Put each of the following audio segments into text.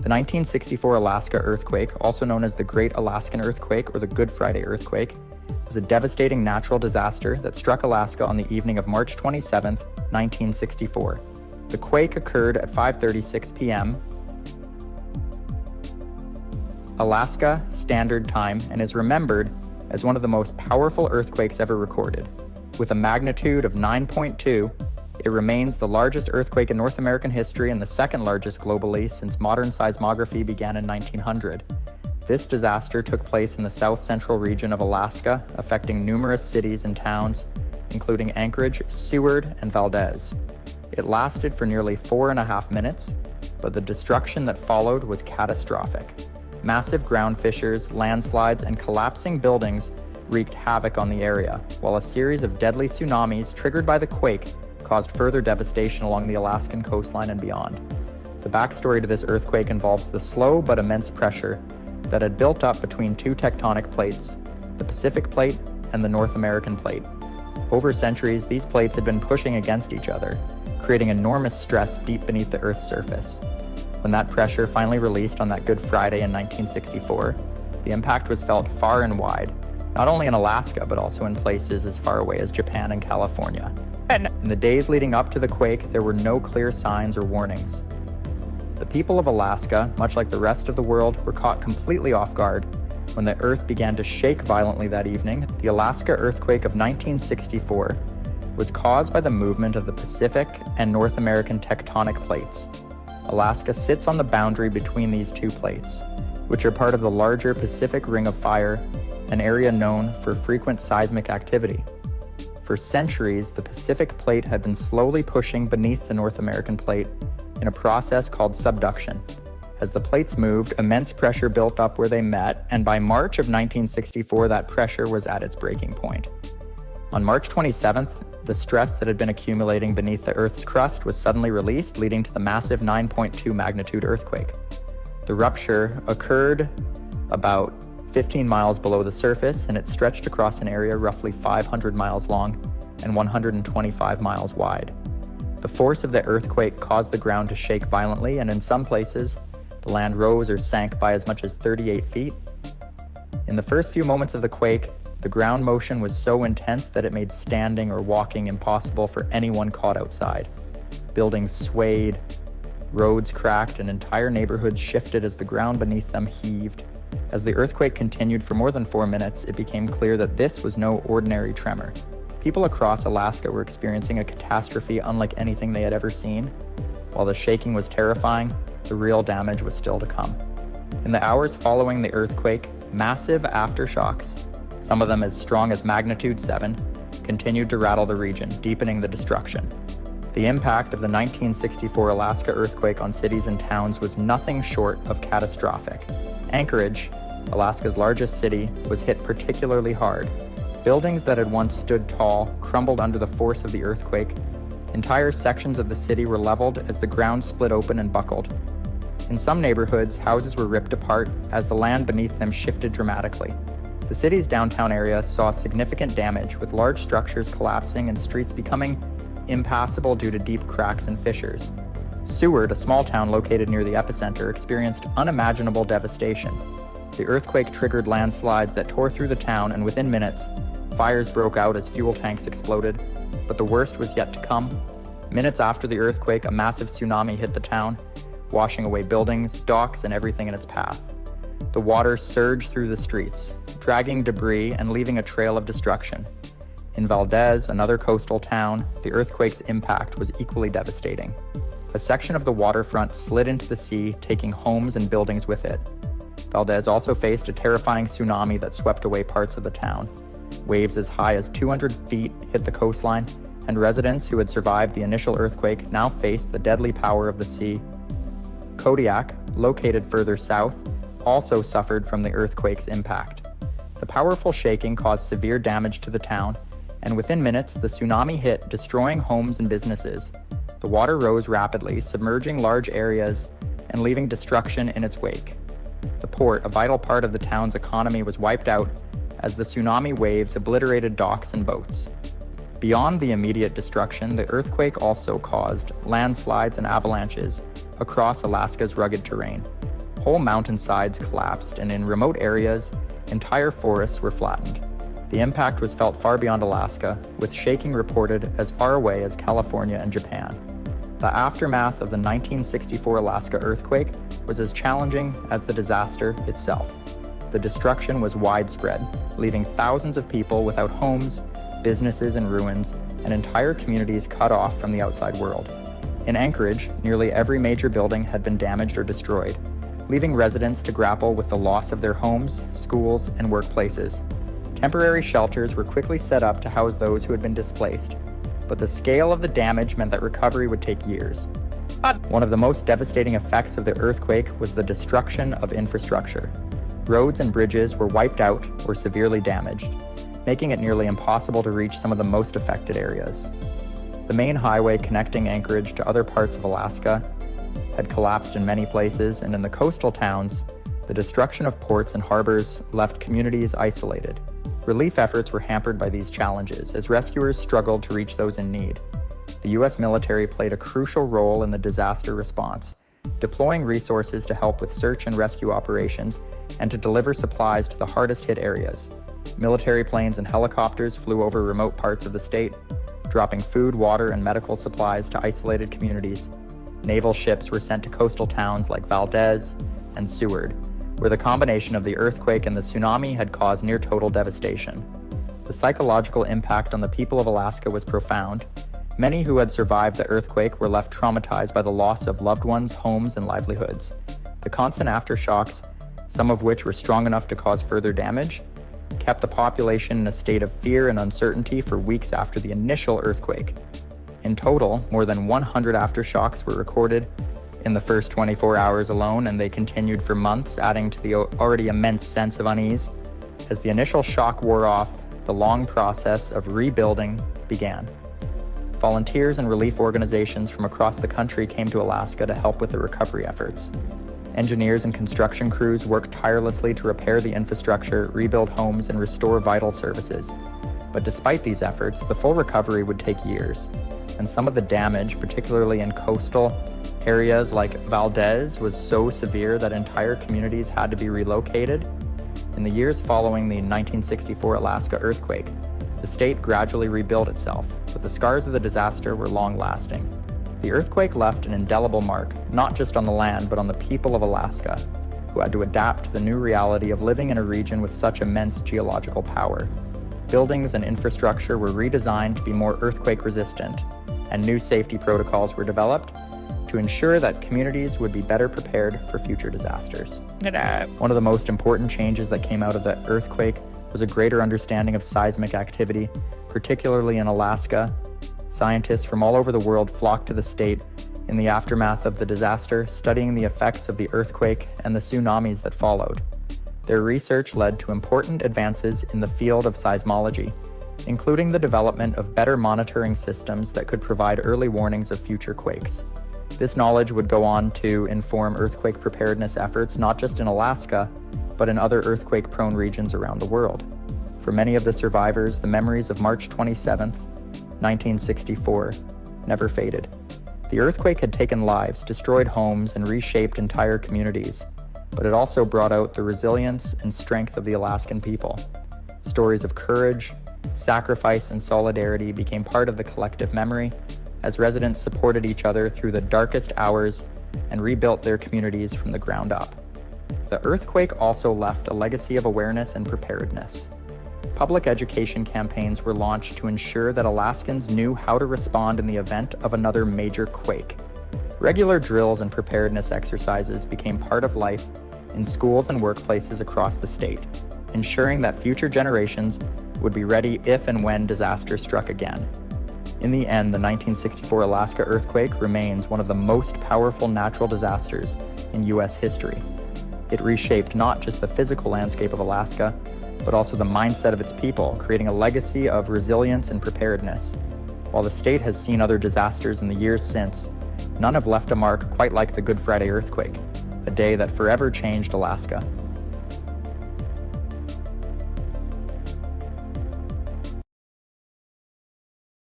The 1964 Alaska earthquake, also known as the Great Alaskan Earthquake or the Good Friday Earthquake, was a devastating natural disaster that struck Alaska on the evening of March 27, 1964. The quake occurred at 5:36 p.m. Alaska Standard Time and is remembered as one of the most powerful earthquakes ever recorded. With a magnitude of 9.2, it remains the largest earthquake in North American history and the second largest globally since modern seismography began in 1900. This disaster took place in the south-central region of Alaska, affecting numerous cities and towns, including Anchorage, Seward, and Valdez. It lasted for nearly 4.5 minutes, but the destruction that followed was catastrophic. Massive ground fissures, landslides, and collapsing buildings wreaked havoc on the area, while a series of deadly tsunamis triggered by the quake caused further devastation along the Alaskan coastline and beyond. The backstory to this earthquake involves the slow but immense pressure that had built up between two tectonic plates, the Pacific Plate and the North American Plate. Over centuries, these plates had been pushing against each other, creating enormous stress deep beneath the Earth's surface. When that pressure finally released on that Good Friday in 1964, the impact was felt far and wide, not only in Alaska, but also in places as far away as Japan and California. In the days leading up to the quake, there were no clear signs or warnings. The people of Alaska, much like the rest of the world, were caught completely off guard when the Earth began to shake violently that evening. The Alaska earthquake of 1964 was caused by the movement of the Pacific and North American tectonic plates. Alaska sits on the boundary between these two plates, which are part of the larger Pacific Ring of Fire, an area known for frequent seismic activity. For centuries, the Pacific Plate had been slowly pushing beneath the North American Plate in a process called subduction. As the plates moved, immense pressure built up where they met, and by March of 1964, that pressure was at its breaking point. On March 27th, the stress that had been accumulating beneath the Earth's crust was suddenly released, leading to the massive 9.2 magnitude earthquake. The rupture occurred about 15 miles below the surface, and it stretched across an area roughly 500 miles long and 125 miles wide. The force of the earthquake caused the ground to shake violently, and in some places, the land rose or sank by as much as 38 feet. In the first few moments of the quake, the ground motion was so intense that it made standing or walking impossible for anyone caught outside. Buildings swayed, roads cracked, and entire neighborhoods shifted as the ground beneath them heaved. As the earthquake continued for more than 4 minutes, it became clear that this was no ordinary tremor. People across Alaska were experiencing a catastrophe unlike anything they had ever seen. While the shaking was terrifying, the real damage was still to come. In the hours following the earthquake, massive aftershocks, some of them as strong as magnitude 7, continued to rattle the region, deepening the destruction. The impact of the 1964 Alaska earthquake on cities and towns was nothing short of catastrophic. Anchorage, Alaska's largest city, was hit particularly hard. Buildings that had once stood tall crumbled under the force of the earthquake. Entire sections of the city were leveled as the ground split open and buckled. In some neighborhoods, houses were ripped apart as the land beneath them shifted dramatically. The city's downtown area saw significant damage, with large structures collapsing and streets becoming impassable due to deep cracks and fissures. Seward, a small town located near the epicenter, experienced unimaginable devastation. The earthquake triggered landslides that tore through the town, and within minutes, fires broke out as fuel tanks exploded. But the worst was yet to come. Minutes after the earthquake, a massive tsunami hit the town, washing away buildings, docks, and everything in its path. The water surged through the streets, dragging debris and leaving a trail of destruction. In Valdez, another coastal town, the earthquake's impact was equally devastating. A section of the waterfront slid into the sea, taking homes and buildings with it. Valdez also faced a terrifying tsunami that swept away parts of the town. Waves as high as 200 feet hit the coastline, and residents who had survived the initial earthquake now faced the deadly power of the sea. Kodiak, located further south, also suffered from the earthquake's impact. The powerful shaking caused severe damage to the town, and within minutes, the tsunami hit, destroying homes and businesses. The water rose rapidly, submerging large areas and leaving destruction in its wake. The port, a vital part of the town's economy, was wiped out as the tsunami waves obliterated docks and boats. Beyond the immediate destruction, the earthquake also caused landslides and avalanches across Alaska's rugged terrain. whole mountainsides collapsed, and in remote areas, entire forests were flattened. The impact was felt far beyond Alaska, with shaking reported as far away as California and Japan. The aftermath of the 1964 Alaska earthquake was as challenging as the disaster itself. The destruction was widespread, leaving thousands of people without homes, businesses in ruins, and entire communities cut off from the outside world. In Anchorage, nearly every major building had been damaged or destroyed, leaving residents to grapple with the loss of their homes, schools, and workplaces. Temporary shelters were quickly set up to house those who had been displaced, but the scale of the damage meant that recovery would take years. One of the most devastating effects of the earthquake was the destruction of infrastructure. Roads and bridges were wiped out or severely damaged, making it nearly impossible to reach some of the most affected areas. The main highway connecting Anchorage to other parts of Alaska had collapsed in many places, and in the coastal towns, the destruction of ports and harbors left communities isolated. Relief efforts were hampered by these challenges as rescuers struggled to reach those in need. The U.S. military played a crucial role in the disaster response, deploying resources to help with search and rescue operations and to deliver supplies to the hardest-hit areas. Military planes and helicopters flew over remote parts of the state, dropping food, water, and medical supplies to isolated communities. Naval ships were sent to coastal towns like Valdez and Seward, where the combination of the earthquake and the tsunami had caused near-total devastation. The psychological impact on the people of Alaska was profound. Many who had survived the earthquake were left traumatized by the loss of loved ones, homes, and livelihoods. The constant aftershocks, some of which were strong enough to cause further damage, kept the population in a state of fear and uncertainty for weeks after the initial earthquake. In total, more than 100 aftershocks were recorded in the first 24 hours alone, and they continued for months, adding to the already immense sense of unease. As the initial shock wore off, the long process of rebuilding began. Volunteers and relief organizations from across the country came to Alaska to help with the recovery efforts. Engineers and construction crews worked tirelessly to repair the infrastructure, rebuild homes, and restore vital services. But despite these efforts, the full recovery would take years, and some of the damage, particularly in coastal areas like Valdez, was so severe that entire communities had to be relocated. In the years following the 1964 Alaska earthquake, the state gradually rebuilt itself, but the scars of the disaster were long-lasting. The earthquake left an indelible mark, not just on the land, but on the people of Alaska, who had to adapt to the new reality of living in a region with such immense geological power. Buildings and infrastructure were redesigned to be more earthquake-resistant, and new safety protocols were developed to ensure that communities would be better prepared for future disasters. One of the most important changes that came out of the earthquake was a greater understanding of seismic activity, particularly in Alaska. Scientists from all over the world flocked to the state in the aftermath of the disaster, studying the effects of the earthquake and the tsunamis that followed. Their research led to important advances in the field of seismology, including the development of better monitoring systems that could provide early warnings of future quakes. This knowledge would go on to inform earthquake preparedness efforts not just in Alaska, but in other earthquake-prone regions around the world. For many of the survivors, the memories of March 27, 1964, never faded. The earthquake had taken lives, destroyed homes, and reshaped entire communities, but it also brought out the resilience and strength of the Alaskan people. Stories of courage, sacrifice, and solidarity became part of the collective memory as residents supported each other through the darkest hours and rebuilt their communities from the ground up. The earthquake also left a legacy of awareness and preparedness. Public education campaigns were launched to ensure that Alaskans knew how to respond in the event of another major quake. Regular drills and preparedness exercises became part of life in schools and workplaces across the state, ensuring that future generations would be ready if and when disaster struck again. In the end, the 1964 Alaska earthquake remains one of the most powerful natural disasters in U.S. history. It reshaped not just the physical landscape of Alaska, but also the mindset of its people, creating a legacy of resilience and preparedness. While the state has seen other disasters in the years since, none have left a mark quite like the Good Friday earthquake, a day that forever changed Alaska.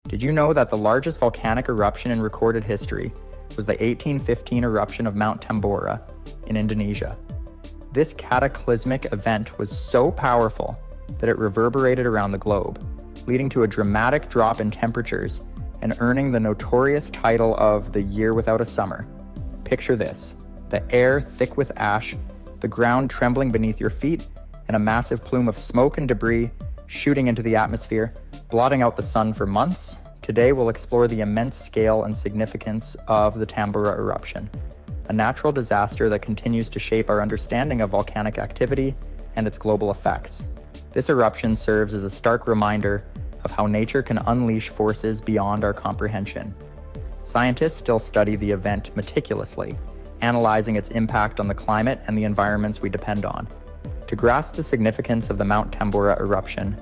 Did you know that the largest volcanic eruption in recorded history was the 1815 eruption of Mount Tambora in Indonesia? This cataclysmic event was so powerful that it reverberated around the globe, leading to a dramatic drop in temperatures and earning the notorious title of the year without a summer. Picture this: the air thick with ash, the ground trembling beneath your feet, and a massive plume of smoke and debris shooting into the atmosphere, blotting out the sun for months. Today we'll explore the immense scale and significance of the Tambora eruption, a natural disaster that continues to shape our understanding of volcanic activity and its global effects. This eruption serves as a stark reminder of how nature can unleash forces beyond our comprehension. Scientists still study the event meticulously, analyzing its impact on the climate and the environments we depend on. To grasp the significance of the Mount Tambora eruption,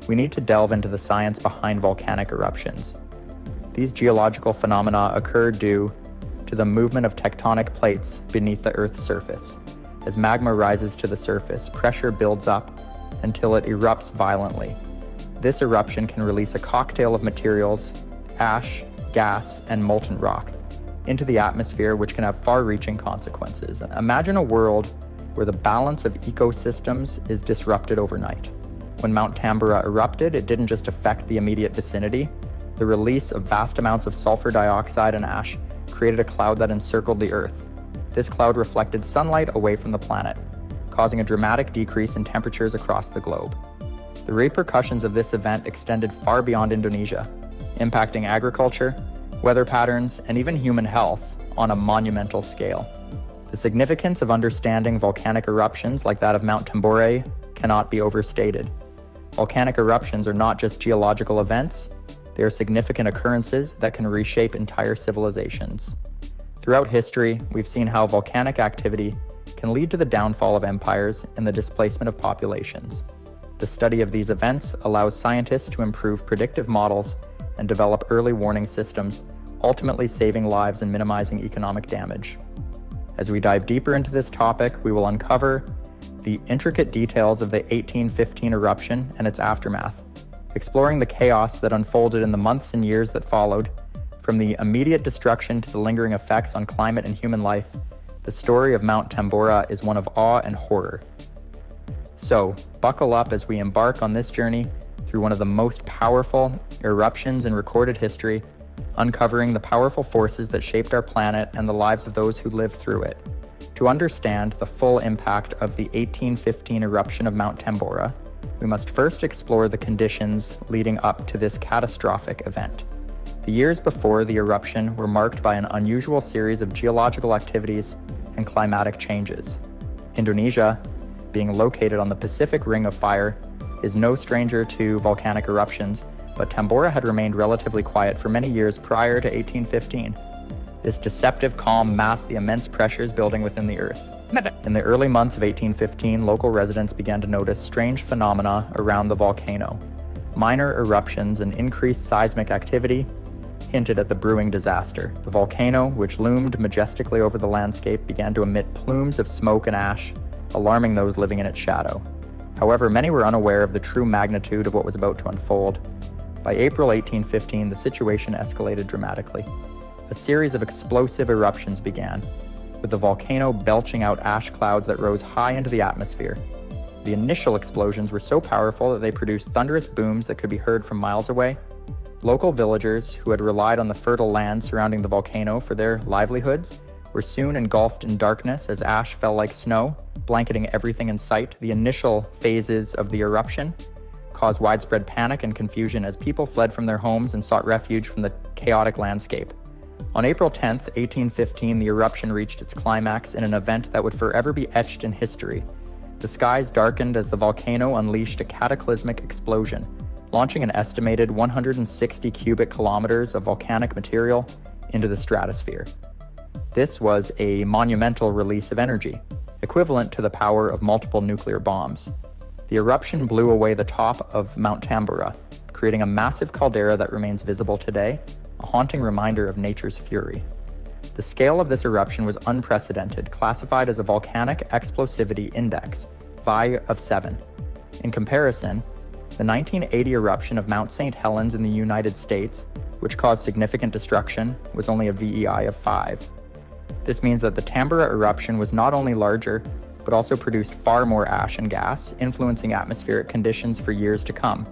we need to delve into the science behind volcanic eruptions. These geological phenomena occur due to the movement of tectonic plates beneath the Earth's surface. As magma rises to the surface, pressure builds up until it erupts violently. This eruption can release a cocktail of materials, ash, gas, and molten rock, into the atmosphere, which can have far-reaching consequences. Imagine a world where the balance of ecosystems is disrupted overnight. When Mount Tambora erupted, it didn't just affect the immediate vicinity. The release of vast amounts of sulfur dioxide and ash created a cloud that encircled the Earth. This cloud reflected sunlight away from the planet, causing a dramatic decrease in temperatures across the globe. The repercussions of this event extended far beyond Indonesia, impacting agriculture, weather patterns, and even human health on a monumental scale. The significance of understanding volcanic eruptions like that of Mount Tambora cannot be overstated. Volcanic eruptions are not just geological events, they are significant occurrences that can reshape entire civilizations. Throughout history, we've seen how volcanic activity can lead to the downfall of empires and the displacement of populations. The study of these events allows scientists to improve predictive models and develop early warning systems, ultimately saving lives and minimizing economic damage. As we dive deeper into this topic, we will uncover the intricate details of the 1815 eruption and its aftermath, exploring the chaos that unfolded in the months and years that followed. From the immediate destruction to the lingering effects on climate and human life, the story of Mount Tambora is one of awe and horror. So, buckle up as we embark on this journey through one of the most powerful eruptions in recorded history, uncovering the powerful forces that shaped our planet and the lives of those who lived through it. To understand the full impact of the 1815 eruption of Mount Tambora, we must first explore the conditions leading up to this catastrophic event. The years before the eruption were marked by an unusual series of geological activities and climatic changes. Indonesia, being located on the Pacific Ring of Fire, is no stranger to volcanic eruptions, but Tambora had remained relatively quiet for many years prior to 1815. This deceptive calm masked the immense pressures building within the Earth. In the early months of 1815, local residents began to notice strange phenomena around the volcano. Minor eruptions and increased seismic activity hinted at the brewing disaster. The volcano, which loomed majestically over the landscape, began to emit plumes of smoke and ash, alarming those living in its shadow. However, many were unaware of the true magnitude of what was about to unfold. By April 1815, the situation escalated dramatically. A series of explosive eruptions began, with the volcano belching out ash clouds that rose high into the atmosphere. The initial explosions were so powerful that they produced thunderous booms that could be heard from miles away. Local villagers, who had relied on the fertile land surrounding the volcano for their livelihoods, were soon engulfed in darkness as ash fell like snow, blanketing everything in sight. The initial phases of the eruption caused widespread panic and confusion as people fled from their homes and sought refuge from the chaotic landscape. On April 10, 1815, the eruption reached its climax in an event that would forever be etched in history. The skies darkened as the volcano unleashed a cataclysmic explosion, launching an estimated 160 cubic kilometers of volcanic material into the stratosphere. This was a monumental release of energy, equivalent to the power of multiple nuclear bombs. The eruption blew away the top of Mount Tambora, creating a massive caldera that remains visible today, a haunting reminder of nature's fury. The scale of this eruption was unprecedented, classified as a volcanic explosivity index, VI of 7. In comparison, the 1980 eruption of Mount St. Helens in the United States, which caused significant destruction, was only a VEI of 5. This means that the Tambora eruption was not only larger, but also produced far more ash and gas, influencing atmospheric conditions for years to come.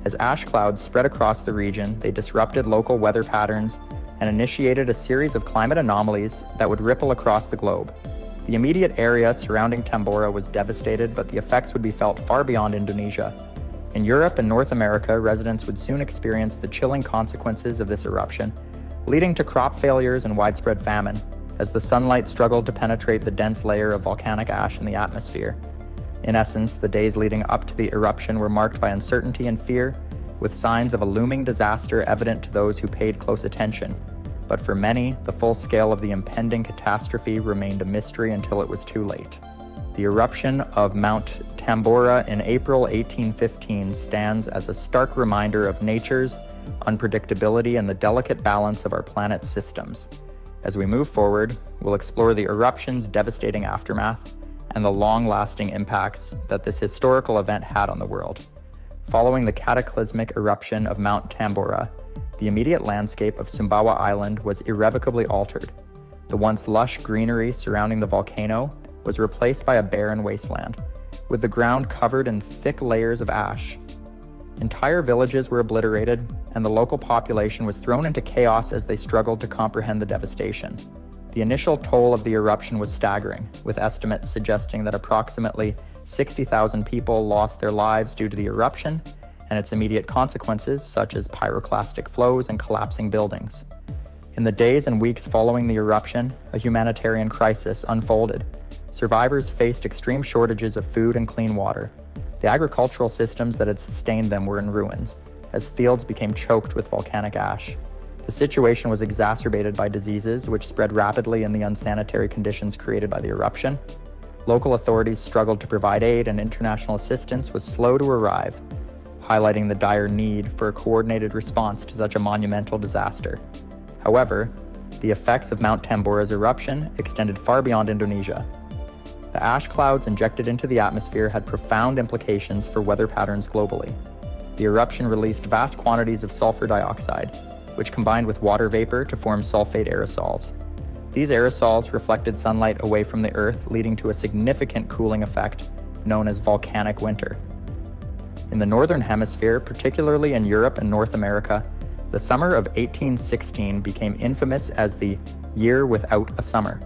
As ash clouds spread across the region, they disrupted local weather patterns and initiated a series of climate anomalies that would ripple across the globe. The immediate area surrounding Tambora was devastated, but the effects would be felt far beyond Indonesia. In Europe and North America, residents would soon experience the chilling consequences of this eruption, leading to crop failures and widespread famine, as the sunlight struggled to penetrate the dense layer of volcanic ash in the atmosphere. In essence, the days leading up to the eruption were marked by uncertainty and fear, with signs of a looming disaster evident to those who paid close attention. But for many, the full scale of the impending catastrophe remained a mystery until it was too late. The eruption of Mount Tambora in April 1815 stands as a stark reminder of nature's unpredictability and the delicate balance of our planet's systems. As we move forward, we'll explore the eruption's devastating aftermath and the long-lasting impacts that this historical event had on the world. Following the cataclysmic eruption of Mount Tambora, the immediate landscape of Sumbawa Island was irrevocably altered. The once lush greenery surrounding the volcano was replaced by a barren wasteland, with the ground covered in thick layers of ash. Entire villages were obliterated, and the local population was thrown into chaos as they struggled to comprehend the devastation. The initial toll of the eruption was staggering, with estimates suggesting that approximately 60,000 people lost their lives due to the eruption and its immediate consequences, such as pyroclastic flows and collapsing buildings. In the days and weeks following the eruption, a humanitarian crisis unfolded. Survivors faced extreme shortages of food and clean water. The agricultural systems that had sustained them were in ruins, as fields became choked with volcanic ash. The situation was exacerbated by diseases which spread rapidly in the unsanitary conditions created by the eruption. Local authorities struggled to provide aid, and international assistance was slow to arrive, highlighting the dire need for a coordinated response to such a monumental disaster. However, the effects of Mount Tambora's eruption extended far beyond Indonesia. The ash clouds injected into the atmosphere had profound implications for weather patterns globally. The eruption released vast quantities of sulfur dioxide, which combined with water vapor to form sulfate aerosols. These aerosols reflected sunlight away from the Earth, leading to a significant cooling effect known as volcanic winter. In the Northern Hemisphere, particularly in Europe and North America, the summer of 1816 became infamous as the year without a summer.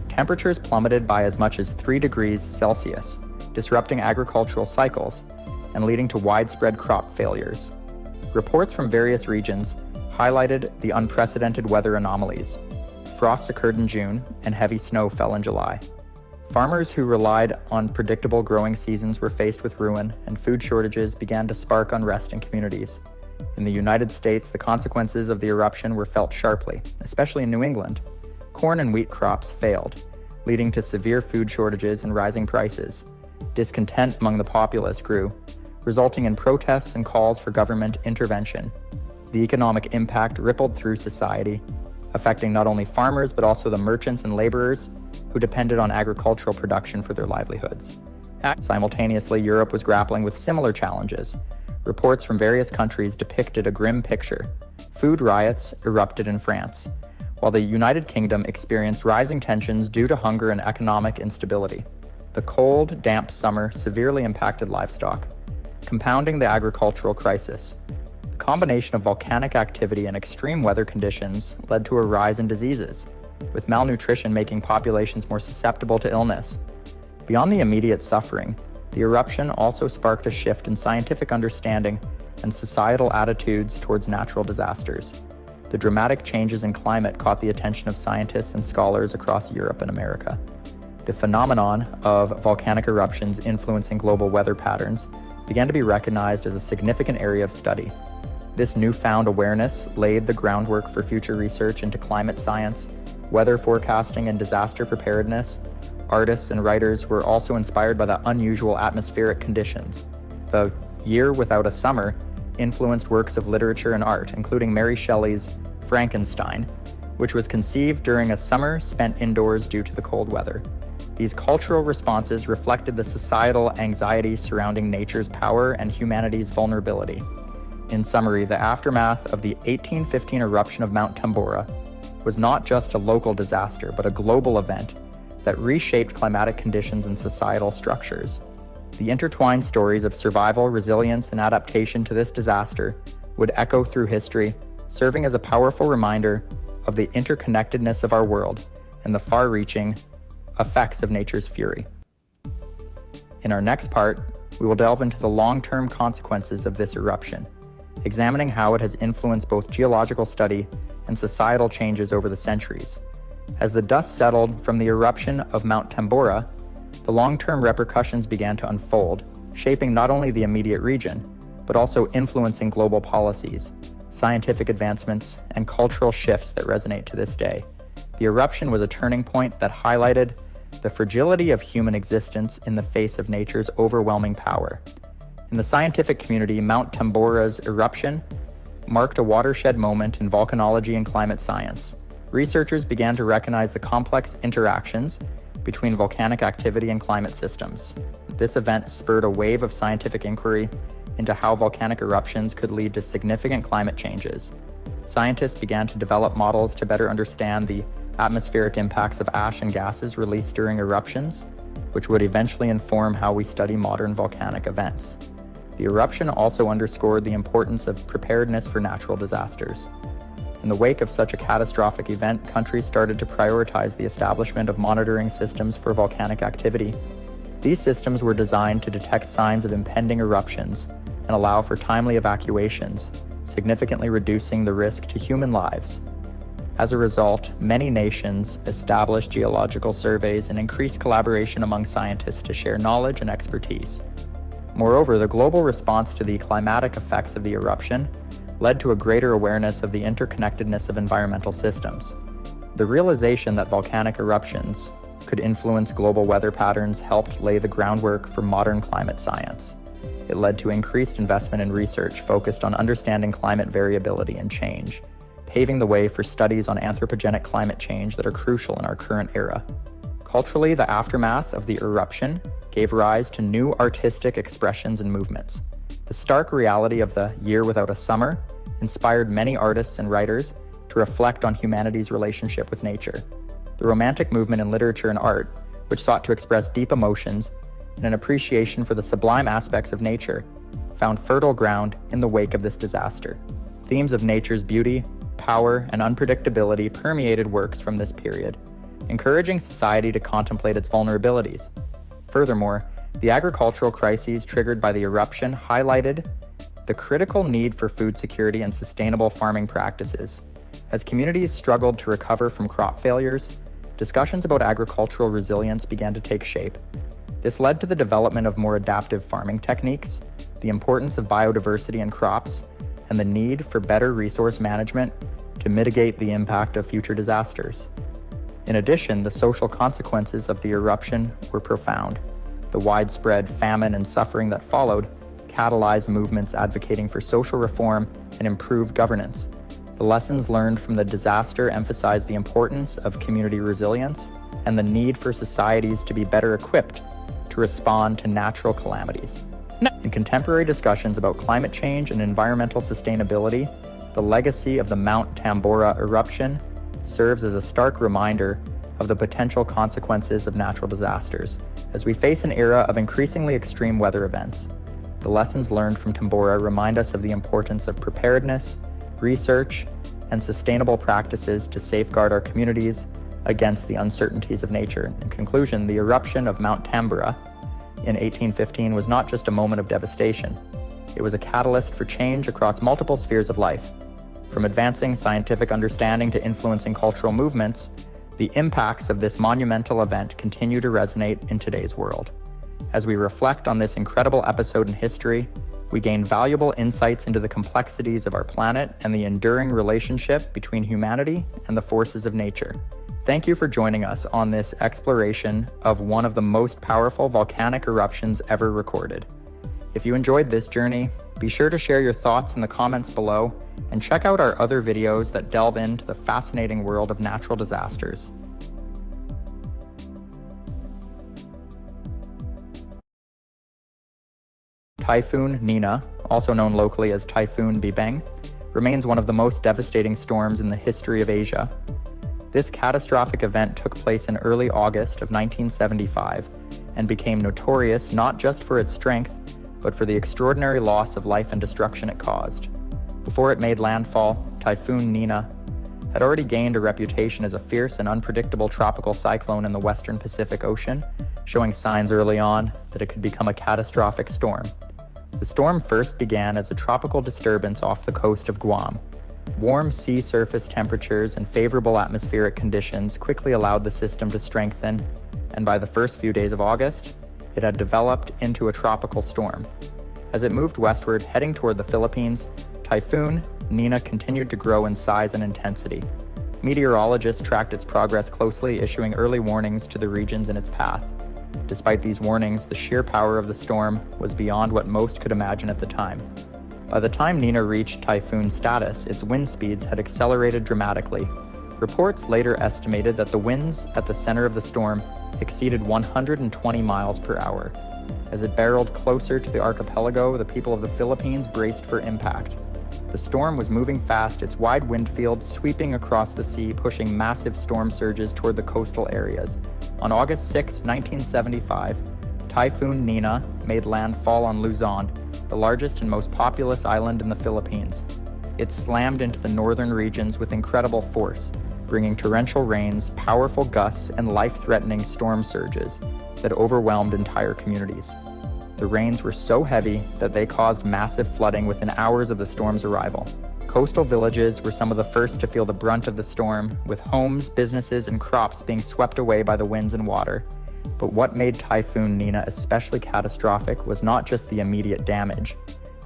Temperatures plummeted by as much as 3 degrees Celsius, disrupting agricultural cycles and leading to widespread crop failures. Reports from various regions highlighted the unprecedented weather anomalies. Frosts occurred in June, and heavy snow fell in July. Farmers who relied on predictable growing seasons were faced with ruin, and food shortages began to spark unrest in communities. In the United States, the consequences of the eruption were felt sharply, especially in New England. Corn and wheat crops failed, leading to severe food shortages and rising prices. Discontent among the populace grew, resulting in protests and calls for government intervention. The economic impact rippled through society, affecting not only farmers but also the merchants and laborers who depended on agricultural production for their livelihoods. Simultaneously, Europe was grappling with similar challenges. Reports from various countries depicted a grim picture. Food riots erupted in France, while the United Kingdom experienced rising tensions due to hunger and economic instability. The cold, damp summer severely impacted livestock, compounding the agricultural crisis. The combination of volcanic activity and extreme weather conditions led to a rise in diseases, with malnutrition making populations more susceptible to illness. Beyond the immediate suffering, the eruption also sparked a shift in scientific understanding and societal attitudes towards natural disasters. The dramatic changes in climate caught the attention of scientists and scholars across Europe and America. The phenomenon of volcanic eruptions influencing global weather patterns began to be recognized as a significant area of study. This newfound awareness laid the groundwork for future research into climate science, weather forecasting, and disaster preparedness. Artists and writers were also inspired by the unusual atmospheric conditions. The Year Without a Summer influenced works of literature and art, including Mary Shelley's Frankenstein, which was conceived during a summer spent indoors due to the cold weather. These cultural responses reflected the societal anxiety surrounding nature's power and humanity's vulnerability. In summary, the aftermath of the 1815 eruption of Mount Tambora was not just a local disaster, but a global event that reshaped climatic conditions and societal structures. The intertwined stories of survival, resilience, and adaptation to this disaster would echo through history, serving as a powerful reminder of the interconnectedness of our world and the far-reaching effects of nature's fury. In our next part, we will delve into the long-term consequences of this eruption, examining how it has influenced both geological study and societal changes over the centuries. As the dust settled from the eruption of Mount Tambora, the long-term repercussions began to unfold, shaping not only the immediate region, but also influencing global policies, scientific advancements, and cultural shifts that resonate to this day. The eruption was a turning point that highlighted the fragility of human existence in the face of nature's overwhelming power. In the scientific community, Mount Tambora's eruption marked a watershed moment in volcanology and climate science. Researchers began to recognize the complex interactions between volcanic activity and climate systems. This event spurred a wave of scientific inquiry into how volcanic eruptions could lead to significant climate changes. Scientists began to develop models to better understand the atmospheric impacts of ash and gases released during eruptions, which would eventually inform how we study modern volcanic events. The eruption also underscored the importance of preparedness for natural disasters. In the wake of such a catastrophic event, countries started to prioritize the establishment of monitoring systems for volcanic activity. These systems were designed to detect signs of impending eruptions and allow for timely evacuations, significantly reducing the risk to human lives. As a result, many nations established geological surveys and increased collaboration among scientists to share knowledge and expertise. Moreover, the global response to the climatic effects of the eruption led to a greater awareness of the interconnectedness of environmental systems. The realization that volcanic eruptions could influence global weather patterns helped lay the groundwork for modern climate science. It led to increased investment in research focused on understanding climate variability and change, paving the way for studies on anthropogenic climate change that are crucial in our current era. Culturally, the aftermath of the eruption gave rise to new artistic expressions and movements. The stark reality of the year without a summer inspired many artists and writers to reflect on humanity's relationship with nature. The Romantic movement in literature and art, which sought to express deep emotions and an appreciation for the sublime aspects of nature, found fertile ground in the wake of this disaster. Themes of nature's beauty, power, and unpredictability permeated works from this period, encouraging society to contemplate its vulnerabilities. Furthermore, the agricultural crises triggered by the eruption highlighted the critical need for food security and sustainable farming practices. As communities struggled to recover from crop failures, discussions about agricultural resilience began to take shape. This led to the development of more adaptive farming techniques, the importance of biodiversity in crops, and the need for better resource management to mitigate the impact of future disasters. In addition, the social consequences of the eruption were profound. The widespread famine and suffering that followed catalyzed movements advocating for social reform and improved governance. The lessons learned from the disaster emphasized the importance of community resilience and the need for societies to be better equipped to respond to natural calamities. In contemporary discussions about climate change and environmental sustainability, the legacy of the Mount Tambora eruption serves as a stark reminder of the potential consequences of natural disasters. As we face an era of increasingly extreme weather events, the lessons learned from Tambora remind us of the importance of preparedness, research, and sustainable practices to safeguard our communities against the uncertainties of nature. In conclusion, the eruption of Mount Tambora in 1815 was not just a moment of devastation. It was a catalyst for change across multiple spheres of life. From advancing scientific understanding to influencing cultural movements, the impacts of this monumental event continue to resonate in today's world. As we reflect on this incredible episode in history, we gain valuable insights into the complexities of our planet and the enduring relationship between humanity and the forces of nature. Thank you for joining us on this exploration of one of the most powerful volcanic eruptions ever recorded. If you enjoyed this journey, be sure to share your thoughts in the comments below and check out our other videos that delve into the fascinating world of natural disasters. Typhoon Nina, also known locally as Typhoon Bibeng, remains one of the most devastating storms in the history of Asia. This catastrophic event took place in early August of 1975 and became notorious not just for its strength, but for the extraordinary loss of life and destruction it caused. Before it made landfall, Typhoon Nina had already gained a reputation as a fierce and unpredictable tropical cyclone in the western Pacific Ocean, showing signs early on that it could become a catastrophic storm. The storm first began as a tropical disturbance off the coast of Guam. Warm sea surface temperatures and favorable atmospheric conditions quickly allowed the system to strengthen, and by the first few days of August, it had developed into a tropical storm. As it moved westward, heading toward the Philippines, Typhoon Nina continued to grow in size and intensity. Meteorologists tracked its progress closely, issuing early warnings to the regions in its path. Despite these warnings, the sheer power of the storm was beyond what most could imagine at the time. By the time Nina reached typhoon status, its wind speeds had accelerated dramatically. Reports later estimated that the winds at the center of the storm exceeded 120 miles per hour. As it barreled closer to the archipelago, the people of the Philippines braced for impact. The storm was moving fast, its wide wind field sweeping across the sea, pushing massive storm surges toward the coastal areas. On August 6, 1975, Typhoon Nina made landfall on Luzon, the largest and most populous island in the Philippines. It slammed into the northern regions with incredible force, bringing torrential rains, powerful gusts, and life-threatening storm surges that overwhelmed entire communities. The rains were so heavy that they caused massive flooding within hours of the storm's arrival. Coastal villages were some of the first to feel the brunt of the storm, with homes, businesses, and crops being swept away by the winds and water. But what made Typhoon Nina especially catastrophic was not just the immediate damage.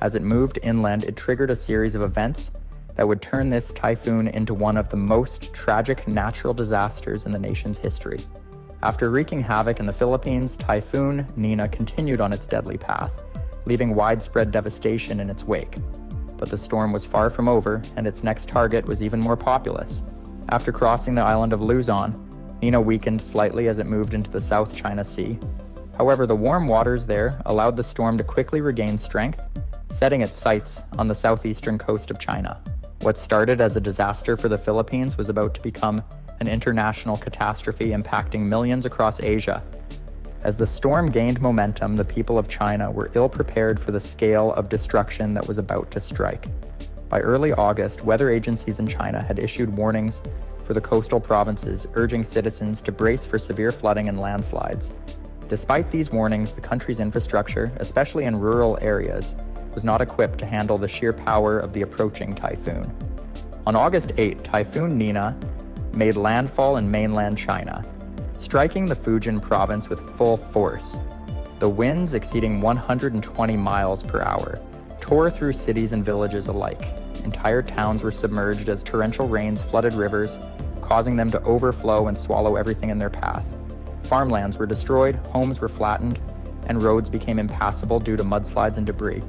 As it moved inland, it triggered a series of events that would turn this typhoon into one of the most tragic natural disasters in the nation's history. After wreaking havoc in the Philippines, Typhoon Nina continued on its deadly path, leaving widespread devastation in its wake. But the storm was far from over, and its next target was even more populous. After crossing the island of Luzon, Nina weakened slightly as it moved into the South China Sea. However, the warm waters there allowed the storm to quickly regain strength, setting its sights on the southeastern coast of China. What started as a disaster for the Philippines was about to become an international catastrophe impacting millions across Asia. As the storm gained momentum, the people of China were ill-prepared for the scale of destruction that was about to strike. By early August, weather agencies in China had issued warnings for the coastal provinces, urging citizens to brace for severe flooding and landslides. Despite these warnings, the country's infrastructure, especially in rural areas, was not equipped to handle the sheer power of the approaching typhoon. On August 8, Typhoon Nina made landfall in mainland China, striking the Fujian province with full force. The winds, exceeding 120 miles per hour, tore through cities and villages alike. Entire towns were submerged as torrential rains flooded rivers, causing them to overflow and swallow everything in their path. Farmlands were destroyed, homes were flattened, and roads became impassable due to mudslides and debris.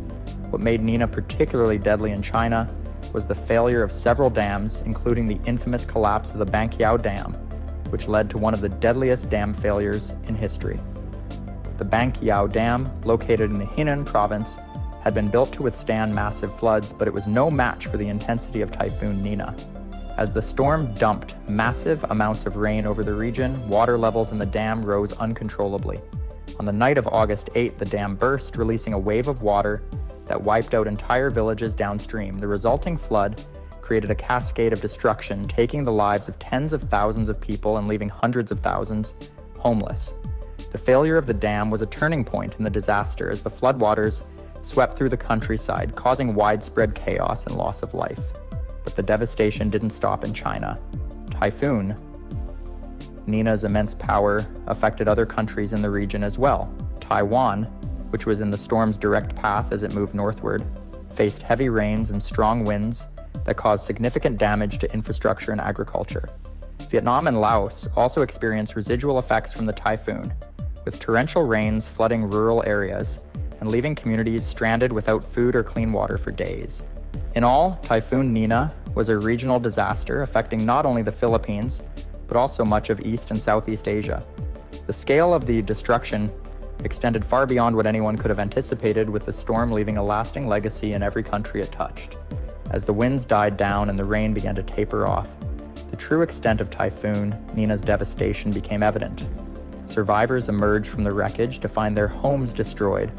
What made Nina particularly deadly in China was the failure of several dams, including the infamous collapse of the Banqiao Dam, which led to one of the deadliest dam failures in history. The Banqiao Dam, located in the Henan province, had been built to withstand massive floods, but it was no match for the intensity of Typhoon Nina. As the storm dumped massive amounts of rain over the region, water levels in the dam rose uncontrollably. On the night of August 8, the dam burst, releasing a wave of water that wiped out entire villages downstream. The resulting flood created a cascade of destruction, taking the lives of tens of thousands of people and leaving hundreds of thousands homeless. The failure of the dam was a turning point in the disaster as the floodwaters swept through the countryside, causing widespread chaos and loss of life. But the devastation didn't stop in China. Typhoon Nina's immense power affected other countries in the region as well. Taiwan, which was in the storm's direct path as it moved northward, faced heavy rains and strong winds that caused significant damage to infrastructure and agriculture. Vietnam and Laos also experienced residual effects from the typhoon, with torrential rains flooding rural areas and leaving communities stranded without food or clean water for days. In all, Typhoon Nina was a regional disaster affecting not only the Philippines, but also much of East and Southeast Asia. The scale of the destruction extended far beyond what anyone could have anticipated, with the storm leaving a lasting legacy in every country it touched. As the winds died down and the rain began to taper off, the the true extent of Typhoon Nina's devastation became evident. Survivors emerged from the wreckage to find their homes destroyed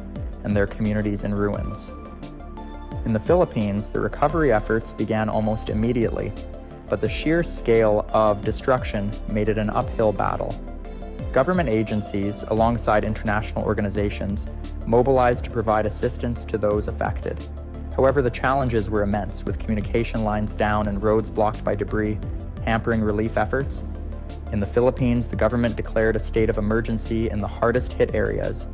and their communities in ruins. In the Philippines, the recovery efforts began almost immediately, but the sheer scale of destruction made it an uphill battle. Government agencies, alongside international organizations, mobilized to provide assistance to those affected. However, the challenges were immense, with communication lines down and roads blocked by debris, hampering relief efforts. In the Philippines, the government declared a state of emergency in the hardest-hit areas.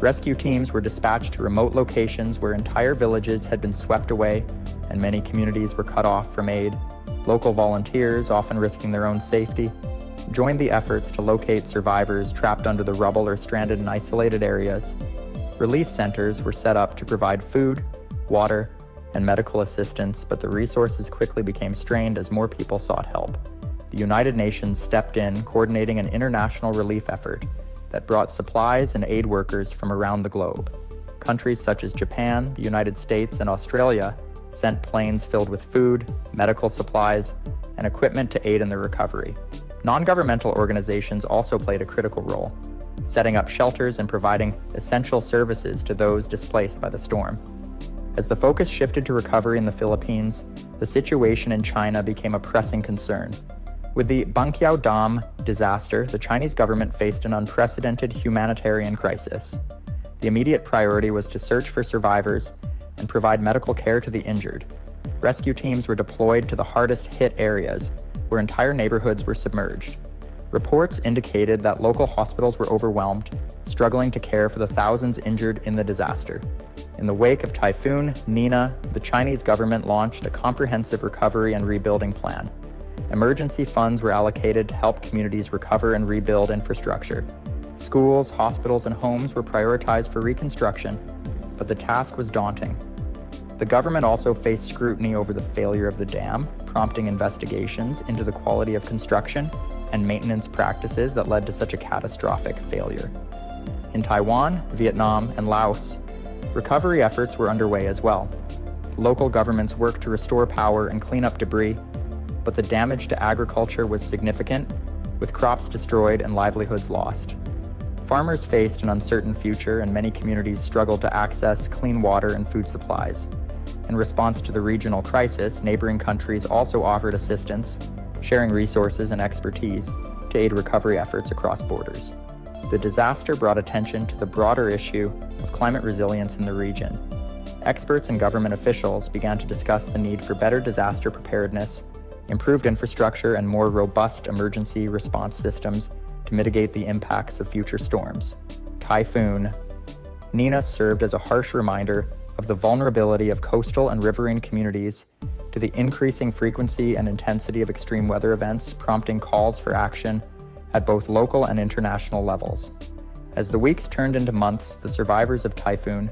Rescue teams were dispatched to remote locations where entire villages had been swept away and many communities were cut off from aid. Local volunteers, often risking their own safety, joined the efforts to locate survivors trapped under the rubble or stranded in isolated areas. Relief centers were set up to provide food, water, and medical assistance, but the resources quickly became strained as more people sought help. The United Nations stepped in, coordinating an international relief effort that brought supplies and aid workers from around the globe. Countries such as Japan, the United States, and Australia sent planes filled with food, medical supplies, and equipment to aid in the recovery. Non-governmental organizations also played a critical role, setting up shelters and providing essential services to those displaced by the storm. As the focus shifted to recovery in the Philippines, the situation in China became a pressing concern. With the Banqiao Dam disaster, the Chinese government faced an unprecedented humanitarian crisis. The immediate priority was to search for survivors and provide medical care to the injured. Rescue teams were deployed to the hardest-hit areas, where entire neighborhoods were submerged. Reports indicated that local hospitals were overwhelmed, struggling to care for the thousands injured in the disaster. In the wake of Typhoon Nina, the Chinese government launched a comprehensive recovery and rebuilding plan. Emergency funds were allocated to help communities recover and rebuild infrastructure. Schools, hospitals, and homes were prioritized for reconstruction, but the task was daunting. The government also faced scrutiny over the failure of the dam, prompting investigations into the quality of construction and maintenance practices that led to such a catastrophic failure. In Taiwan, Vietnam, and Laos, recovery efforts were underway as well. Local governments worked to restore power and clean up debris, but the damage to agriculture was significant, with crops destroyed and livelihoods lost. Farmers faced an uncertain future, and many communities struggled to access clean water and food supplies. In response to the regional crisis, neighboring countries also offered assistance, sharing resources and expertise to aid recovery efforts across borders. The disaster brought attention to the broader issue of climate resilience in the region. Experts and government officials began to discuss the need for better disaster preparedness, improved infrastructure, and more robust emergency response systems to mitigate the impacts of future storms. Typhoon Nina served as a harsh reminder of the vulnerability of coastal and riverine communities to the increasing frequency and intensity of extreme weather events, prompting calls for action at both local and international levels. As the weeks turned into months, the survivors of Typhoon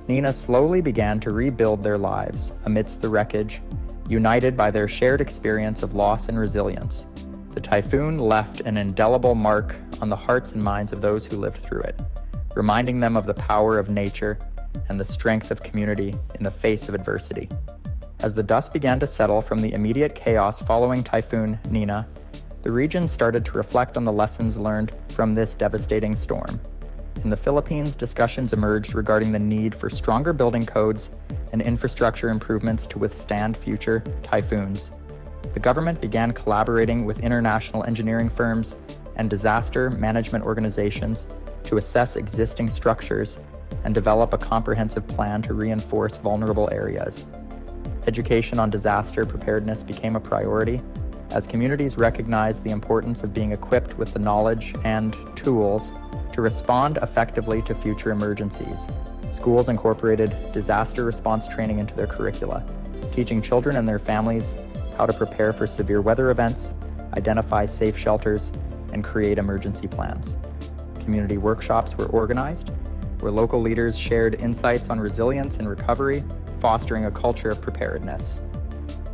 Nina slowly began to rebuild their lives amidst the wreckage, united by their shared experience of loss and resilience. The typhoon left an indelible mark on the hearts and minds of those who lived through it, reminding them of the power of nature and the strength of community in the face of adversity. As the dust began to settle from the immediate chaos following Typhoon Nina, the region started to reflect on the lessons learned from this devastating storm. In the Philippines, discussions emerged regarding the need for stronger building codes and infrastructure improvements to withstand future typhoons. The government began collaborating with international engineering firms and disaster management organizations to assess existing structures and develop a comprehensive plan to reinforce vulnerable areas. Education on disaster preparedness became a priority as communities recognized the importance of being equipped with the knowledge and tools to respond effectively to future emergencies. Schools incorporated disaster response training into their curricula, teaching children and their families how to prepare for severe weather events, identify safe shelters, and create emergency plans. Community workshops were organized, where local leaders shared insights on resilience and recovery, fostering a culture of preparedness.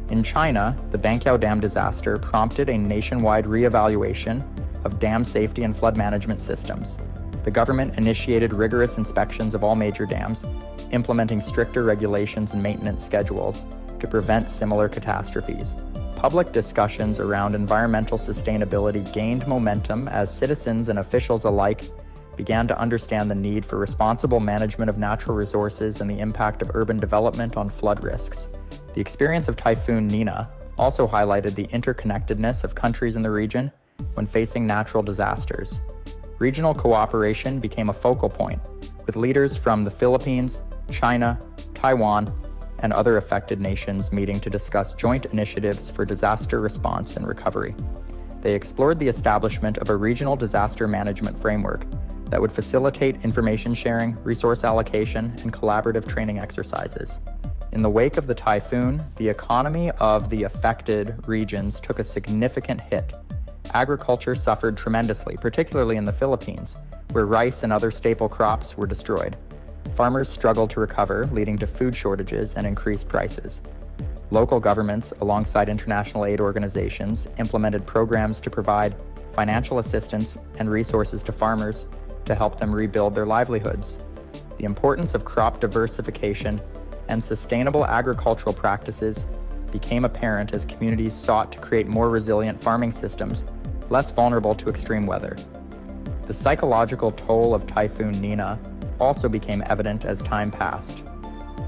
In China, the Banqiao Dam disaster prompted a nationwide reevaluation of dam safety and flood management systems. The government initiated rigorous inspections of all major dams, implementing stricter regulations and maintenance schedules to prevent similar catastrophes. Public discussions around environmental sustainability gained momentum as citizens and officials alike began to understand the need for responsible management of natural resources and the impact of urban development on flood risks. The experience of Typhoon Nina also highlighted the interconnectedness of countries in the region when facing natural disasters. Regional cooperation became a focal point, with leaders from the Philippines, China, Taiwan, and other affected nations meeting to discuss joint initiatives for disaster response and recovery. They explored the establishment of a regional disaster management framework that would facilitate information sharing, resource allocation, and collaborative training exercises. In the wake of the typhoon, the economy of the affected regions took a significant hit. Agriculture suffered tremendously, particularly in the Philippines, where rice and other staple crops were destroyed. Farmers struggled to recover, leading to food shortages and increased prices. Local governments, alongside international aid organizations, implemented programs to provide financial assistance and resources to farmers to help them rebuild their livelihoods. The importance of crop diversification and sustainable agricultural practices became apparent as communities sought to create more resilient farming systems, less vulnerable to extreme weather. The psychological toll of Typhoon Nina also became evident as time passed.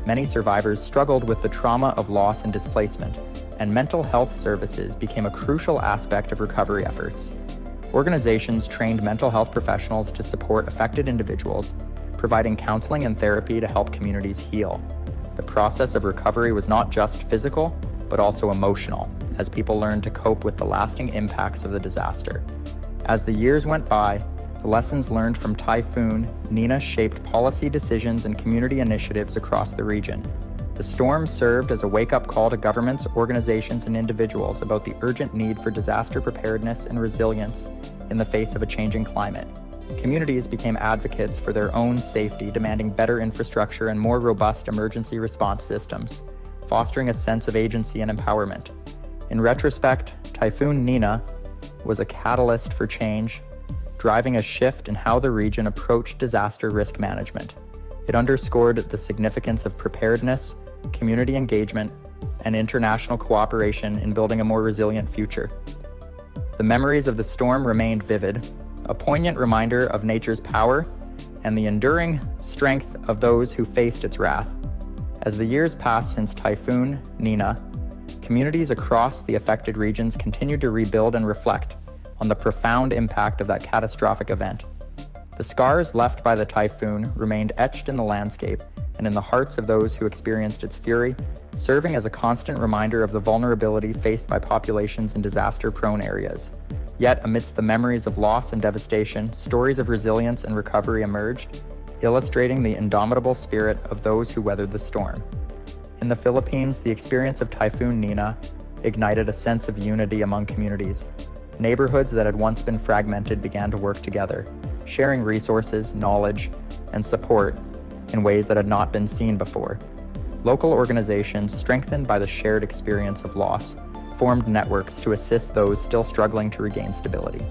Many survivors struggled with the trauma of loss and displacement, and mental health services became a crucial aspect of recovery efforts. Organizations trained mental health professionals to support affected individuals, providing counseling and therapy to help communities heal. The process of recovery was not just physical, but also emotional, as people learned to cope with the lasting impacts of the disaster. As the years went by, the lessons learned from Typhoon Nina shaped policy decisions and community initiatives across the region. The storm served as a wake-up call to governments, organizations, and individuals about the urgent need for disaster preparedness and resilience in the face of a changing climate. Communities became advocates for their own safety, demanding better infrastructure and more robust emergency response systems, fostering a sense of agency and empowerment. In retrospect, Typhoon Nina was a catalyst for change, driving a shift in how the region approached disaster risk management. It underscored the significance of preparedness, community engagement, and international cooperation in building a more resilient future. The memories of the storm remained vivid, a poignant reminder of nature's power and the enduring strength of those who faced its wrath. As the years passed since Typhoon Nina, communities across the affected regions continued to rebuild and reflect on the profound impact of that catastrophic event. The scars left by the typhoon remained etched in the landscape and in the hearts of those who experienced its fury, serving as a constant reminder of the vulnerability faced by populations in disaster-prone areas. Yet, amidst the memories of loss and devastation, stories of resilience and recovery emerged, illustrating the indomitable spirit of those who weathered the storm. In the Philippines, the experience of Typhoon Nina ignited a sense of unity among communities. Neighborhoods that had once been fragmented began to work together, sharing resources, knowledge, and support in ways that had not been seen before. Local organizations, strengthened by the shared experience of loss, formed networks to assist those still struggling to regain stability.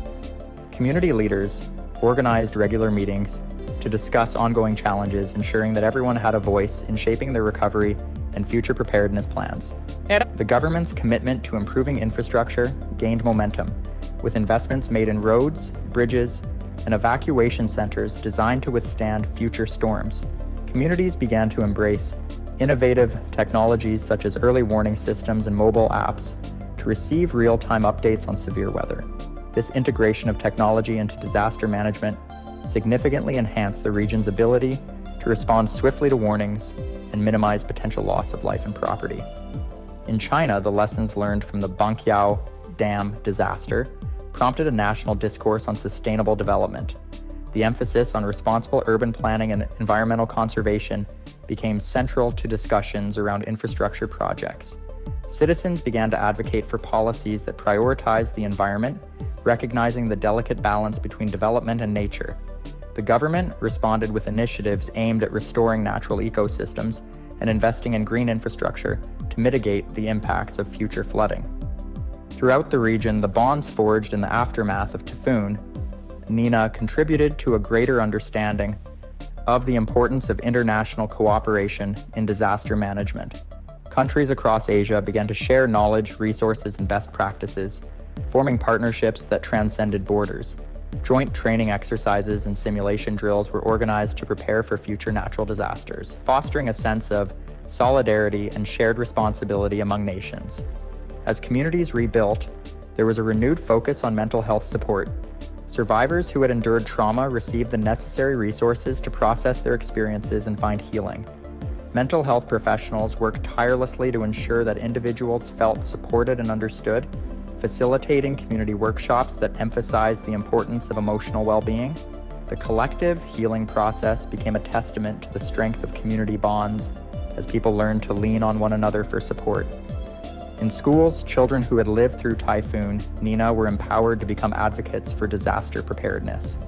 Community leaders organized regular meetings to discuss ongoing challenges, ensuring that everyone had a voice in shaping their recovery and future preparedness plans. The government's commitment to improving infrastructure gained momentum, with investments made in roads, bridges, and evacuation centers designed to withstand future storms. Communities began to embrace innovative technologies such as early warning systems and mobile apps to receive real-time updates on severe weather. This integration of technology into disaster management significantly enhanced the region's ability to respond swiftly to warnings and minimize potential loss of life and property. In China, the lessons learned from the Banqiao Dam disaster prompted a national discourse on sustainable development. The emphasis on responsible urban planning and environmental conservation became central to discussions around infrastructure projects. Citizens began to advocate for policies that prioritized the environment, recognizing the delicate balance between development and nature. The government responded with initiatives aimed at restoring natural ecosystems and investing in green infrastructure to mitigate the impacts of future flooding. Throughout the region, the bonds forged in the aftermath of Typhoon Nina contributed to a greater understanding of the importance of international cooperation in disaster management. countries across Asia began to share knowledge, resources, and best practices, forming partnerships that transcended borders. Joint training exercises and simulation drills were organized to prepare for future natural disasters, fostering a sense of solidarity and shared responsibility among nations. As communities rebuilt, there was a renewed focus on mental health support. Survivors who had endured trauma received the necessary resources to process their experiences and find healing. Mental health professionals worked tirelessly to ensure that individuals felt supported and understood, facilitating community workshops that emphasized the importance of emotional well-being. The collective healing process became a testament to the strength of community bonds as people learned to lean on one another for support. In schools, children who had lived through Typhoon Nina were empowered to become advocates for disaster preparedness.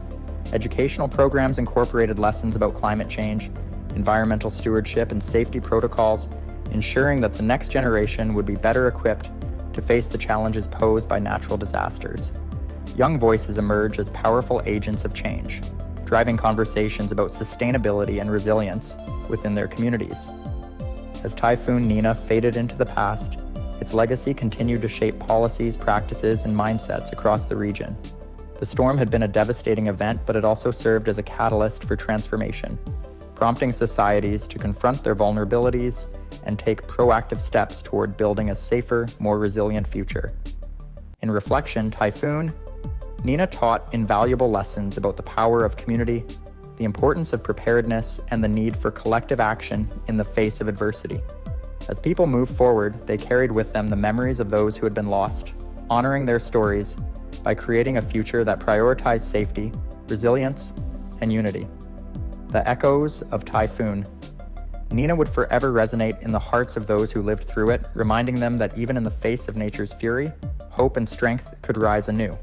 Educational programs incorporated lessons about climate change, environmental stewardship, and safety protocols, ensuring that the next generation would be better equipped to face the challenges posed by natural disasters. Young voices emerge as powerful agents of change, driving conversations about sustainability and resilience within their communities. As Typhoon Nina faded into the past, its legacy continued to shape policies, practices, and mindsets across the region. The storm had been a devastating event, but it also served as a catalyst for transformation, prompting societies to confront their vulnerabilities and take proactive steps toward building a safer, more resilient future. In reflection, Typhoon Nina taught invaluable lessons about the power of community, the importance of preparedness, and the need for collective action in the face of adversity. As people moved forward, they carried with them the memories of those who had been lost, honoring their stories by creating a future that prioritized safety, resilience, and unity. The echoes of Typhoon Nina would forever resonate in the hearts of those who lived through it, reminding them that even in the face of nature's fury, hope and strength could rise anew.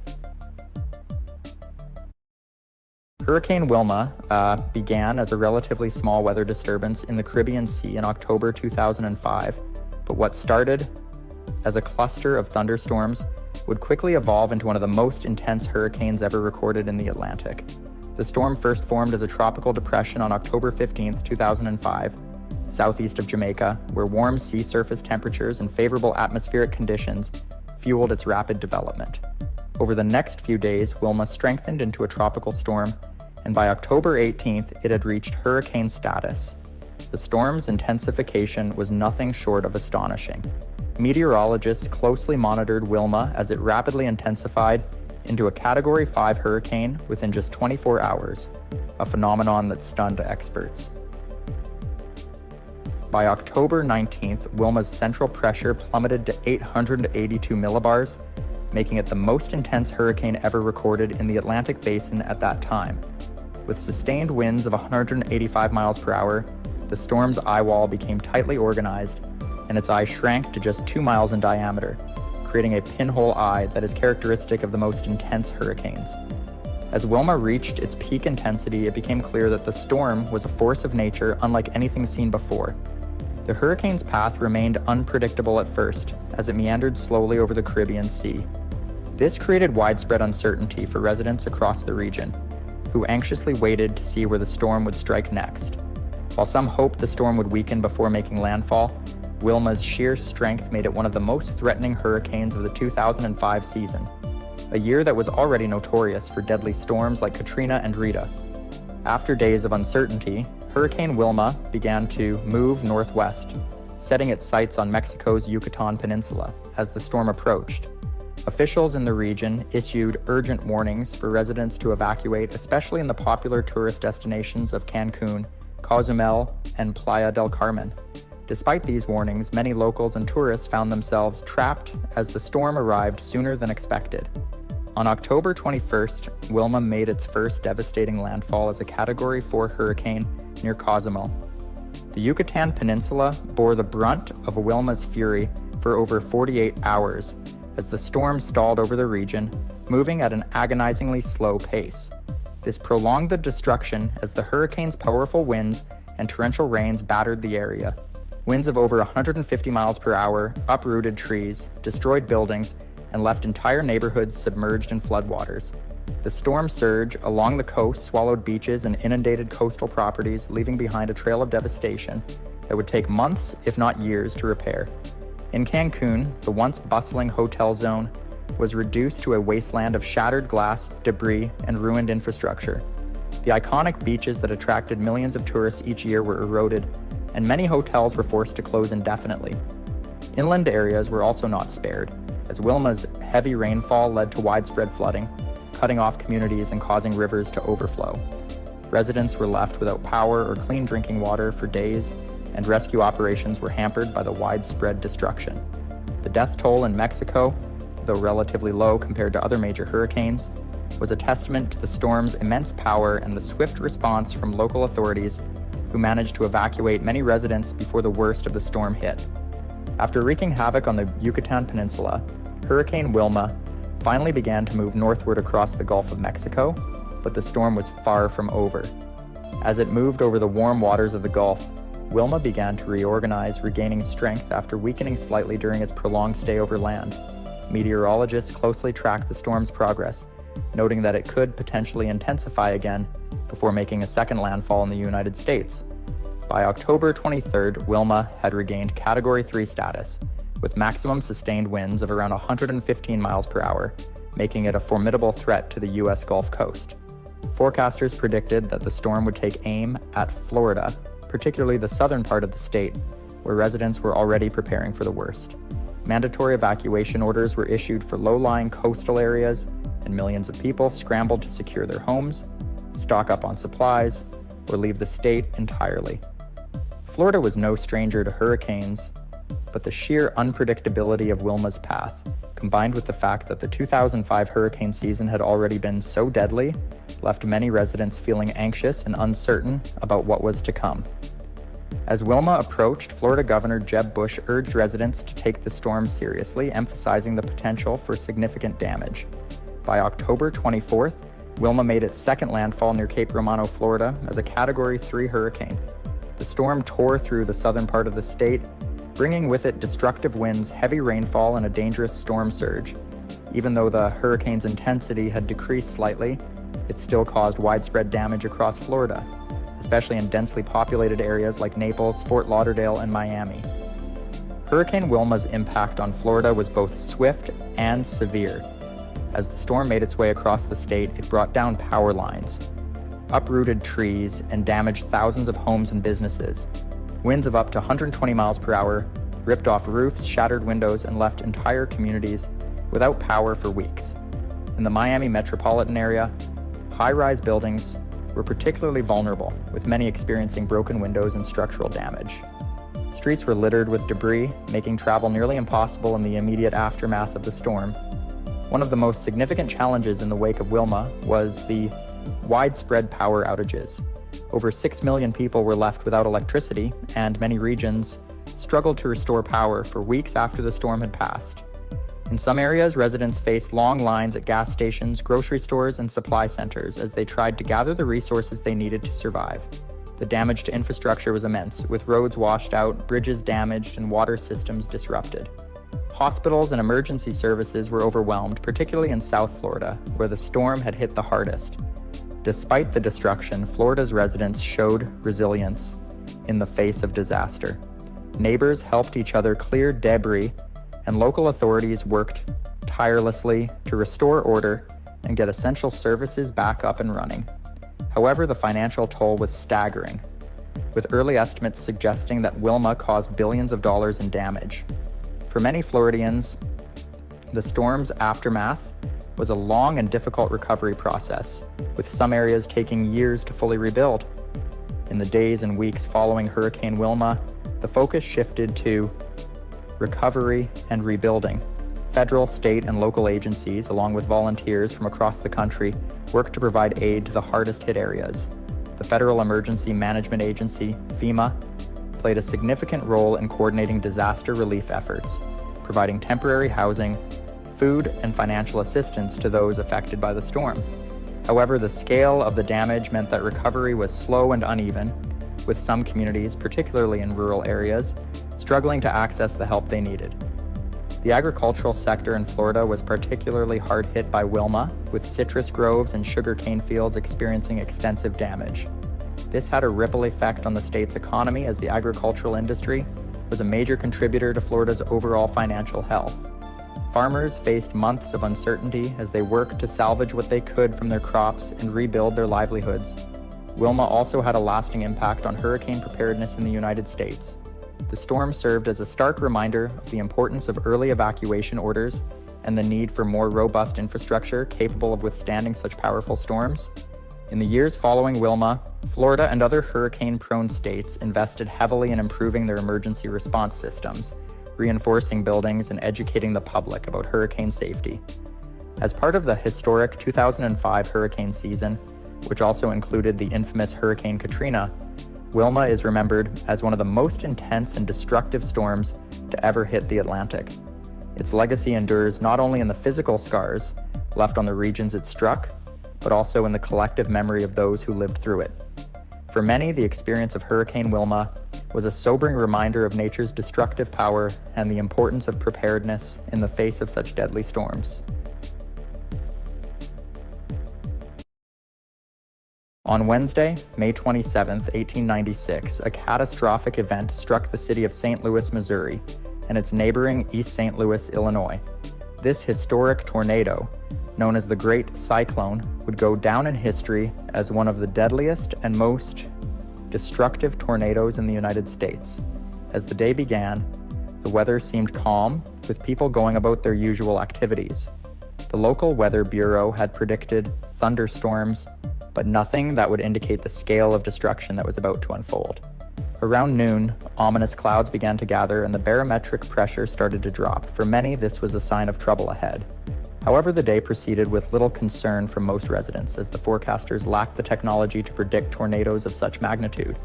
Hurricane Wilma began as a relatively small weather disturbance in the Caribbean Sea in October 2005, but what started as a cluster of thunderstorms would quickly evolve into one of the most intense hurricanes ever recorded in the Atlantic. The storm first formed as a tropical depression on October 15, 2005, southeast of Jamaica, where warm sea surface temperatures and favorable atmospheric conditions fueled its rapid development. Over the next few days, Wilma strengthened into a tropical storm, and by October 18th, it had reached hurricane status. The storm's intensification was nothing short of astonishing. Meteorologists closely monitored Wilma as it rapidly intensified into a Category 5 hurricane within just 24 hours, a phenomenon that stunned experts. By October 19th, Wilma's central pressure plummeted to 882 millibars, making it the most intense hurricane ever recorded in the Atlantic Basin at that time. With sustained winds of 185 miles per hour, the storm's eye wall became tightly organized, and its eye shrank to just 2 miles in diameter, creating a pinhole eye that is characteristic of the most intense hurricanes. As Wilma reached its peak intensity, it became clear that the storm was a force of nature unlike anything seen before. The hurricane's path remained unpredictable at first, as it meandered slowly over the Caribbean Sea. This created widespread uncertainty for residents across the region, who anxiously waited to see where the storm would strike next. While some hoped the storm would weaken before making landfall, Wilma's sheer strength made it one of the most threatening hurricanes of the 2005 season, a year that was already notorious for deadly storms like Katrina and Rita. After days of uncertainty, Hurricane Wilma began to move northwest, setting its sights on Mexico's Yucatan Peninsula as the storm approached. Officials in the region issued urgent warnings for residents to evacuate, especially in the popular tourist destinations of Cancun, Cozumel, and Playa del Carmen. Despite these warnings, many locals and tourists found themselves trapped as the storm arrived sooner than expected. On October 21st, Wilma made its first devastating landfall as a Category 4 hurricane near Cozumel. The Yucatan Peninsula bore the brunt of Wilma's fury for over 48 hours, as the storm stalled over the region, moving at an agonizingly slow pace. This prolonged the destruction as the hurricane's powerful winds and torrential rains battered the area. Winds of over 150 miles per hour uprooted trees, destroyed buildings, and left entire neighborhoods submerged in floodwaters. The storm surge along the coast swallowed beaches and inundated coastal properties, leaving behind a trail of devastation that would take months, if not years, to repair. In Cancun, the once bustling hotel zone was reduced to a wasteland of shattered glass, debris, and ruined infrastructure. The iconic beaches that attracted millions of tourists each year were eroded, and many hotels were forced to close indefinitely. Inland areas were also not spared, as Wilma's heavy rainfall led to widespread flooding, cutting off communities and causing rivers to overflow. Residents were left without power or clean drinking water for days, and rescue operations were hampered by the widespread destruction. The death toll in Mexico, though relatively low compared to other major hurricanes, was a testament to the storm's immense power and the swift response from local authorities who managed to evacuate many residents before the worst of the storm hit. After wreaking havoc on the Yucatan Peninsula, Hurricane Wilma finally began to move northward across the Gulf of Mexico, but the storm was far from over. As it moved over the warm waters of the Gulf, Wilma began to reorganize, regaining strength after weakening slightly during its prolonged stay over land. Meteorologists closely tracked the storm's progress, noting that it could potentially intensify again before making a second landfall in the United States. By October 23rd, Wilma had regained Category 3 status, with maximum sustained winds of around 115 miles per hour, making it a formidable threat to the U.S. Gulf Coast. Forecasters predicted that the storm would take aim at Florida, particularly the southern part of the state, where residents were already preparing for the worst. Mandatory evacuation orders were issued for low-lying coastal areas, and millions of people scrambled to secure their homes, stock up on supplies, or leave the state entirely. Florida was no stranger to hurricanes, but the sheer unpredictability of Wilma's path, combined with the fact that the 2005 hurricane season had already been so deadly, left many residents feeling anxious and uncertain about what was to come. As Wilma approached, Florida Governor Jeb Bush urged residents to take the storm seriously, emphasizing the potential for significant damage. By October 24th, Wilma made its second landfall near Cape Romano, Florida, as a Category 3 hurricane. The storm tore through the southern part of the state, bringing with it destructive winds, heavy rainfall, and a dangerous storm surge. Even though the hurricane's intensity had decreased slightly, it still caused widespread damage across Florida, especially in densely populated areas like Naples, Fort Lauderdale, and Miami. Hurricane Wilma's impact on Florida was both swift and severe. As the storm made its way across the state, it brought down power lines, uprooted trees, and damaged thousands of homes and businesses. Winds of up to 120 miles per hour ripped off roofs, shattered windows, and left entire communities without power for weeks. In the Miami metropolitan area, high-rise buildings were particularly vulnerable, with many experiencing broken windows and structural damage. Streets were littered with debris, making travel nearly impossible in the immediate aftermath of the storm. One of the most significant challenges in the wake of Wilma was the widespread power outages. Over 6 million people were left without electricity, and many regions struggled to restore power for weeks after the storm had passed. In some areas, residents faced long lines at gas stations, grocery stores, and supply centers as they tried to gather the resources they needed to survive. The damage to infrastructure was immense, with roads washed out, bridges damaged, and water systems disrupted. Hospitals and emergency services were overwhelmed, particularly in South Florida, where the storm had hit the hardest. Despite the destruction, Florida's residents showed resilience in the face of disaster. Neighbors helped each other clear debris, and local authorities worked tirelessly to restore order and get essential services back up and running. However, the financial toll was staggering, with early estimates suggesting that Wilma caused billions of dollars in damage. For many Floridians, the storm's aftermath was a long and difficult recovery process, with some areas taking years to fully rebuild. In the days and weeks following Hurricane Wilma, the focus shifted to recovery and rebuilding. Federal, state, and local agencies, along with volunteers from across the country, worked to provide aid to the hardest-hit areas. The Federal Emergency Management Agency, FEMA, played a significant role in coordinating disaster relief efforts, providing temporary housing, food, and financial assistance to those affected by the storm. However, the scale of the damage meant that recovery was slow and uneven, with some communities, particularly in rural areas, struggling to access the help they needed. The agricultural sector in Florida was particularly hard hit by Wilma, with citrus groves and sugar cane fields experiencing extensive damage. This had a ripple effect on the state's economy, as the agricultural industry was a major contributor to Florida's overall financial health. Farmers faced months of uncertainty as they worked to salvage what they could from their crops and rebuild their livelihoods. Wilma also had a lasting impact on hurricane preparedness in the United States. The storm served as a stark reminder of the importance of early evacuation orders and the need for more robust infrastructure capable of withstanding such powerful storms. In the years following Wilma, Florida and other hurricane-prone states invested heavily in improving their emergency response systems, reinforcing buildings and educating the public about hurricane safety. As part of the historic 2005 hurricane season, which also included the infamous Hurricane Katrina, Wilma is remembered as one of the most intense and destructive storms to ever hit the Atlantic. Its legacy endures not only in the physical scars left on the regions it struck, but also in the collective memory of those who lived through it. For many, the experience of Hurricane Wilma was a sobering reminder of nature's destructive power and the importance of preparedness in the face of such deadly storms. On Wednesday, May 27, 1896, a catastrophic event struck the city of St. Louis, Missouri, and its neighboring East St. Louis, Illinois. This historic tornado, known as the Great Cyclone, would go down in history as one of the deadliest and most destructive tornadoes in the United States. As the day began, the weather seemed calm, with people going about their usual activities. The local weather bureau had predicted thunderstorms, but nothing that would indicate the scale of destruction that was about to unfold. Around noon, ominous clouds began to gather and the barometric pressure started to drop. For many, this was a sign of trouble ahead. However, the day proceeded with little concern from most residents, as the forecasters lacked the technology to predict tornadoes of such magnitude.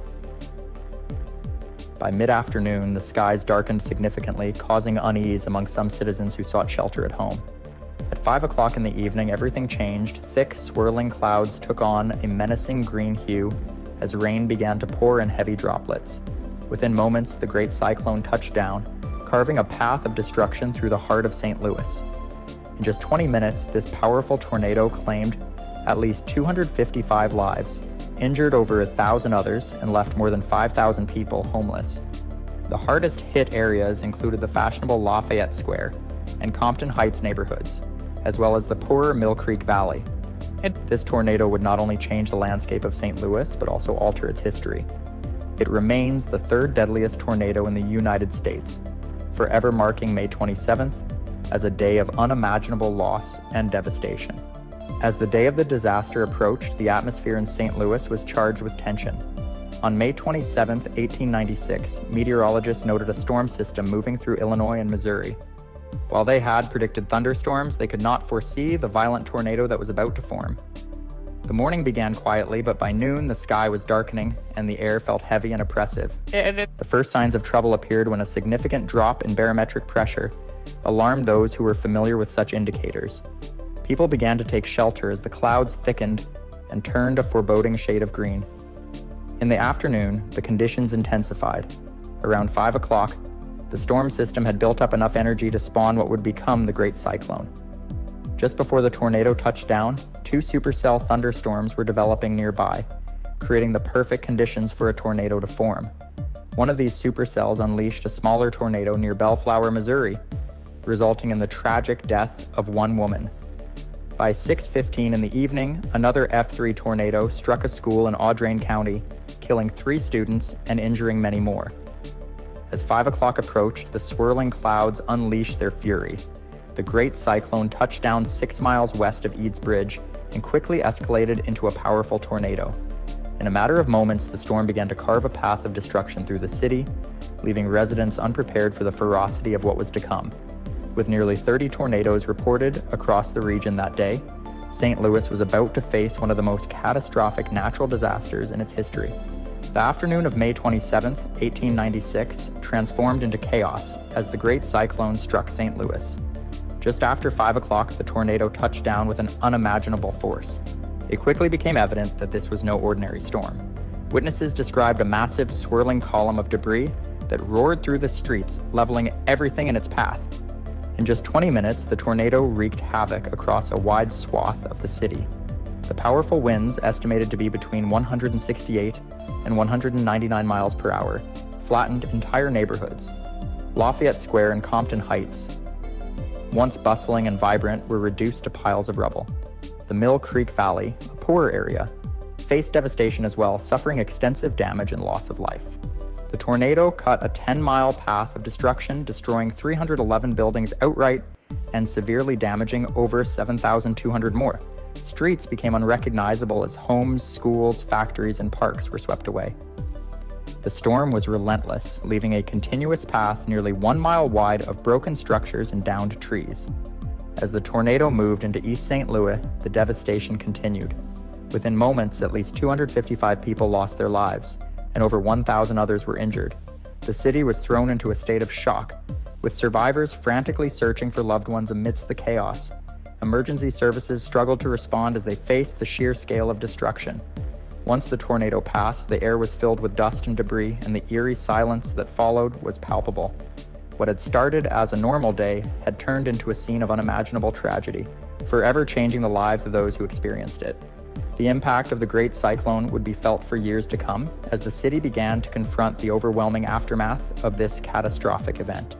By mid-afternoon, the skies darkened significantly, causing unease among some citizens who sought shelter at home. At 5 o'clock in the evening, everything changed. Thick, swirling clouds took on a menacing green hue as rain began to pour in heavy droplets. Within moments, the Great Cyclone touched down, carving a path of destruction through the heart of St. Louis. In just 20 minutes, this powerful tornado claimed at least 255 lives, injured over 1,000 others, and left more than 5,000 people homeless. The hardest hit areas included the fashionable Lafayette Square and Compton Heights neighborhoods, as well as the poorer Mill Creek Valley. This tornado would not only change the landscape of St. Louis, but also alter its history. It remains the third deadliest tornado in the United States, forever marking May 27th as a day of unimaginable loss and devastation. As the day of the disaster approached, the atmosphere in St. Louis was charged with tension. On May 27, 1896, meteorologists noted a storm system moving through Illinois and Missouri. While they had predicted thunderstorms, they could not foresee the violent tornado that was about to form. The morning began quietly, but by noon the sky was darkening and the air felt heavy and oppressive. The first signs of trouble appeared when a significant drop in barometric pressure alarmed those who were familiar with such indicators. People began to take shelter as the clouds thickened and turned a foreboding shade of green. In the afternoon, the conditions intensified. Around 5 o'clock, the storm system had built up enough energy to spawn what would become the Great Cyclone. Just before the tornado touched down, 2 supercell thunderstorms were developing nearby, creating the perfect conditions for a tornado to form. One of these supercells unleashed a smaller tornado near Bellflower, Missouri, resulting in the tragic death of one woman. By 6:15 in the evening, another F3 tornado struck a school in Audrain County, killing 3 students and injuring many more. As 5 o'clock approached, the swirling clouds unleashed their fury. The Great Cyclone touched down 6 miles west of Eads Bridge and quickly escalated into a powerful tornado. In a matter of moments, the storm began to carve a path of destruction through the city, leaving residents unprepared for the ferocity of what was to come. With nearly 30 tornadoes reported across the region that day, St. Louis was about to face one of the most catastrophic natural disasters in its history. The afternoon of May 27, 1896, transformed into chaos as the Great Cyclone struck St. Louis. Just after 5 o'clock, the tornado touched down with an unimaginable force. It quickly became evident that this was no ordinary storm. Witnesses described a massive swirling column of debris that roared through the streets, leveling everything in its path. In just 20 minutes, the tornado wreaked havoc across a wide swath of the city. The powerful winds, estimated to be between 168 and 199 miles per hour, flattened entire neighborhoods. Lafayette Square and Compton Heights, once bustling and vibrant, were reduced to piles of rubble. The Mill Creek Valley, a poorer area, faced devastation as well, suffering extensive damage and loss of life. The tornado cut a 10-mile path of destruction, destroying 311 buildings outright and severely damaging over 7,200 more. Streets became unrecognizable as homes, schools, factories, and parks were swept away. The storm was relentless, leaving a continuous path nearly 1 mile wide of broken structures and downed trees. As the tornado moved into East St. Louis, the devastation continued. Within moments, at least 255 people lost their lives, and over 1,000 others were injured. The city was thrown into a state of shock, with survivors frantically searching for loved ones amidst the chaos. Emergency services struggled to respond as they faced the sheer scale of destruction. Once the tornado passed, the air was filled with dust and debris, and the eerie silence that followed was palpable. What had started as a normal day had turned into a scene of unimaginable tragedy, forever changing the lives of those who experienced it. The impact of the Great Cyclone would be felt for years to come, as the city began to confront the overwhelming aftermath of this catastrophic event.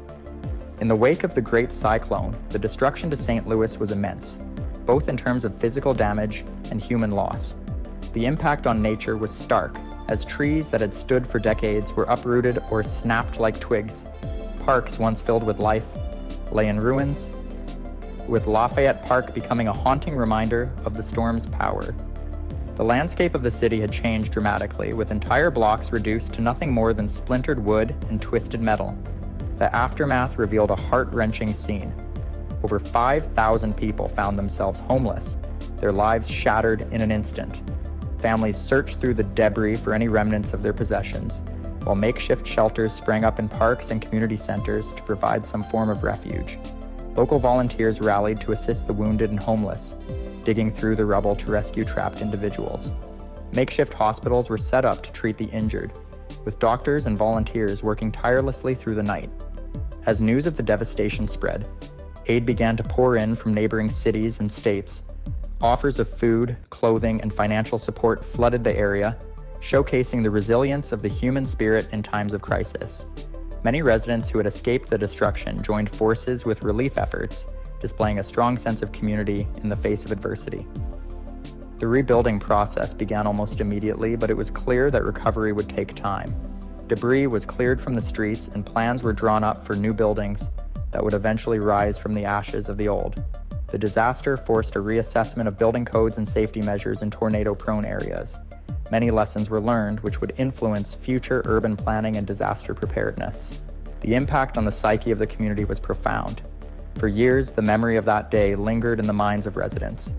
In the wake of the Great Cyclone, the destruction to St. Louis was immense, both in terms of physical damage and human loss. The impact on nature was stark, as trees that had stood for decades were uprooted or snapped like twigs. Parks once filled with life lay in ruins, with Lafayette Park becoming a haunting reminder of the storm's power. The landscape of the city had changed dramatically, with entire blocks reduced to nothing more than splintered wood and twisted metal. The aftermath revealed a heart-wrenching scene. Over 5,000 people found themselves homeless, their lives shattered in an instant. Families searched through the debris for any remnants of their possessions, while makeshift shelters sprang up in parks and community centers to provide some form of refuge. Local volunteers rallied to assist the wounded and homeless, digging through the rubble to rescue trapped individuals. Makeshift hospitals were set up to treat the injured, with doctors and volunteers working tirelessly through the night. As news of the devastation spread, aid began to pour in from neighboring cities and states. Offers of food, clothing, and financial support flooded the area, showcasing the resilience of the human spirit in times of crisis. Many residents who had escaped the destruction joined forces with relief efforts, displaying a strong sense of community in the face of adversity. The rebuilding process began almost immediately, but it was clear that recovery would take time. Debris was cleared from the streets, and plans were drawn up for new buildings that would eventually rise from the ashes of the old. The disaster forced a reassessment of building codes and safety measures in tornado-prone areas. Many lessons were learned, which would influence future urban planning and disaster preparedness. The impact on the psyche of the community was profound. For years, the memory of that day lingered in the minds of residents.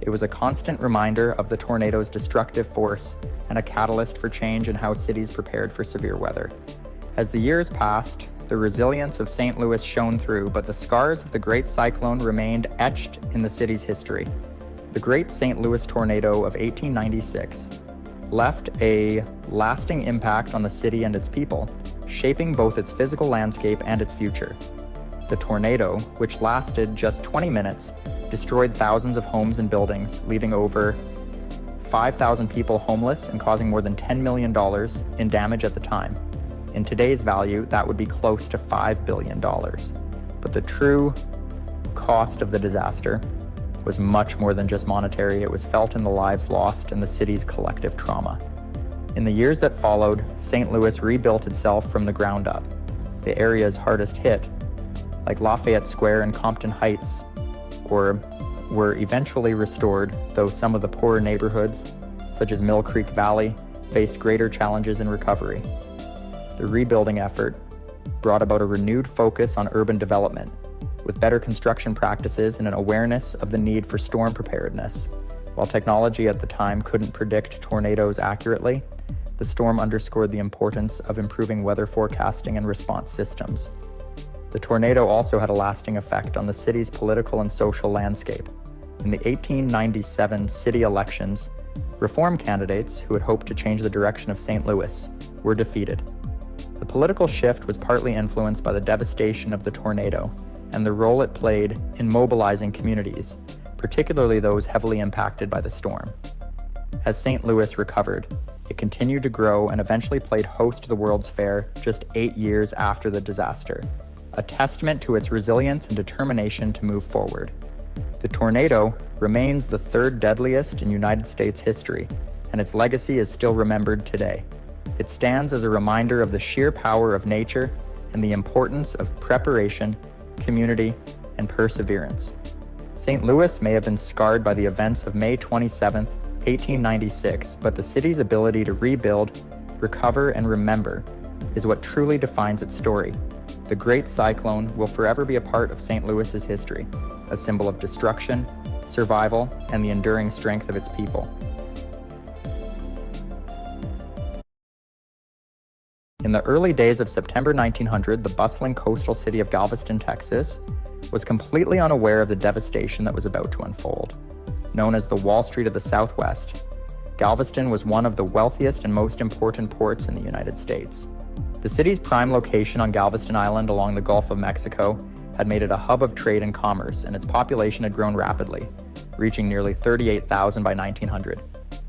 It was a constant reminder of the tornado's destructive force and a catalyst for change in how cities prepared for severe weather. As the years passed, the resilience of St. Louis shone through, but the scars of the Great Cyclone remained etched in the city's history. The Great St. Louis Tornado of 1896 left a lasting impact on the city and its people, shaping both its physical landscape and its future. The tornado, which lasted just 20 minutes, destroyed thousands of homes and buildings, leaving over 5,000 people homeless and causing more than $10 million in damage at the time. In today's value, that would be close to $5 billion. But the true cost of the disaster was much more than just monetary. It was felt in the lives lost and the city's collective trauma. In the years that followed, St. Louis rebuilt itself from the ground up. The areas hardest hit, like Lafayette Square and Compton Heights, were eventually restored, though some of the poorer neighborhoods, such as Mill Creek Valley, faced greater challenges in recovery. The rebuilding effort brought about a renewed focus on urban development, with better construction practices and an awareness of the need for storm preparedness. While technology at the time couldn't predict tornadoes accurately, the storm underscored the importance of improving weather forecasting and response systems. The tornado also had a lasting effect on the city's political and social landscape. In the 1897 city elections, reform candidates who had hoped to change the direction of St. Louis were defeated. The political shift was partly influenced by the devastation of the tornado and the role it played in mobilizing communities, particularly those heavily impacted by the storm. As St. Louis recovered, It continued to grow and eventually played host to the World's Fair just 8 years after the disaster, a testament to its resilience and determination to move forward. The tornado remains the third deadliest in United States history, and its legacy is still remembered today. It stands as a reminder of the sheer power of nature and the importance of preparation, community, and perseverance. St. Louis may have been scarred by the events of May 27, 1896, but the city's ability to rebuild, recover, and remember is what truly defines its story. The Great Cyclone will forever be a part of St. Louis's history, a symbol of destruction, survival, and the enduring strength of its people. In the early days of September 1900, the bustling coastal city of Galveston, Texas, was completely unaware of the devastation that was about to unfold. Known as the Wall Street of the Southwest, Galveston was one of the wealthiest and most important ports in the United States. The city's prime location on Galveston Island along the Gulf of Mexico had made it a hub of trade and commerce, and its population had grown rapidly, reaching nearly 38,000 by 1900.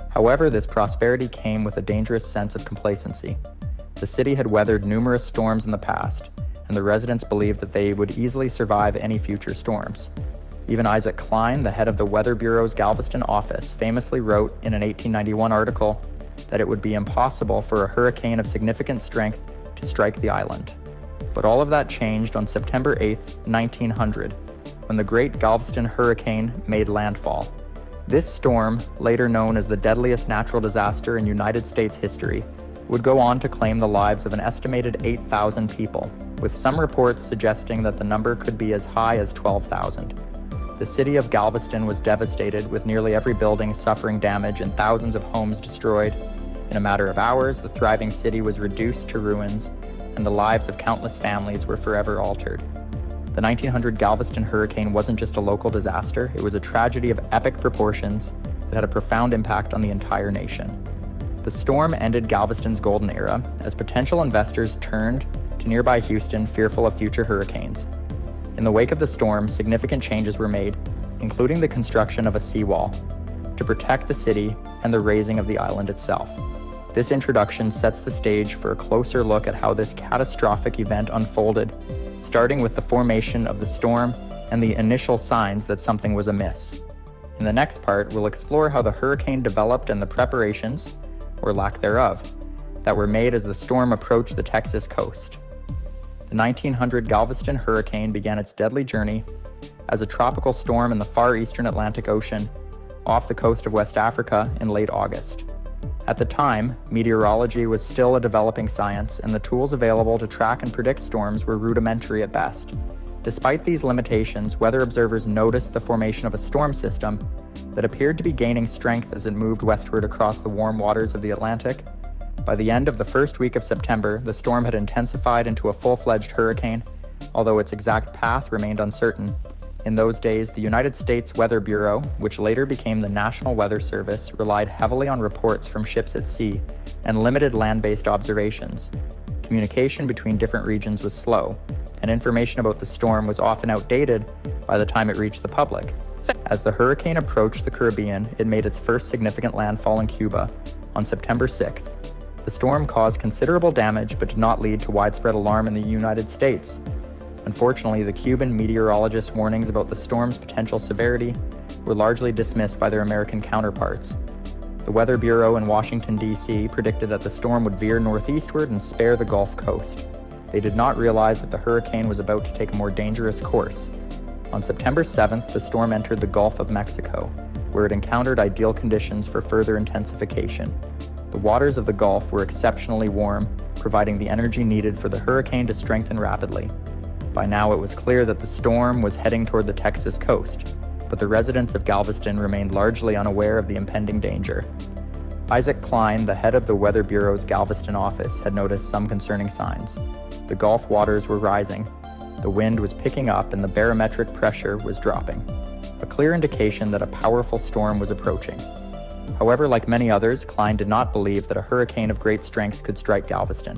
However, this prosperity came with a dangerous sense of complacency. The city had weathered numerous storms in the past, and the residents believed that they would easily survive any future storms. Even Isaac Klein, the head of the Weather Bureau's Galveston office, famously wrote in an 1891 article that it would be impossible for a hurricane of significant strength to strike the island. But all of that changed on September 8, 1900, when the Great Galveston Hurricane made landfall. This storm, later known as the deadliest natural disaster in United States history, would go on to claim the lives of an estimated 8,000 people, with some reports suggesting that the number could be as high as 12,000. The city of Galveston was devastated, with nearly every building suffering damage and thousands of homes destroyed. In a matter of hours, the thriving city was reduced to ruins, and the lives of countless families were forever altered. The 1900 Galveston hurricane wasn't just a local disaster, it was a tragedy of epic proportions that had a profound impact on the entire nation. The storm ended Galveston's golden era as potential investors turned to nearby Houston, fearful of future hurricanes. In the wake of the storm, significant changes were made, including the construction of a seawall to protect the city and the raising of the island itself. This introduction sets the stage for a closer look at how this catastrophic event unfolded, starting with the formation of the storm and the initial signs that something was amiss. In the next part, we'll explore how the hurricane developed and the preparations, or lack thereof, that were made as the storm approached the Texas coast. The 1900 Galveston hurricane began its deadly journey as a tropical storm in the far eastern Atlantic Ocean off the coast of West Africa in late August. At the time, meteorology was still a developing science, and the tools available to track and predict storms were rudimentary at best. Despite these limitations, weather observers noticed the formation of a storm system that appeared to be gaining strength as it moved westward across the warm waters of the Atlantic. By the end of the first week of September, the storm had intensified into a full-fledged hurricane, although its exact path remained uncertain. In those days, the United States Weather Bureau, which later became the National Weather Service, relied heavily on reports from ships at sea and limited land-based observations. Communication between different regions was slow, and information about the storm was often outdated by the time it reached the public. As the hurricane approached the Caribbean, it made its first significant landfall in Cuba on September 6th. The storm caused considerable damage but did not lead to widespread alarm in the United States. Unfortunately, the Cuban meteorologists' warnings about the storm's potential severity were largely dismissed by their American counterparts. The Weather Bureau in Washington, D.C. predicted that the storm would veer northeastward and spare the Gulf Coast. They did not realize that the hurricane was about to take a more dangerous course. On September 7th, the storm entered the Gulf of Mexico, where it encountered ideal conditions for further intensification. The waters of the Gulf were exceptionally warm, providing the energy needed for the hurricane to strengthen rapidly. By now, it was clear that the storm was heading toward the Texas coast, but the residents of Galveston remained largely unaware of the impending danger. Isaac Klein, the head of the Weather Bureau's Galveston office, had noticed some concerning signs. The Gulf waters were rising, the wind was picking up, and the barometric pressure was dropping, a clear indication that a powerful storm was approaching. However, like many others, Klein did not believe that a hurricane of great strength could strike Galveston.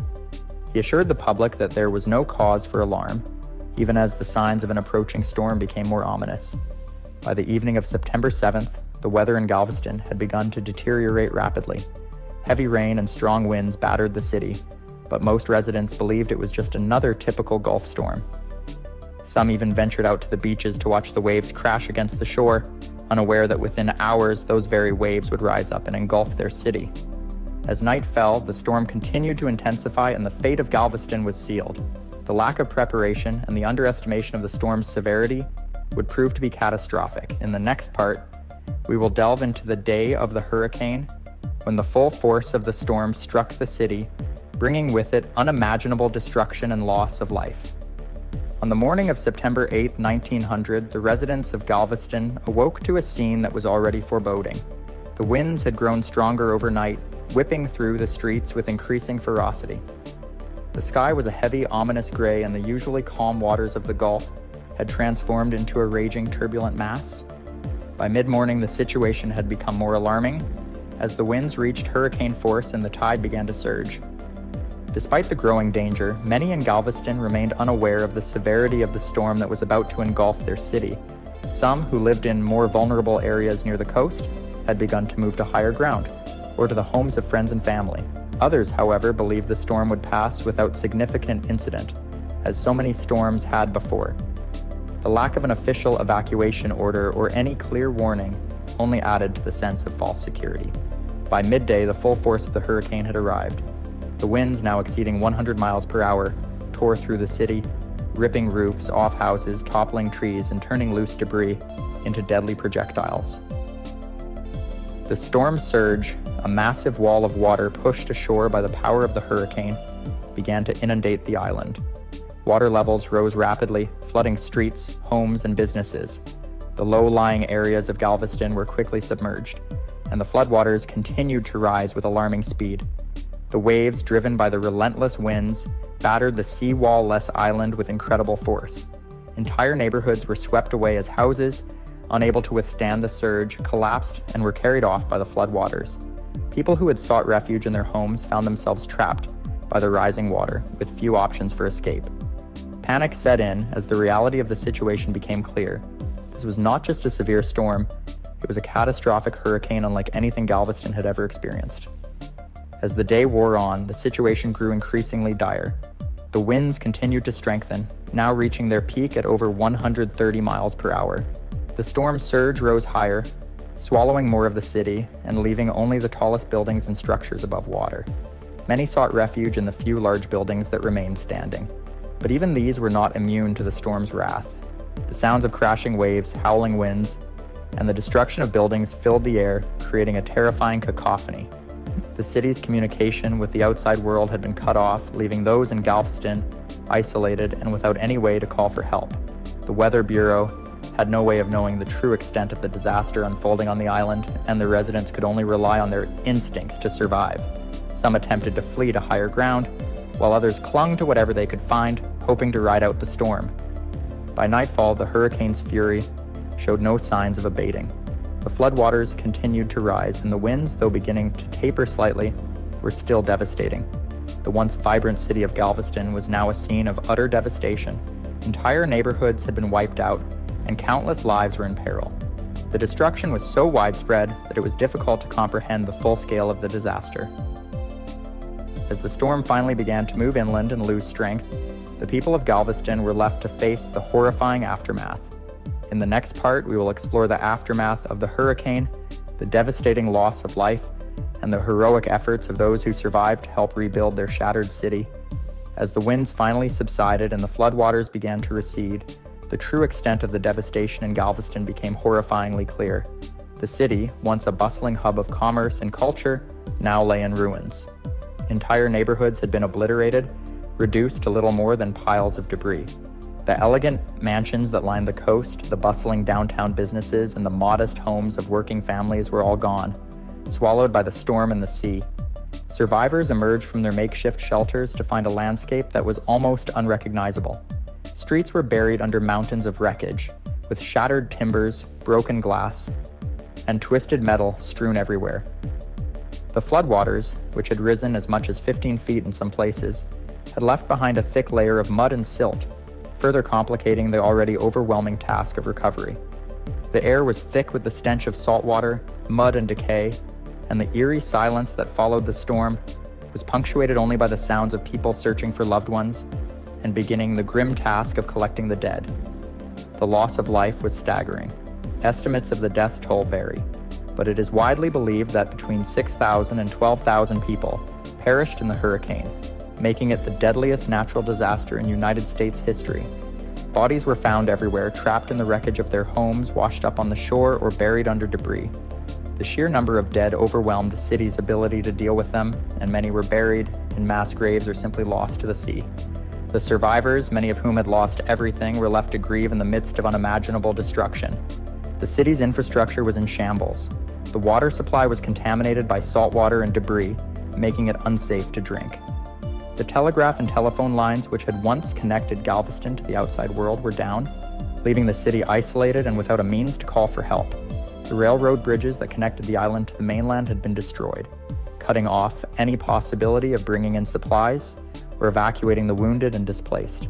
He assured the public that there was no cause for alarm, even as the signs of an approaching storm became more ominous. By the evening of September 7th, the weather in Galveston had begun to deteriorate rapidly. Heavy rain and strong winds battered the city, but most residents believed it was just another typical Gulf storm. Some even ventured out to the beaches to watch the waves crash against the shore, unaware that within hours those very waves would rise up and engulf their city. As night fell, the storm continued to intensify and the fate of Galveston was sealed. The lack of preparation and the underestimation of the storm's severity would prove to be catastrophic. In the next part, we will delve into the day of the hurricane, when the full force of the storm struck the city, bringing with it unimaginable destruction and loss of life. On the morning of September 8, 1900, the residents of Galveston awoke to a scene that was already foreboding. The winds had grown stronger overnight, whipping through the streets with increasing ferocity. The sky was a heavy, ominous gray, and the usually calm waters of the Gulf had transformed into a raging, turbulent mass. By mid-morning, the situation had become more alarming, as the winds reached hurricane force and the tide began to surge. Despite the growing danger, many in Galveston remained unaware of the severity of the storm that was about to engulf their city. Some who lived in more vulnerable areas near the coast had begun to move to higher ground, or to the homes of friends and family. Others, however, believed the storm would pass without significant incident, as so many storms had before. The lack of an official evacuation order or any clear warning only added to the sense of false security. By midday, the full force of the hurricane had arrived. The winds, now exceeding 100 miles per hour, tore through the city, ripping roofs off houses, toppling trees, and turning loose debris into deadly projectiles. The storm's surge, a massive wall of water pushed ashore by the power of the hurricane, began to inundate the island. Water levels rose rapidly, flooding streets, homes, and businesses. The low-lying areas of Galveston were quickly submerged, and the floodwaters continued to rise with alarming speed. The waves, driven by the relentless winds, battered the seawall-less island with incredible force. Entire neighborhoods were swept away as houses, unable to withstand the surge, collapsed and were carried off by the floodwaters. People who had sought refuge in their homes found themselves trapped by the rising water, with few options for escape. Panic set in as the reality of the situation became clear. This was not just a severe storm, it was a catastrophic hurricane unlike anything Galveston had ever experienced. As the day wore on, the situation grew increasingly dire. The winds continued to strengthen, now reaching their peak at over 130 miles per hour. The storm's surge rose higher, swallowing more of the city and leaving only the tallest buildings and structures above water. Many sought refuge in the few large buildings that remained standing. But even these were not immune to the storm's wrath. The sounds of crashing waves, howling winds, and the destruction of buildings filled the air, creating a terrifying cacophony. The city's communication with the outside world had been cut off, leaving those in Galveston isolated and without any way to call for help. The Weather Bureau had no way of knowing the true extent of the disaster unfolding on the island, and the residents could only rely on their instincts to survive. Some attempted to flee to higher ground, while others clung to whatever they could find, hoping to ride out the storm. By nightfall, the hurricane's fury showed no signs of abating. The floodwaters continued to rise, and the winds, though beginning to taper slightly, were still devastating. The once vibrant city of Galveston was now a scene of utter devastation. Entire neighborhoods had been wiped out, and countless lives were in peril. The destruction was so widespread that it was difficult to comprehend the full scale of the disaster. As the storm finally began to move inland and lose strength, the people of Galveston were left to face the horrifying aftermath. In the next part, we will explore the aftermath of the hurricane, the devastating loss of life, and the heroic efforts of those who survived to help rebuild their shattered city. As the winds finally subsided and the floodwaters began to recede, the true extent of the devastation in Galveston became horrifyingly clear. The city, once a bustling hub of commerce and culture, now lay in ruins. Entire neighborhoods had been obliterated, reduced to little more than piles of debris. The elegant mansions that lined the coast, the bustling downtown businesses, and the modest homes of working families were all gone, swallowed by the storm and the sea. Survivors emerged from their makeshift shelters to find a landscape that was almost unrecognizable. Streets were buried under mountains of wreckage, with shattered timbers, broken glass, and twisted metal strewn everywhere. The floodwaters, which had risen as much as 15 feet in some places, had left behind a thick layer of mud and silt, further complicating the already overwhelming task of recovery. The air was thick with the stench of salt water, mud, and decay, and the eerie silence that followed the storm was punctuated only by the sounds of people searching for loved ones and beginning the grim task of collecting the dead. The loss of life was staggering. Estimates of the death toll vary, but it is widely believed that between 6,000 and 12,000 people perished in the hurricane, making it the deadliest natural disaster in United States history. Bodies were found everywhere, trapped in the wreckage of their homes, washed up on the shore, or buried under debris. The sheer number of dead overwhelmed the city's ability to deal with them, and many were buried in mass graves or simply lost to the sea. The survivors, many of whom had lost everything, were left to grieve in the midst of unimaginable destruction. The city's infrastructure was in shambles. The water supply was contaminated by salt water and debris, making it unsafe to drink. The telegraph and telephone lines, which had once connected Galveston to the outside world, were down, leaving the city isolated and without a means to call for help. The railroad bridges that connected the island to the mainland had been destroyed, cutting off any possibility of bringing in supplies or evacuating the wounded and displaced.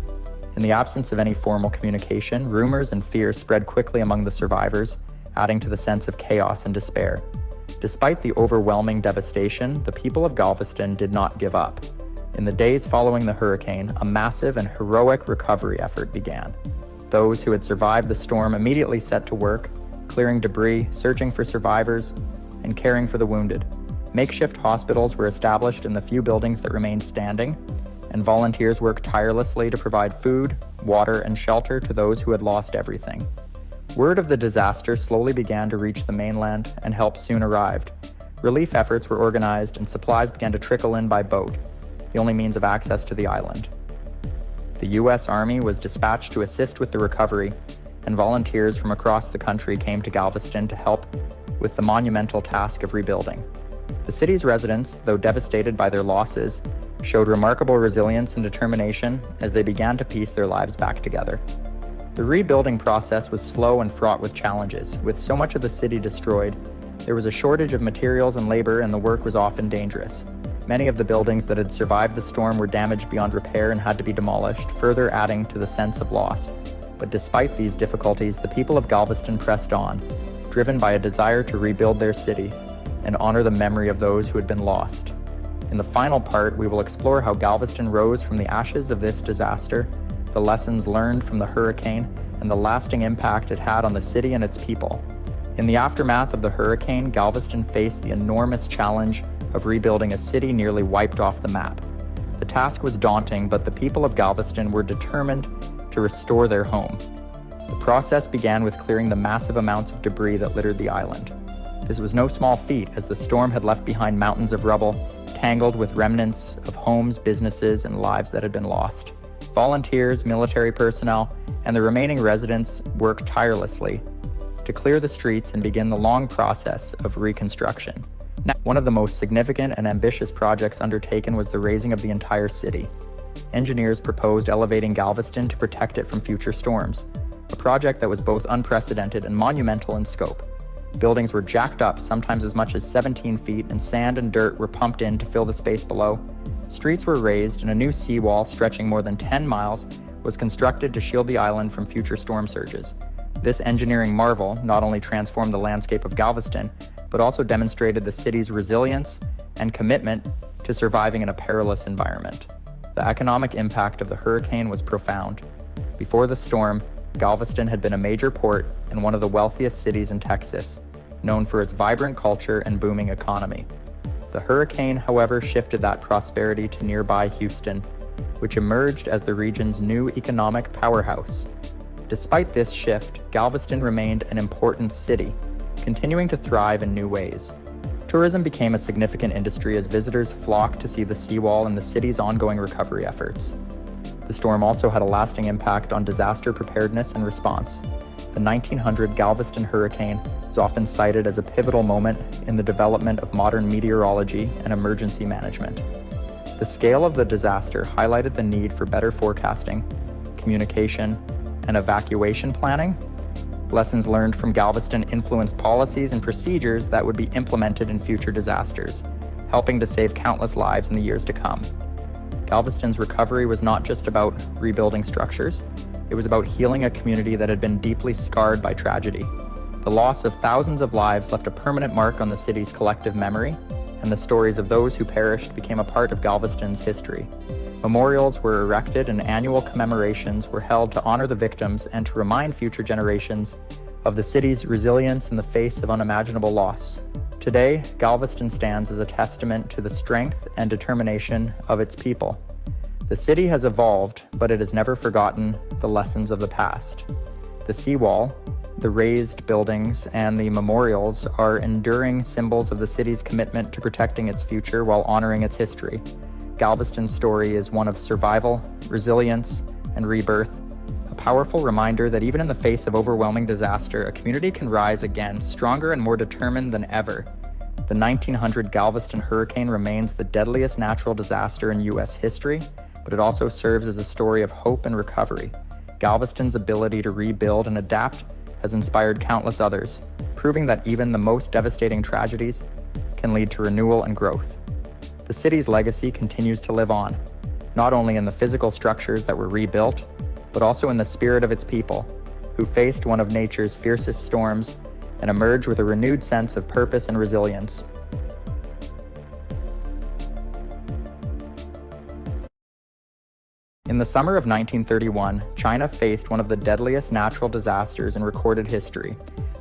In the absence of any formal communication, rumors and fear spread quickly among the survivors, adding to the sense of chaos and despair. Despite the overwhelming devastation, the people of Galveston did not give up. In the days following the hurricane, a massive and heroic recovery effort began. Those who had survived the storm immediately set to work, clearing debris, searching for survivors, and caring for the wounded. Makeshift hospitals were established in the few buildings that remained standing, and volunteers worked tirelessly to provide food, water, and shelter to those who had lost everything. Word of the disaster slowly began to reach the mainland, and help soon arrived. Relief efforts were organized, and supplies began to trickle in by boat, the only means of access to the island. The U.S. Army was dispatched to assist with the recovery, and volunteers from across the country came to Galveston to help with the monumental task of rebuilding. The city's residents, though devastated by their losses, showed remarkable resilience and determination as they began to piece their lives back together. The rebuilding process was slow and fraught with challenges. With so much of the city destroyed, there was a shortage of materials and labor, and the work was often dangerous. Many of the buildings that had survived the storm were damaged beyond repair and had to be demolished, further adding to the sense of loss. But despite these difficulties, the people of Galveston pressed on, driven by a desire to rebuild their city and honor the memory of those who had been lost. In the final part, we will explore how Galveston rose from the ashes of this disaster, the lessons learned from the hurricane, and the lasting impact it had on the city and its people. In the aftermath of the hurricane, Galveston faced the enormous challenge of rebuilding a city nearly wiped off the map. The task was daunting, but the people of Galveston were determined to restore their home. The process began with clearing the massive amounts of debris that littered the island. This was no small feat, as the storm had left behind mountains of rubble, tangled with remnants of homes, businesses, and lives that had been lost. Volunteers, military personnel, and the remaining residents worked tirelessly to clear the streets and begin the long process of reconstruction. Now, one of the most significant and ambitious projects undertaken was the razing of the entire city. Engineers proposed elevating Galveston to protect it from future storms, a project that was both unprecedented and monumental in scope. Buildings were jacked up, sometimes as much as 17 feet, and sand and dirt were pumped in to fill the space below. Streets were raised, and a new seawall stretching more than 10 miles was constructed to shield the island from future storm surges. This engineering marvel not only transformed the landscape of Galveston, but also demonstrated the city's resilience and commitment to surviving in a perilous environment. The economic impact of the hurricane was profound. Before the storm, Galveston had been a major port and one of the wealthiest cities in Texas, known for its vibrant culture and booming economy. The hurricane, however, shifted that prosperity to nearby Houston, which emerged as the region's new economic powerhouse. Despite this shift, Galveston remained an important city, continuing to thrive in new ways. Tourism became a significant industry as visitors flocked to see the seawall and the city's ongoing recovery efforts. The storm also had a lasting impact on disaster preparedness and response. The 1900 Galveston Hurricane is often cited as a pivotal moment in the development of modern meteorology and emergency management. The scale of the disaster highlighted the need for better forecasting, communication, and evacuation planning. Lessons learned from Galveston influenced policies and procedures that would be implemented in future disasters, helping to save countless lives in the years to come. Galveston's recovery was not just about rebuilding structures, it was about healing a community that had been deeply scarred by tragedy. The loss of thousands of lives left a permanent mark on the city's collective memory, and the stories of those who perished became a part of Galveston's history. Memorials were erected and annual commemorations were held to honor the victims and to remind future generations of the city's resilience in the face of unimaginable loss. Today, Galveston stands as a testament to the strength and determination of its people. The city has evolved, but it has never forgotten the lessons of the past. The seawall, the raised buildings, and the memorials are enduring symbols of the city's commitment to protecting its future while honoring its history. Galveston's story is one of survival, resilience, and rebirth, a powerful reminder that even in the face of overwhelming disaster, a community can rise again, stronger and more determined than ever. The 1900 Galveston Hurricane remains the deadliest natural disaster in U.S. history, but it also serves as a story of hope and recovery. Galveston's ability to rebuild and adapt has inspired countless others, proving that even the most devastating tragedies can lead to renewal and growth. The city's legacy continues to live on, not only in the physical structures that were rebuilt, but also in the spirit of its people, who faced one of nature's fiercest storms and emerged with a renewed sense of purpose and resilience. In the summer of 1931, China faced one of the deadliest natural disasters in recorded history,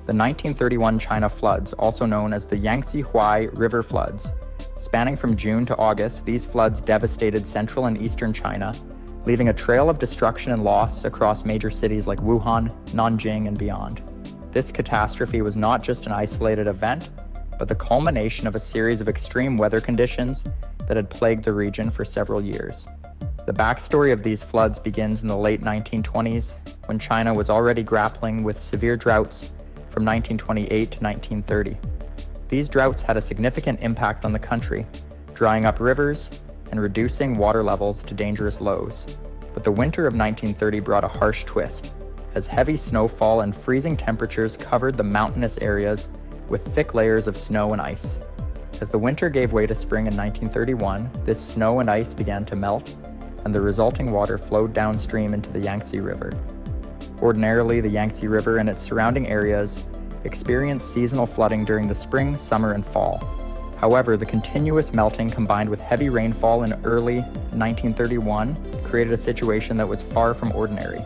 the 1931 China floods, also known as the Yangtze-Huai River floods. Spanning from June to August, these floods devastated central and eastern China, leaving a trail of destruction and loss across major cities like Wuhan, Nanjing, and beyond. This catastrophe was not just an isolated event, but the culmination of a series of extreme weather conditions that had plagued the region for several years. The backstory of these floods begins in the late 1920s, when China was already grappling with severe droughts from 1928 to 1930. These droughts had a significant impact on the country, drying up rivers and reducing water levels to dangerous lows. But the winter of 1930 brought a harsh twist, as heavy snowfall and freezing temperatures covered the mountainous areas with thick layers of snow and ice. As the winter gave way to spring in 1931, this snow and ice began to melt, and the resulting water flowed downstream into the Yangtze River. Ordinarily, the Yangtze River and its surrounding areas experience seasonal flooding during the spring, summer, and fall. However, the continuous melting combined with heavy rainfall in early 1931 created a situation that was far from ordinary.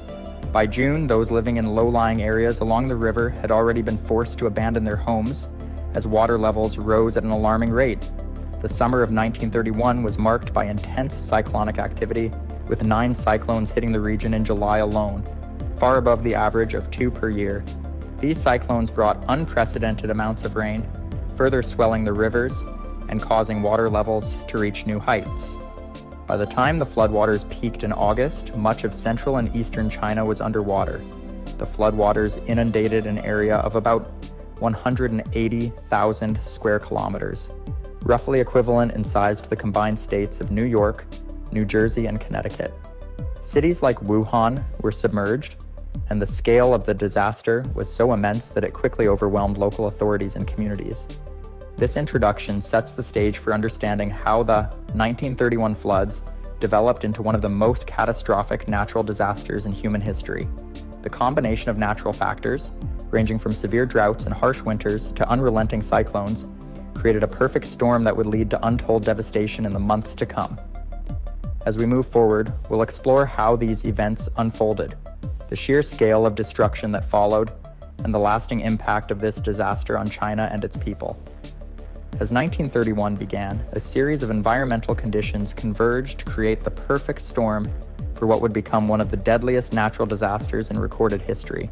By June, those living in low-lying areas along the river had already been forced to abandon their homes as water levels rose at an alarming rate. The summer of 1931 was marked by intense cyclonic activity, with 9 cyclones hitting the region in July alone, far above the average of 2 per year. These cyclones brought unprecedented amounts of rain, further swelling the rivers and causing water levels to reach new heights. By the time the floodwaters peaked in August, much of central and eastern China was underwater. The floodwaters inundated an area of about 180,000 square kilometers, roughly equivalent in size to the combined states of New York, New Jersey, and Connecticut. Cities like Wuhan were submerged, and the scale of the disaster was so immense that it quickly overwhelmed local authorities and communities. This introduction sets the stage for understanding how the 1931 floods developed into one of the most catastrophic natural disasters in human history. The combination of natural factors, ranging from severe droughts and harsh winters to unrelenting cyclones, created a perfect storm that would lead to untold devastation in the months to come. As we move forward, we'll explore how these events unfolded, the sheer scale of destruction that followed, and the lasting impact of this disaster on China and its people. As 1931 began, a series of environmental conditions converged to create the perfect storm for what would become one of the deadliest natural disasters in recorded history.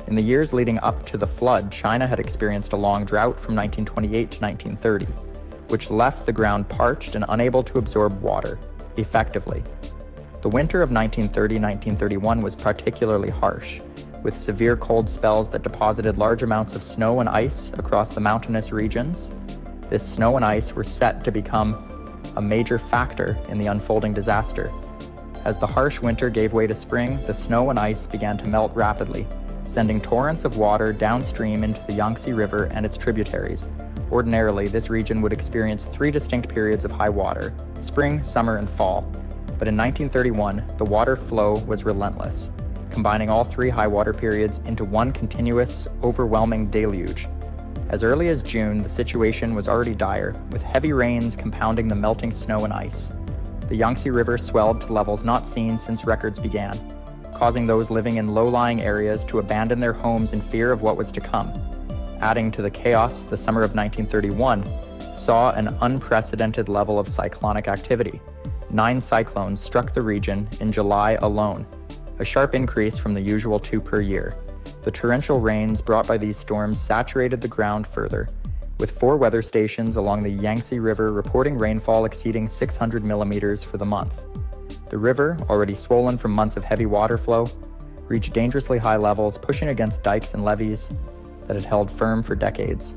In the years leading up to the flood, China had experienced a long drought from 1928 to 1930, which left the ground parched and unable to absorb water effectively. The winter of 1930-1931 was particularly harsh, with severe cold spells that deposited large amounts of snow and ice across the mountainous regions. This snow and ice were set to become a major factor in the unfolding disaster. As the harsh winter gave way to spring, the snow and ice began to melt rapidly, sending torrents of water downstream into the Yangtze River and its tributaries. Ordinarily, this region would experience 3 distinct periods of high water: spring, summer, and fall. But in 1931, the water flow was relentless, combining all three high water periods into one continuous, overwhelming deluge. As early as June, the situation was already dire, with heavy rains compounding the melting snow and ice. The Yangtze River swelled to levels not seen since records began, causing those living in low-lying areas to abandon their homes in fear of what was to come. Adding to the chaos, the summer of 1931 saw an unprecedented level of cyclonic activity. 9 cyclones struck the region in July alone, a sharp increase from the usual 2 per year. The torrential rains brought by these storms saturated the ground further, with 4 weather stations along the Yangtze River reporting rainfall exceeding 600 millimeters for the month. The river, already swollen from months of heavy water flow, reached dangerously high levels, pushing against dikes and levees that had held firm for decades.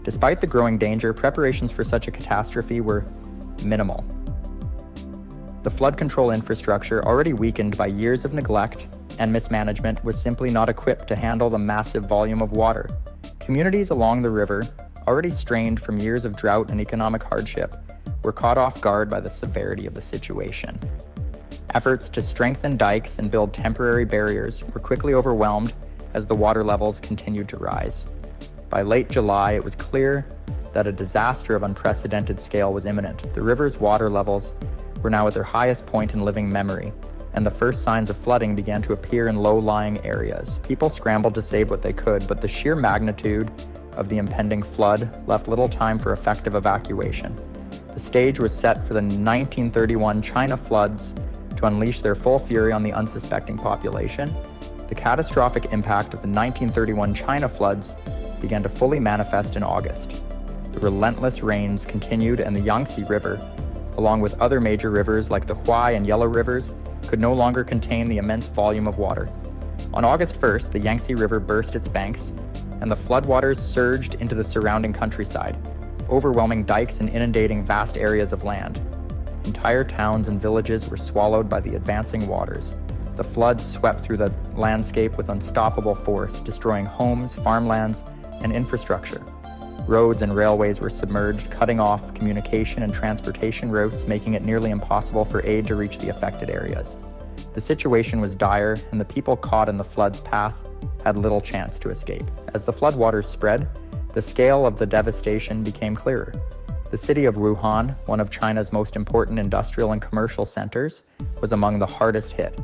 Despite the growing danger, preparations for such a catastrophe were minimal. The flood control infrastructure, already weakened by years of neglect and mismanagement, was simply not equipped to handle the massive volume of water. Communities along the river, already strained from years of drought and economic hardship, were caught off guard by the severity of the situation. Efforts to strengthen dikes and build temporary barriers were quickly overwhelmed as the water levels continued to rise. By late July, it was clear that a disaster of unprecedented scale was imminent. The river's water levels were now at their highest point in living memory, and the first signs of flooding began to appear in low-lying areas. People scrambled to save what they could, but the sheer magnitude of the impending flood left little time for effective evacuation. The stage was set for the 1931 China floods to unleash their full fury on the unsuspecting population. The catastrophic impact of the 1931 China floods began to fully manifest in August. The relentless rains continued, and the Yangtze River, along with other major rivers like the Huai and Yellow Rivers, could no longer contain the immense volume of water. On August 1st, the Yangtze River burst its banks, and the floodwaters surged into the surrounding countryside, overwhelming dikes and inundating vast areas of land. Entire towns and villages were swallowed by the advancing waters. The floods swept through the landscape with unstoppable force, destroying homes, farmlands, and infrastructure. Roads and railways were submerged, cutting off communication and transportation routes, making it nearly impossible for aid to reach the affected areas. The situation was dire, and the people caught in the flood's path had little chance to escape. As the floodwaters spread, the scale of the devastation became clearer. The city of Wuhan, one of China's most important industrial and commercial centers, was among the hardest hit.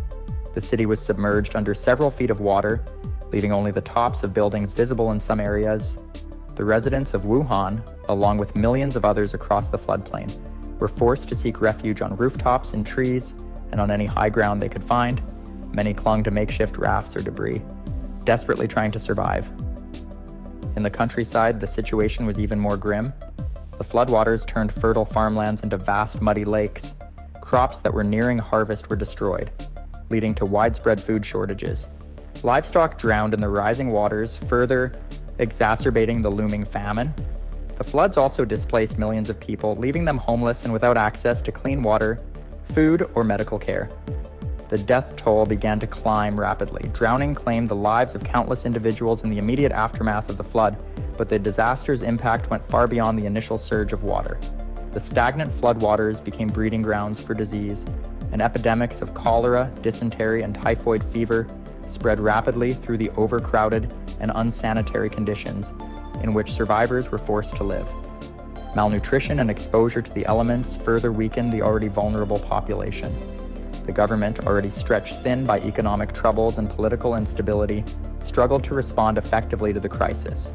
The city was submerged under several feet of water, leaving only the tops of buildings visible in some areas. The residents of Wuhan, along with millions of others across the floodplain, were forced to seek refuge on rooftops, in trees, and on any high ground they could find. Many clung to makeshift rafts or debris, desperately trying to survive. In the countryside, the situation was even more grim. The floodwaters turned fertile farmlands into vast muddy lakes. Crops that were nearing harvest were destroyed, leading to widespread food shortages. Livestock drowned in the rising waters, further exacerbating the looming famine. The floods also displaced millions of people, leaving them homeless and without access to clean water, food, or medical care. The death toll began to climb rapidly. Drowning claimed the lives of countless individuals in the immediate aftermath of the flood, but the disaster's impact went far beyond the initial surge of water. The stagnant floodwaters became breeding grounds for disease, and epidemics of cholera, dysentery, and typhoid fever spread rapidly through the overcrowded and unsanitary conditions in which survivors were forced to live. Malnutrition and exposure to the elements further weakened the already vulnerable population. The government, already stretched thin by economic troubles and political instability, struggled to respond effectively to the crisis.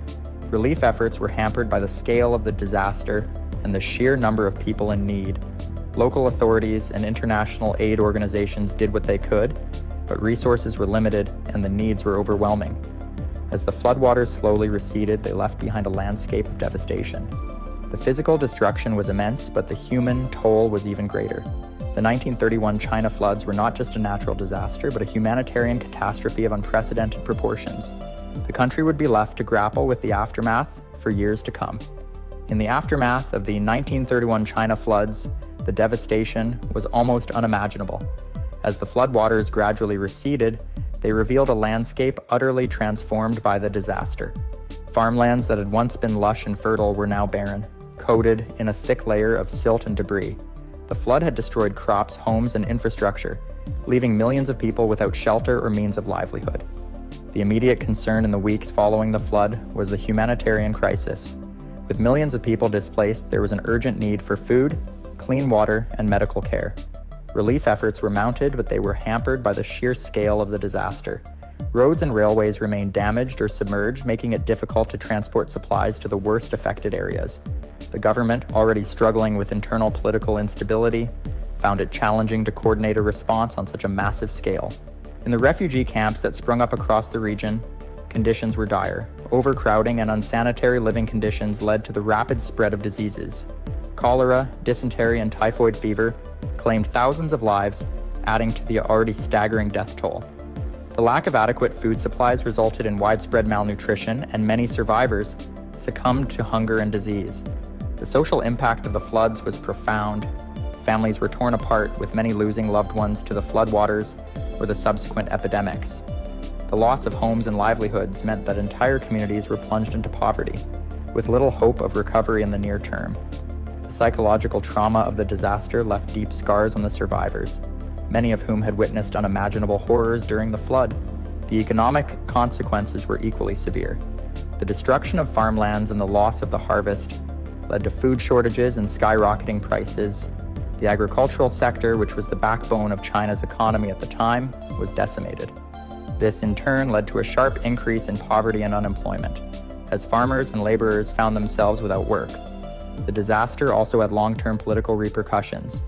Relief efforts were hampered by the scale of the disaster and the sheer number of people in need. Local authorities and international aid organizations did what they could, but resources were limited and the needs were overwhelming. As the floodwaters slowly receded, they left behind a landscape of devastation. The physical destruction was immense, but the human toll was even greater. The 1931 China floods were not just a natural disaster, but a humanitarian catastrophe of unprecedented proportions. The country would be left to grapple with the aftermath for years to come. In the aftermath of the 1931 China floods, the devastation was almost unimaginable. As the floodwaters gradually receded, they revealed a landscape utterly transformed by the disaster. Farmlands that had once been lush and fertile were now barren, coated in a thick layer of silt and debris. The flood had destroyed crops, homes, and infrastructure, leaving millions of people without shelter or means of livelihood. The immediate concern in the weeks following the flood was the humanitarian crisis. With millions of people displaced, there was an urgent need for food, clean water, and medical care. Relief efforts were mounted, but they were hampered by the sheer scale of the disaster. Roads and railways remained damaged or submerged, making it difficult to transport supplies to the worst affected areas. The government, already struggling with internal political instability, found it challenging to coordinate a response on such a massive scale. In the refugee camps that sprung up across the region, conditions were dire. Overcrowding and unsanitary living conditions led to the rapid spread of diseases. Cholera, dysentery, and typhoid fever claimed thousands of lives, adding to the already staggering death toll. The lack of adequate food supplies resulted in widespread malnutrition, and many survivors succumbed to hunger and disease. The social impact of the floods was profound. Families were torn apart, with many losing loved ones to the floodwaters or the subsequent epidemics. The loss of homes and livelihoods meant that entire communities were plunged into poverty, with little hope of recovery in the near term. The psychological trauma of the disaster left deep scars on the survivors, many of whom had witnessed unimaginable horrors during the flood. The economic consequences were equally severe. The destruction of farmlands and the loss of the harvest led to food shortages and skyrocketing prices. The agricultural sector, which was the backbone of China's economy at the time, was decimated. This in turn led to a sharp increase in poverty and unemployment, as farmers and laborers found themselves without work. The disaster also had long-term political repercussions.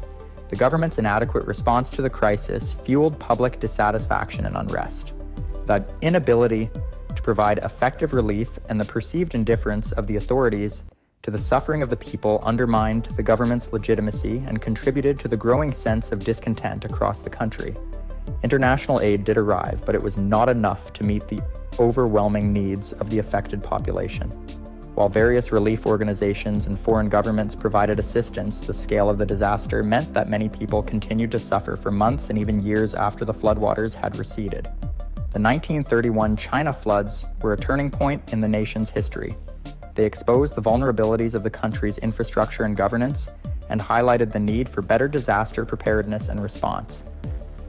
The government's inadequate response to the crisis fueled public dissatisfaction and unrest. The inability to provide effective relief and the perceived indifference of the authorities to the suffering of the people undermined the government's legitimacy and contributed to the growing sense of discontent across the country. International aid did arrive, but it was not enough to meet the overwhelming needs of the affected population. While various relief organizations and foreign governments provided assistance, the scale of the disaster meant that many people continued to suffer for months and even years after the floodwaters had receded. The 1931 China floods were a turning point in the nation's history. They exposed the vulnerabilities of the country's infrastructure and governance and highlighted the need for better disaster preparedness and response.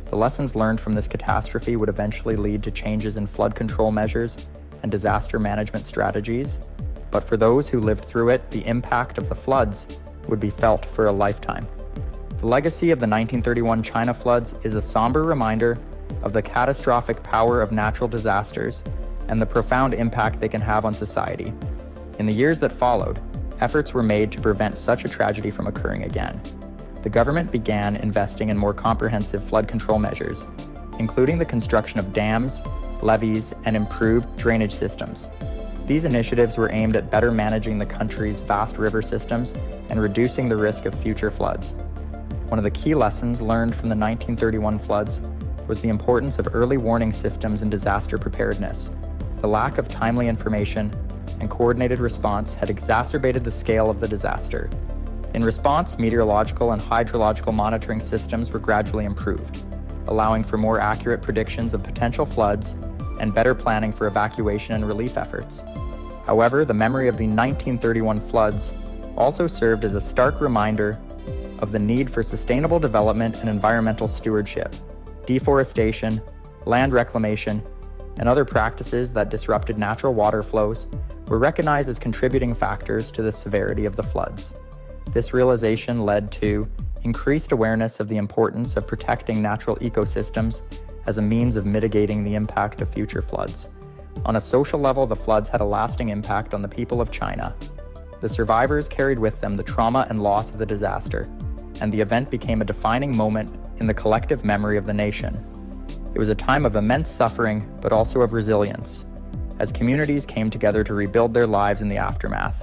The lessons learned from this catastrophe would eventually lead to changes in flood control measures and disaster management strategies, but for those who lived through it, the impact of the floods would be felt for a lifetime. The legacy of the 1931 China floods is a somber reminder of the catastrophic power of natural disasters and the profound impact they can have on society. In the years that followed, efforts were made to prevent such a tragedy from occurring again. The government began investing in more comprehensive flood control measures, including the construction of dams, levees, and improved drainage systems. These initiatives were aimed at better managing the country's vast river systems and reducing the risk of future floods. One of the key lessons learned from the 1931 floods was the importance of early warning systems and disaster preparedness. The lack of timely information and coordinated response had exacerbated the scale of the disaster. In response, meteorological and hydrological monitoring systems were gradually improved, allowing for more accurate predictions of potential floods and better planning for evacuation and relief efforts. However, the memory of the 1931 floods also served as a stark reminder of the need for sustainable development and environmental stewardship. Deforestation, land reclamation, and other practices that disrupted natural water flows were recognized as contributing factors to the severity of the floods. This realization led to increased awareness of the importance of protecting natural ecosystems as a means of mitigating the impact of future floods. On a social level, the floods had a lasting impact on the people of China. The survivors carried with them the trauma and loss of the disaster, and the event became a defining moment in the collective memory of the nation. It was a time of immense suffering, but also of resilience, as communities came together to rebuild their lives in the aftermath.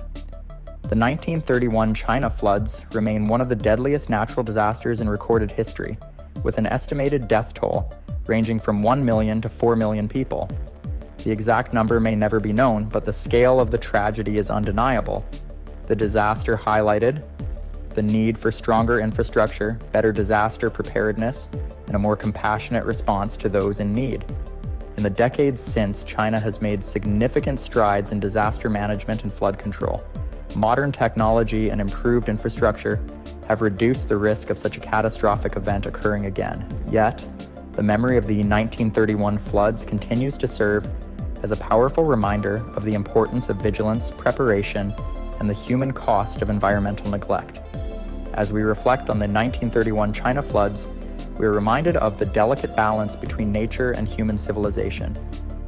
The 1931 China floods remain one of the deadliest natural disasters in recorded history, with an estimated death toll ranging from 1 million to 4 million people. The exact number may never be known, but the scale of the tragedy is undeniable. The disaster highlighted the need for stronger infrastructure, better disaster preparedness, and a more compassionate response to those in need. In the decades since, China has made significant strides in disaster management and flood control. Modern technology and improved infrastructure have reduced the risk of such a catastrophic event occurring again. Yet, the memory of the 1931 floods continues to serve as a powerful reminder of the importance of vigilance, preparation, and the human cost of environmental neglect. As we reflect on the 1931 China floods, we are reminded of the delicate balance between nature and human civilization.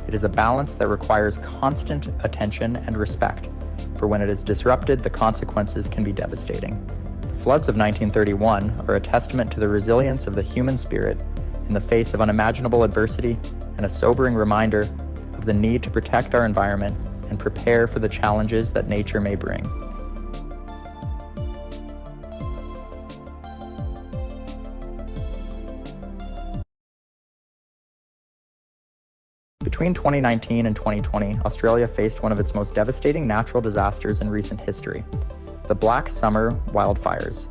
It is a balance that requires constant attention and respect, for when it is disrupted, the consequences can be devastating. The floods of 1931 are a testament to the resilience of the human spirit in the face of unimaginable adversity and a sobering reminder of the need to protect our environment and prepare for the challenges that nature may bring. Between 2019 and 2020, Australia faced one of its most devastating natural disasters in recent history, the Black Summer Wildfires.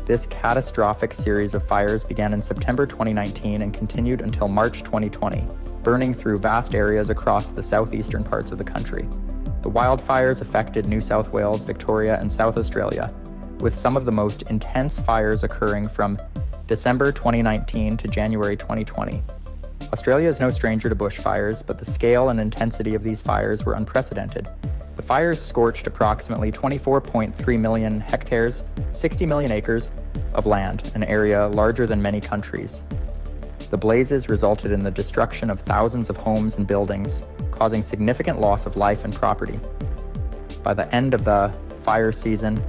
This catastrophic series of fires began in September 2019 and continued until March 2020, burning through vast areas across the southeastern parts of the country. The wildfires affected New South Wales, Victoria, and South Australia, with some of the most intense fires occurring from December 2019 to January 2020. Australia is no stranger to bushfires, but the scale and intensity of these fires were unprecedented. The fires scorched approximately 24.3 million hectares, 60 million acres of land, an area larger than many countries. The blazes resulted in the destruction of thousands of homes and buildings, causing significant loss of life and property. By the end of the fire season,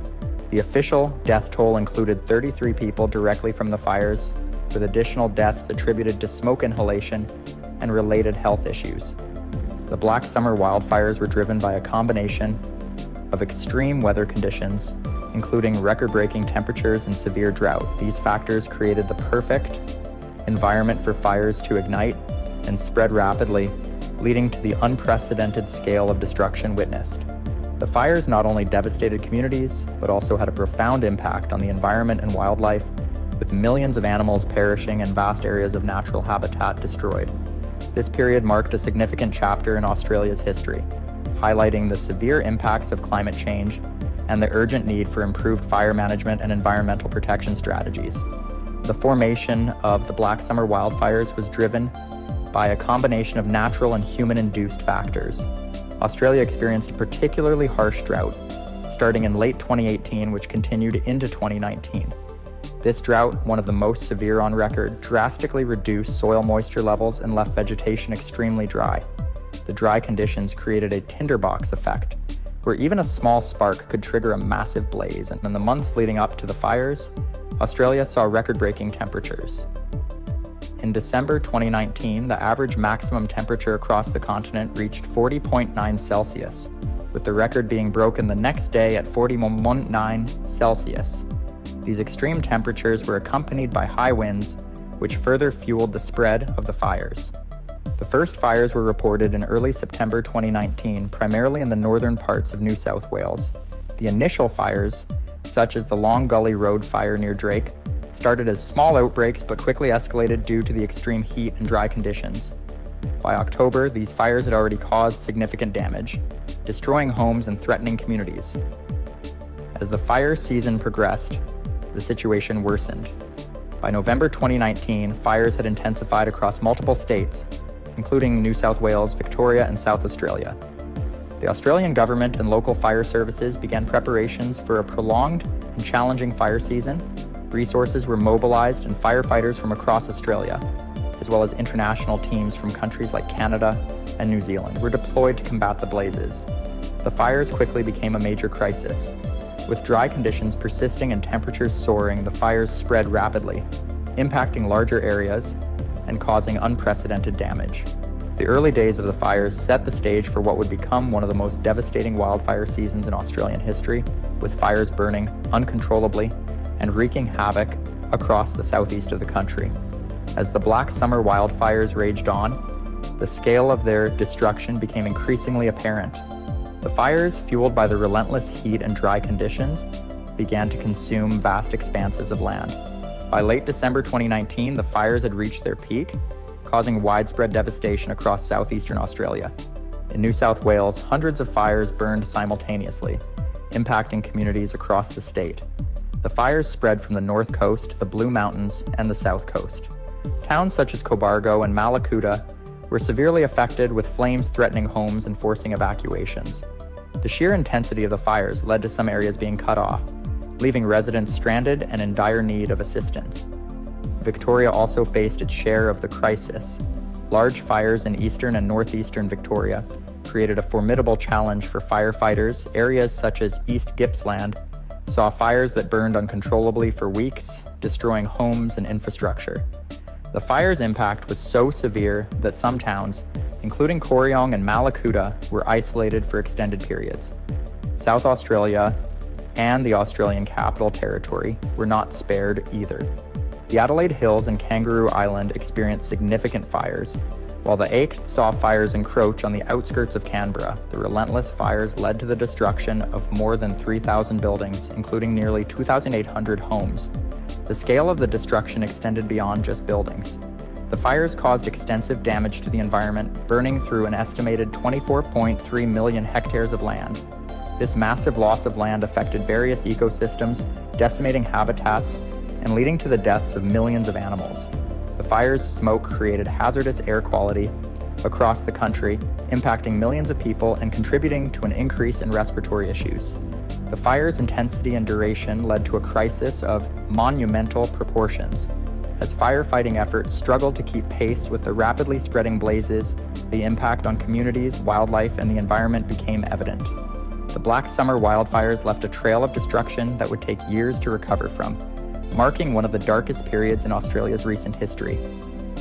the official death toll included 33 people directly from the fires, with additional deaths attributed to smoke inhalation and related health issues. The Black Summer wildfires were driven by a combination of extreme weather conditions, including record-breaking temperatures and severe drought. These factors created the perfect environment for fires to ignite and spread rapidly, leading to the unprecedented scale of destruction witnessed. The fires not only devastated communities, but also had a profound impact on the environment and wildlife, with millions of animals perishing and vast areas of natural habitat destroyed. This period marked a significant chapter in Australia's history, highlighting the severe impacts of climate change and the urgent need for improved fire management and environmental protection strategies. The formation of the Black Summer wildfires was driven by a combination of natural and human-induced factors. Australia experienced a particularly harsh drought, starting in late 2018, which continued into 2019. This drought, one of the most severe on record, drastically reduced soil moisture levels and left vegetation extremely dry. The dry conditions created a tinderbox effect, where even a small spark could trigger a massive blaze, and in the months leading up to the fires, Australia saw record-breaking temperatures. In December 2019, the average maximum temperature across the continent reached 40.9 Celsius, with the record being broken the next day at 40.9 Celsius. These extreme temperatures were accompanied by high winds, which further fueled the spread of the fires. The first fires were reported in early September 2019, primarily in the northern parts of New South Wales. The initial fires, such as the Long Gully Road fire near Drake, started as small outbreaks but quickly escalated due to the extreme heat and dry conditions. By October, these fires had already caused significant damage, destroying homes and threatening communities. As the fire season progressed, the situation worsened. By November 2019, fires had intensified across multiple states, including New South Wales, Victoria, and South Australia. The Australian government and local fire services began preparations for a prolonged and challenging fire season. Resources were mobilized and firefighters from across Australia, as well as international teams from countries like Canada and New Zealand, were deployed to combat the blazes. The fires quickly became a major crisis. With dry conditions persisting and temperatures soaring, the fires spread rapidly, impacting larger areas and causing unprecedented damage. The early days of the fires set the stage for what would become one of the most devastating wildfire seasons in Australian history, with fires burning uncontrollably and wreaking havoc across the southeast of the country. As the Black Summer wildfires raged on, the scale of their destruction became increasingly apparent. The fires, fueled by the relentless heat and dry conditions, began to consume vast expanses of land. By late December 2019, the fires had reached their peak, causing widespread devastation across southeastern Australia. In New South Wales, hundreds of fires burned simultaneously, impacting communities across the state. The fires spread from the north coast, the Blue Mountains, and the south coast. Towns such as Cobargo and Malakuta were severely affected, with flames threatening homes and forcing evacuations. The sheer intensity of the fires led to some areas being cut off, leaving residents stranded and in dire need of assistance. Victoria also faced its share of the crisis. Large fires in eastern and northeastern Victoria created a formidable challenge for firefighters. Areas such as East Gippsland saw fires that burned uncontrollably for weeks, destroying homes and infrastructure. The fire's impact was so severe that some towns, including Corryong and Malakuta, were isolated for extended periods. South Australia and the Australian Capital Territory were not spared either. The Adelaide Hills and Kangaroo Island experienced significant fires, while the AIC saw fires encroach on the outskirts of Canberra. The relentless fires led to the destruction of more than 3,000 buildings, including nearly 2,800 homes. The scale of the destruction extended beyond just buildings. The fires caused extensive damage to the environment, burning through an estimated 24.3 million hectares of land. This massive loss of land affected various ecosystems, decimating habitats, and leading to the deaths of millions of animals. The fire's smoke created hazardous air quality across the country, impacting millions of people and contributing to an increase in respiratory issues. The fire's intensity and duration led to a crisis of monumental proportions. As firefighting efforts struggled to keep pace with the rapidly spreading blazes, the impact on communities, wildlife, and the environment became evident. The Black Summer wildfires left a trail of destruction that would take years to recover from, marking one of the darkest periods in Australia's recent history.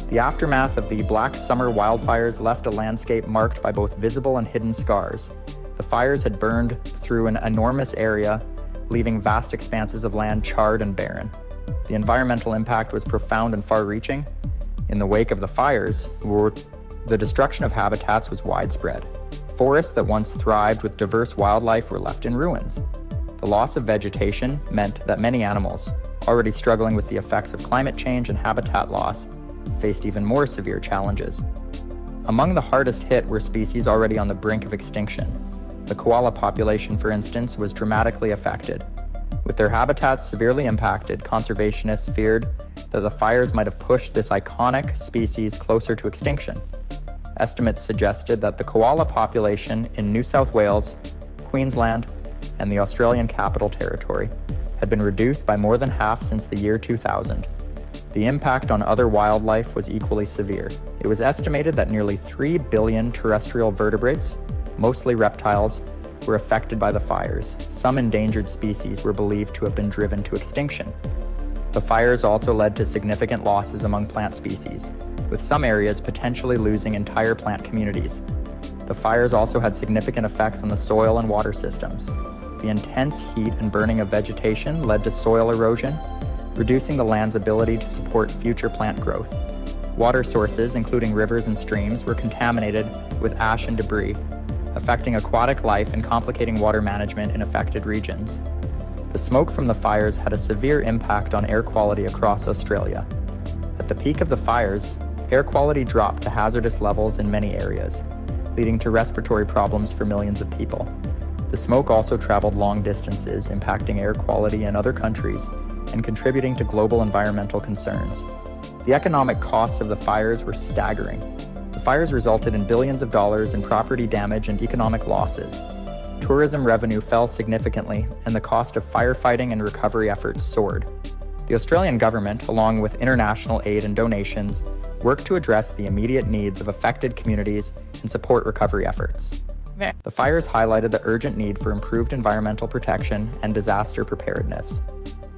The aftermath of the Black Summer wildfires left a landscape marked by both visible and hidden scars. The fires had burned through an enormous area, leaving vast expanses of land charred and barren. The environmental impact was profound and far-reaching. In the wake of the fires, the destruction of habitats was widespread. Forests that once thrived with diverse wildlife were left in ruins. The loss of vegetation meant that many animals, already struggling with the effects of climate change and habitat loss, faced even more severe challenges. Among the hardest hit were species already on the brink of extinction. The koala population, for instance, was dramatically affected. With their habitats severely impacted, conservationists feared that the fires might have pushed this iconic species closer to extinction. Estimates suggested that the koala population in New South Wales, Queensland, and the Australian Capital Territory had been reduced by more than half since the year 2000. The impact on other wildlife was equally severe. It was estimated that nearly 3 billion terrestrial vertebrates, mostly reptiles, were affected by the fires. Some endangered species were believed to have been driven to extinction. The fires also led to significant losses among plant species, with some areas potentially losing entire plant communities. The fires also had significant effects on the soil and water systems. The intense heat and burning of vegetation led to soil erosion, reducing the land's ability to support future plant growth. Water sources, including rivers and streams, were contaminated with ash and debris, affecting aquatic life and complicating water management in affected regions. The smoke from the fires had a severe impact on air quality across Australia. At the peak of the fires, air quality dropped to hazardous levels in many areas, leading to respiratory problems for millions of people. The smoke also traveled long distances, impacting air quality in other countries and contributing to global environmental concerns. The economic costs of the fires were staggering. The fires resulted in billions of dollars in property damage and economic losses. Tourism revenue fell significantly, and the cost of firefighting and recovery efforts soared. The Australian government, along with international aid and donations, worked to address the immediate needs of affected communities and support recovery efforts. The fires highlighted the urgent need for improved environmental protection and disaster preparedness.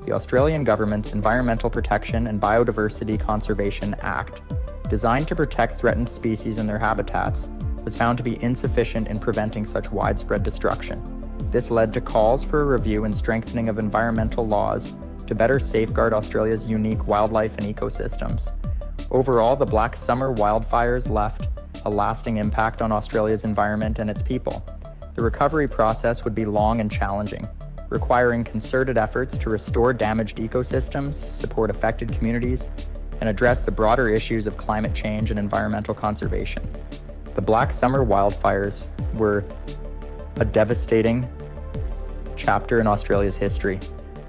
The Australian government's Environmental Protection and Biodiversity Conservation Act, designed to protect threatened species and their habitats, was found to be insufficient in preventing such widespread destruction. This led to calls for a review and strengthening of environmental laws to better safeguard Australia's unique wildlife and ecosystems. Overall, the Black Summer wildfires left a lasting impact on Australia's environment and its people. The recovery process would be long and challenging, requiring concerted efforts to restore damaged ecosystems, support affected communities, and address the broader issues of climate change and environmental conservation. The Black Summer wildfires were a devastating chapter in Australia's history,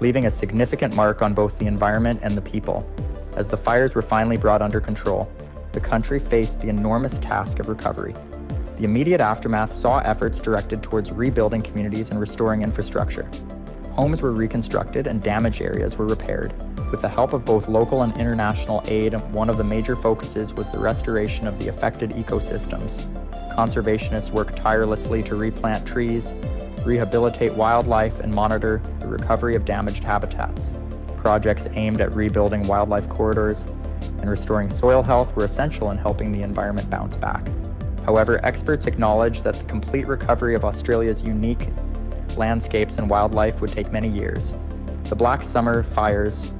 leaving a significant mark on both the environment and the people. As the fires were finally brought under control, the country faced the enormous task of recovery. The immediate aftermath saw efforts directed towards rebuilding communities and restoring infrastructure. Homes were reconstructed and damaged areas were repaired. With the help of both local and international aid, one of the major focuses was the restoration of the affected ecosystems. Conservationists worked tirelessly to replant trees, rehabilitate wildlife, and monitor the recovery of damaged habitats. Projects aimed at rebuilding wildlife corridors and restoring soil health were essential in helping the environment bounce back. However, experts acknowledge that the complete recovery of Australia's unique landscapes and wildlife would take many years. The Black Summer fires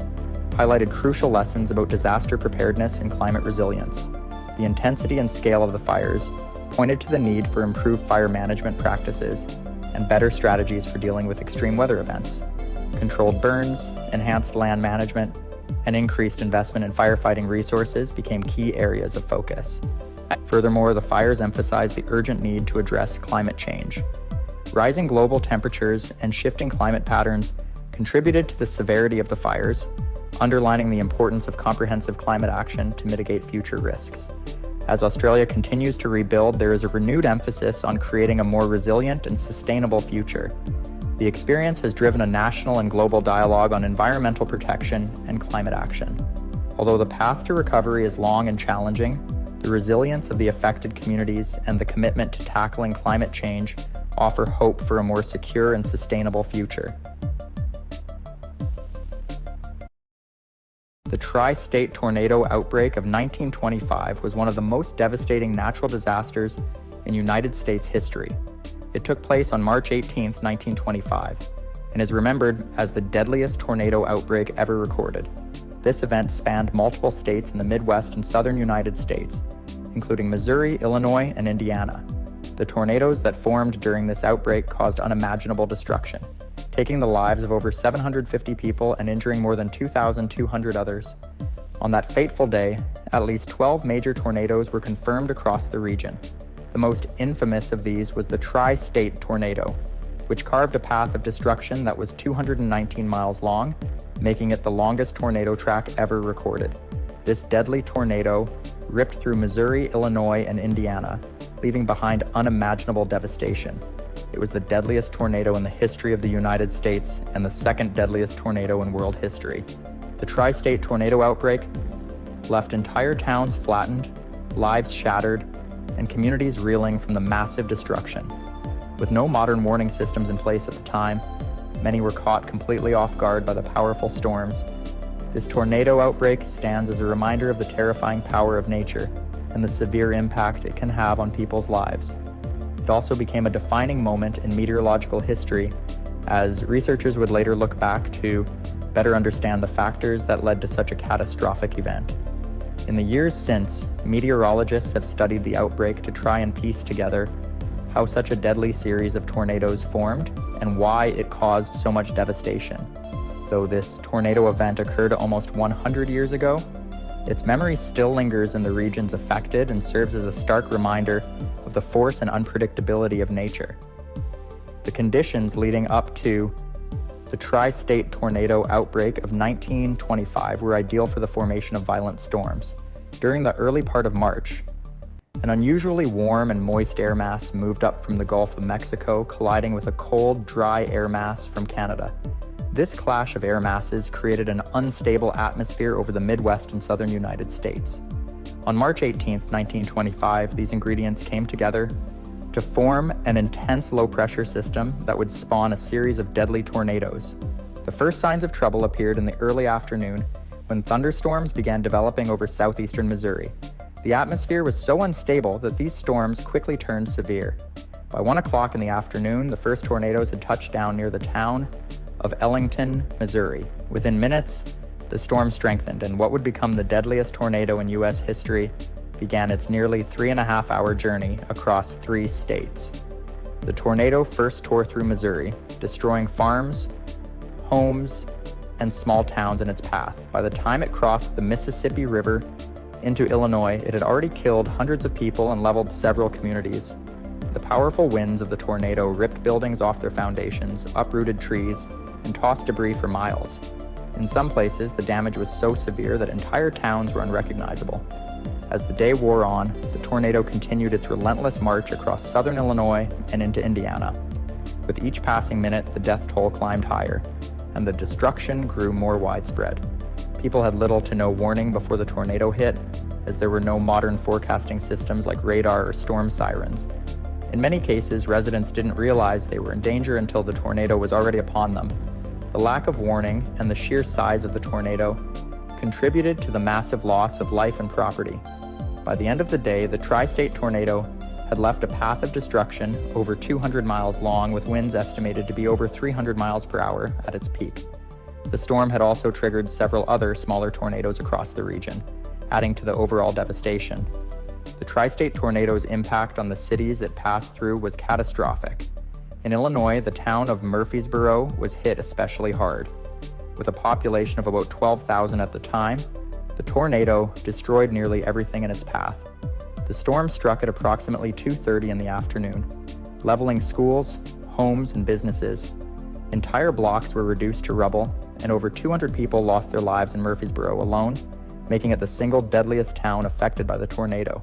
highlighted crucial lessons about disaster preparedness and climate resilience. The intensity and scale of the fires pointed to the need for improved fire management practices and better strategies for dealing with extreme weather events. Controlled burns, enhanced land management, and increased investment in firefighting resources became key areas of focus. Furthermore, the fires emphasized the urgent need to address climate change. Rising global temperatures and shifting climate patterns contributed to the severity of the fires, underlining the importance of comprehensive climate action to mitigate future risks. As Australia continues to rebuild, there is a renewed emphasis on creating a more resilient and sustainable future. The experience has driven a national and global dialogue on environmental protection and climate action. Although the path to recovery is long and challenging, the resilience of the affected communities and the commitment to tackling climate change offer hope for a more secure and sustainable future. The tri-state tornado outbreak of 1925 was one of the most devastating natural disasters in United States history. It took place on March 18, 1925, and is remembered as the deadliest tornado outbreak ever recorded. This event spanned multiple states in the Midwest and southern United States, including Missouri, Illinois, and Indiana. The tornadoes that formed during this outbreak caused unimaginable destruction, taking the lives of over 750 people and injuring more than 2,200 others. On that fateful day, at least 12 major tornadoes were confirmed across the region. The most infamous of these was the tri-state tornado, which carved a path of destruction that was 219 miles long, making it the longest tornado track ever recorded. This deadly tornado ripped through Missouri, Illinois, and Indiana, leaving behind unimaginable devastation. It was the deadliest tornado in the history of the United States and the second deadliest tornado in world history. The tri-state tornado outbreak left entire towns flattened, lives shattered, and communities reeling from the massive destruction. With no modern warning systems in place at the time, many were caught completely off guard by the powerful storms. This tornado outbreak stands as a reminder of the terrifying power of nature and the severe impact it can have on people's lives. It also became a defining moment in meteorological history, as researchers would later look back to better understand the factors that led to such a catastrophic event. In the years since, meteorologists have studied the outbreak to try and piece together how such a deadly series of tornadoes formed and why it caused so much devastation. Though this tornado event occurred almost 100 years ago, its memory still lingers in the regions affected and serves as a stark reminder of the force and unpredictability of nature. The conditions leading up to the tri-state tornado outbreak of 1925 were ideal for the formation of violent storms. During the early part of March, an unusually warm and moist air mass moved up from the Gulf of Mexico, colliding with a cold, dry air mass from Canada. This clash of air masses created an unstable atmosphere over the Midwest and southern United States. On March 18, 1925, these ingredients came together to form an intense low-pressure system that would spawn a series of deadly tornadoes. The first signs of trouble appeared in the early afternoon when thunderstorms began developing over southeastern Missouri. The atmosphere was so unstable that these storms quickly turned severe. By 1 o'clock in the afternoon, the first tornadoes had touched down near the town of Ellington, Missouri. Within minutes, the storm strengthened, and what would become the deadliest tornado in U.S. history began its nearly 3.5-hour journey across 3 states. The tornado first tore through Missouri, destroying farms, homes, and small towns in its path. By the time it crossed the Mississippi River into Illinois, it had already killed hundreds of people and leveled several communities. The powerful winds of the tornado ripped buildings off their foundations, uprooted trees, and tossed debris for miles. In some places, the damage was so severe that entire towns were unrecognizable. As the day wore on, the tornado continued its relentless march across southern Illinois and into Indiana. With each passing minute, the death toll climbed higher, and the destruction grew more widespread. People had little to no warning before the tornado hit, as there were no modern forecasting systems like radar or storm sirens. In many cases, residents didn't realize they were in danger until the tornado was already upon them. The lack of warning and the sheer size of the tornado contributed to the massive loss of life and property. By the end of the day, the tri-state tornado had left a path of destruction over 200 miles long, with winds estimated to be over 300 miles per hour at its peak. The storm had also triggered several other smaller tornadoes across the region, adding to the overall devastation. The tri-state tornado's impact on the cities it passed through was catastrophic. In Illinois, the town of Murfreesboro was hit especially hard. With a population of about 12,000 at the time, the tornado destroyed nearly everything in its path. The storm struck at approximately 2:30 in the afternoon, leveling schools, homes, and businesses. Entire blocks were reduced to rubble, and over 200 people lost their lives in Murfreesboro alone, making it the single deadliest town affected by the tornado.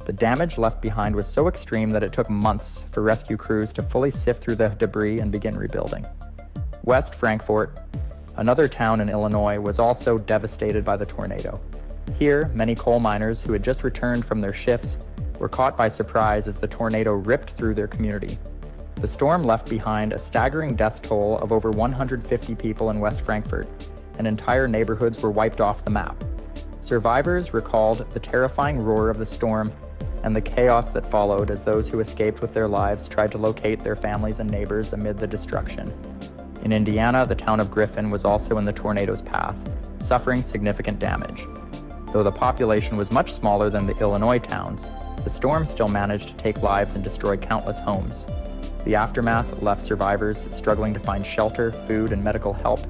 The damage left behind was so extreme that it took months for rescue crews to fully sift through the debris and begin rebuilding. West Frankfort, another town in Illinois, was also devastated by the tornado. Here, many coal miners who had just returned from their shifts were caught by surprise as the tornado ripped through their community. The storm left behind a staggering death toll of over 150 people in West Frankfort, and entire neighborhoods were wiped off the map. Survivors recalled the terrifying roar of the storm and the chaos that followed as those who escaped with their lives tried to locate their families and neighbors amid the destruction. In Indiana, the town of Griffin was also in the tornado's path, suffering significant damage. Though the population was much smaller than the Illinois towns, the storm still managed to take lives and destroy countless homes. The aftermath left survivors struggling to find shelter, food, and medical help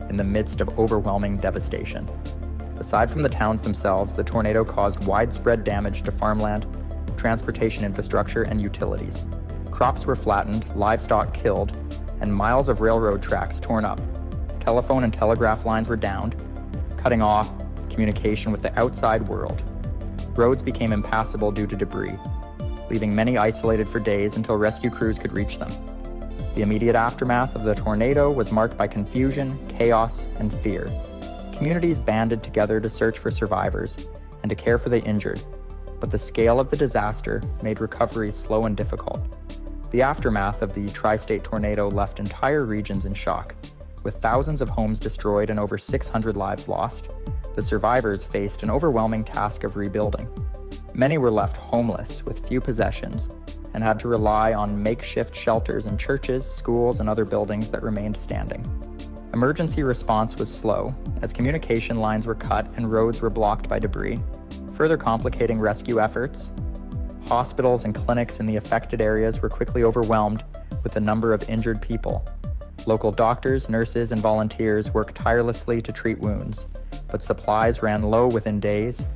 in the midst of overwhelming devastation. Aside from the towns themselves, the tornado caused widespread damage to farmland, transportation infrastructure, and utilities. Crops were flattened, livestock killed, and miles of railroad tracks torn up. Telephone and telegraph lines were downed, cutting off communication with the outside world. Roads became impassable due to debris, leaving many isolated for days until rescue crews could reach them. The immediate aftermath of the tornado was marked by confusion, chaos, and fear. Communities banded together to search for survivors and to care for the injured, but the scale of the disaster made recovery slow and difficult. The aftermath of the tri-state tornado left entire regions in shock. With thousands of homes destroyed and over 600 lives lost, the survivors faced an overwhelming task of rebuilding. Many were left homeless with few possessions and had to rely on makeshift shelters in churches, schools, and other buildings that remained standing. Emergency response was slow, as communication lines were cut and roads were blocked by debris, further complicating rescue efforts. Hospitals and clinics in the affected areas were quickly overwhelmed with the number of injured people. Local doctors, nurses, and volunteers worked tirelessly to treat wounds, but supplies ran low within days.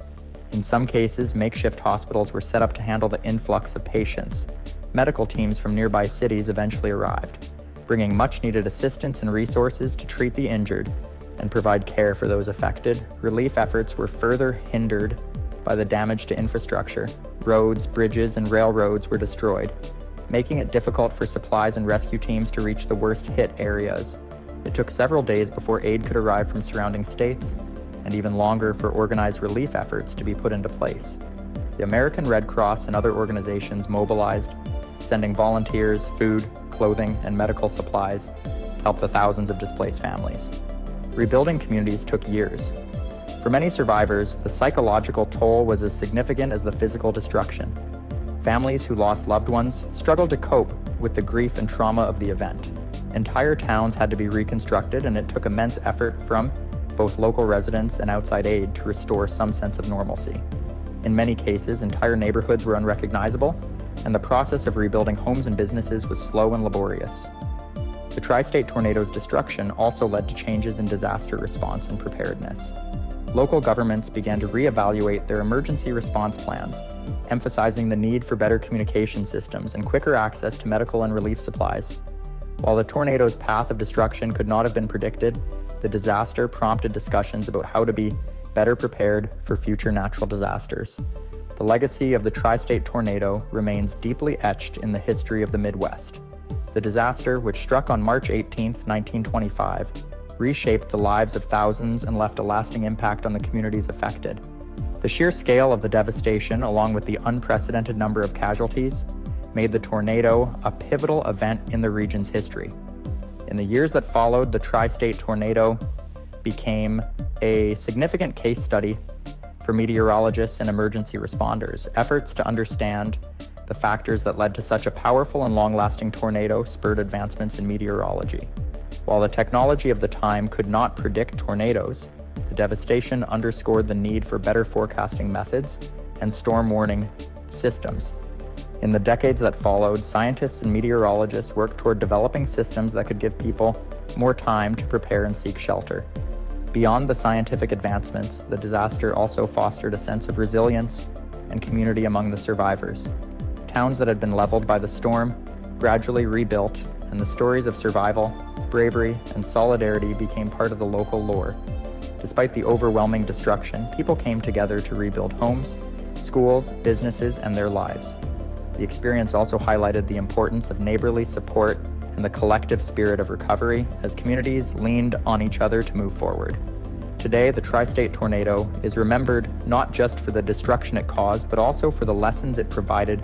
In some cases, makeshift hospitals were set up to handle the influx of patients. Medical teams from nearby cities eventually arrived, bringing much-needed assistance and resources to treat the injured and provide care for those affected. Relief efforts were further hindered by the damage to infrastructure. Roads, bridges, and railroads were destroyed, making it difficult for supplies and rescue teams to reach the worst-hit areas. It took several days before aid could arrive from surrounding states, and even longer for organized relief efforts to be put into place. The American Red Cross and other organizations mobilized, sending volunteers, food, clothing, and medical supplies to help the thousands of displaced families. Rebuilding communities took years. For many survivors, the psychological toll was as significant as the physical destruction. Families who lost loved ones struggled to cope with the grief and trauma of the event. Entire towns had to be reconstructed, and it took immense effort from both local residents and outside aid to restore some sense of normalcy. In many cases, entire neighborhoods were unrecognizable, and the process of rebuilding homes and businesses was slow and laborious. The tri-state tornado's destruction also led to changes in disaster response and preparedness. local governments began to reevaluate their emergency response plans, emphasizing the need for better communication systems and quicker access to medical and relief supplies. While the tornado's path of destruction could not have been predicted, the disaster prompted discussions about how to be better prepared for future natural disasters. The legacy of the tri-state tornado remains deeply etched in the history of the Midwest. The disaster, which struck on March 18, 1925, reshaped the lives of thousands and left a lasting impact on the communities affected. The sheer scale of the devastation, along with the unprecedented number of casualties, made the tornado a pivotal event in the region's history. In the years that followed, the tri-state tornado became a significant case study for meteorologists and emergency responders. Efforts to understand the factors that led to such a powerful and long-lasting tornado spurred advancements in meteorology. While the technology of the time could not predict tornadoes, the devastation underscored the need for better forecasting methods and storm warning systems. In the decades that followed, scientists and meteorologists worked toward developing systems that could give people more time to prepare and seek shelter. Beyond the scientific advancements, the disaster also fostered a sense of resilience and community among the survivors. Towns that had been leveled by the storm gradually rebuilt, and the stories of survival, bravery, and solidarity became part of the local lore. Despite the overwhelming destruction, people came together to rebuild homes, schools, businesses, and their lives. The experience also highlighted the importance of neighborly support and the collective spirit of recovery as communities leaned on each other to move forward. Today, the tri-state tornado is remembered not just for the destruction it caused, but also for the lessons it provided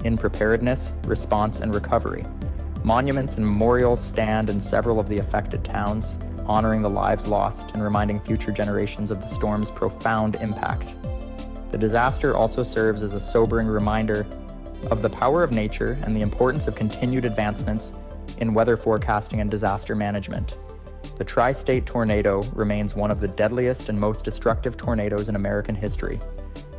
in preparedness, response, and recovery. Monuments and memorials stand in several of the affected towns, honoring the lives lost and reminding future generations of the storm's profound impact. The disaster also serves as a sobering reminder of the power of nature and the importance of continued advancements in weather forecasting and disaster management. The tri-state tornado remains one of the deadliest and most destructive tornadoes in American history.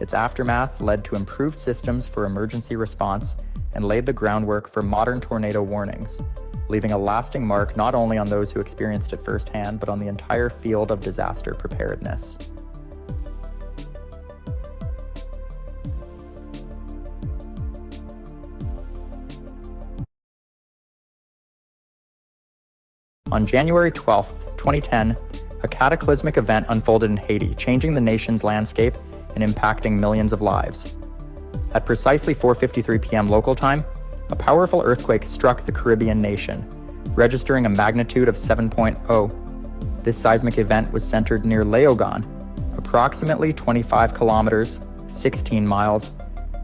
Its aftermath led to improved systems for emergency response and laid the groundwork for modern tornado warnings, leaving a lasting mark not only on those who experienced it firsthand, but on the entire field of disaster preparedness. On January 12, 2010, a cataclysmic event unfolded in Haiti, changing the nation's landscape and impacting millions of lives. At precisely 4:53 p.m. local time, a powerful earthquake struck the Caribbean nation, registering a magnitude of 7.0. This seismic event was centered near Léogâne, approximately 25 kilometers, 16 miles,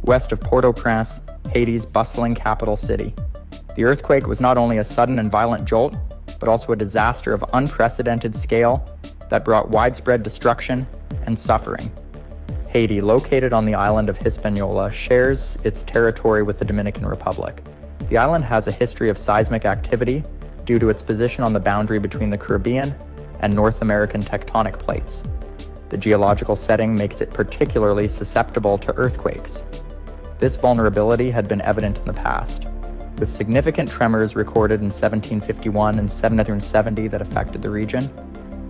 west of Port-au-Prince, Haiti's bustling capital city. The earthquake was not only a sudden and violent jolt, but also a disaster of unprecedented scale that brought widespread destruction and suffering. Haiti, located on the island of Hispaniola, shares its territory with the Dominican Republic. The island has a history of seismic activity due to its position on the boundary between the Caribbean and North American tectonic plates. The geological setting makes it particularly susceptible to earthquakes. This vulnerability had been evident in the past, with significant tremors recorded in 1751 and 1770 that affected the region.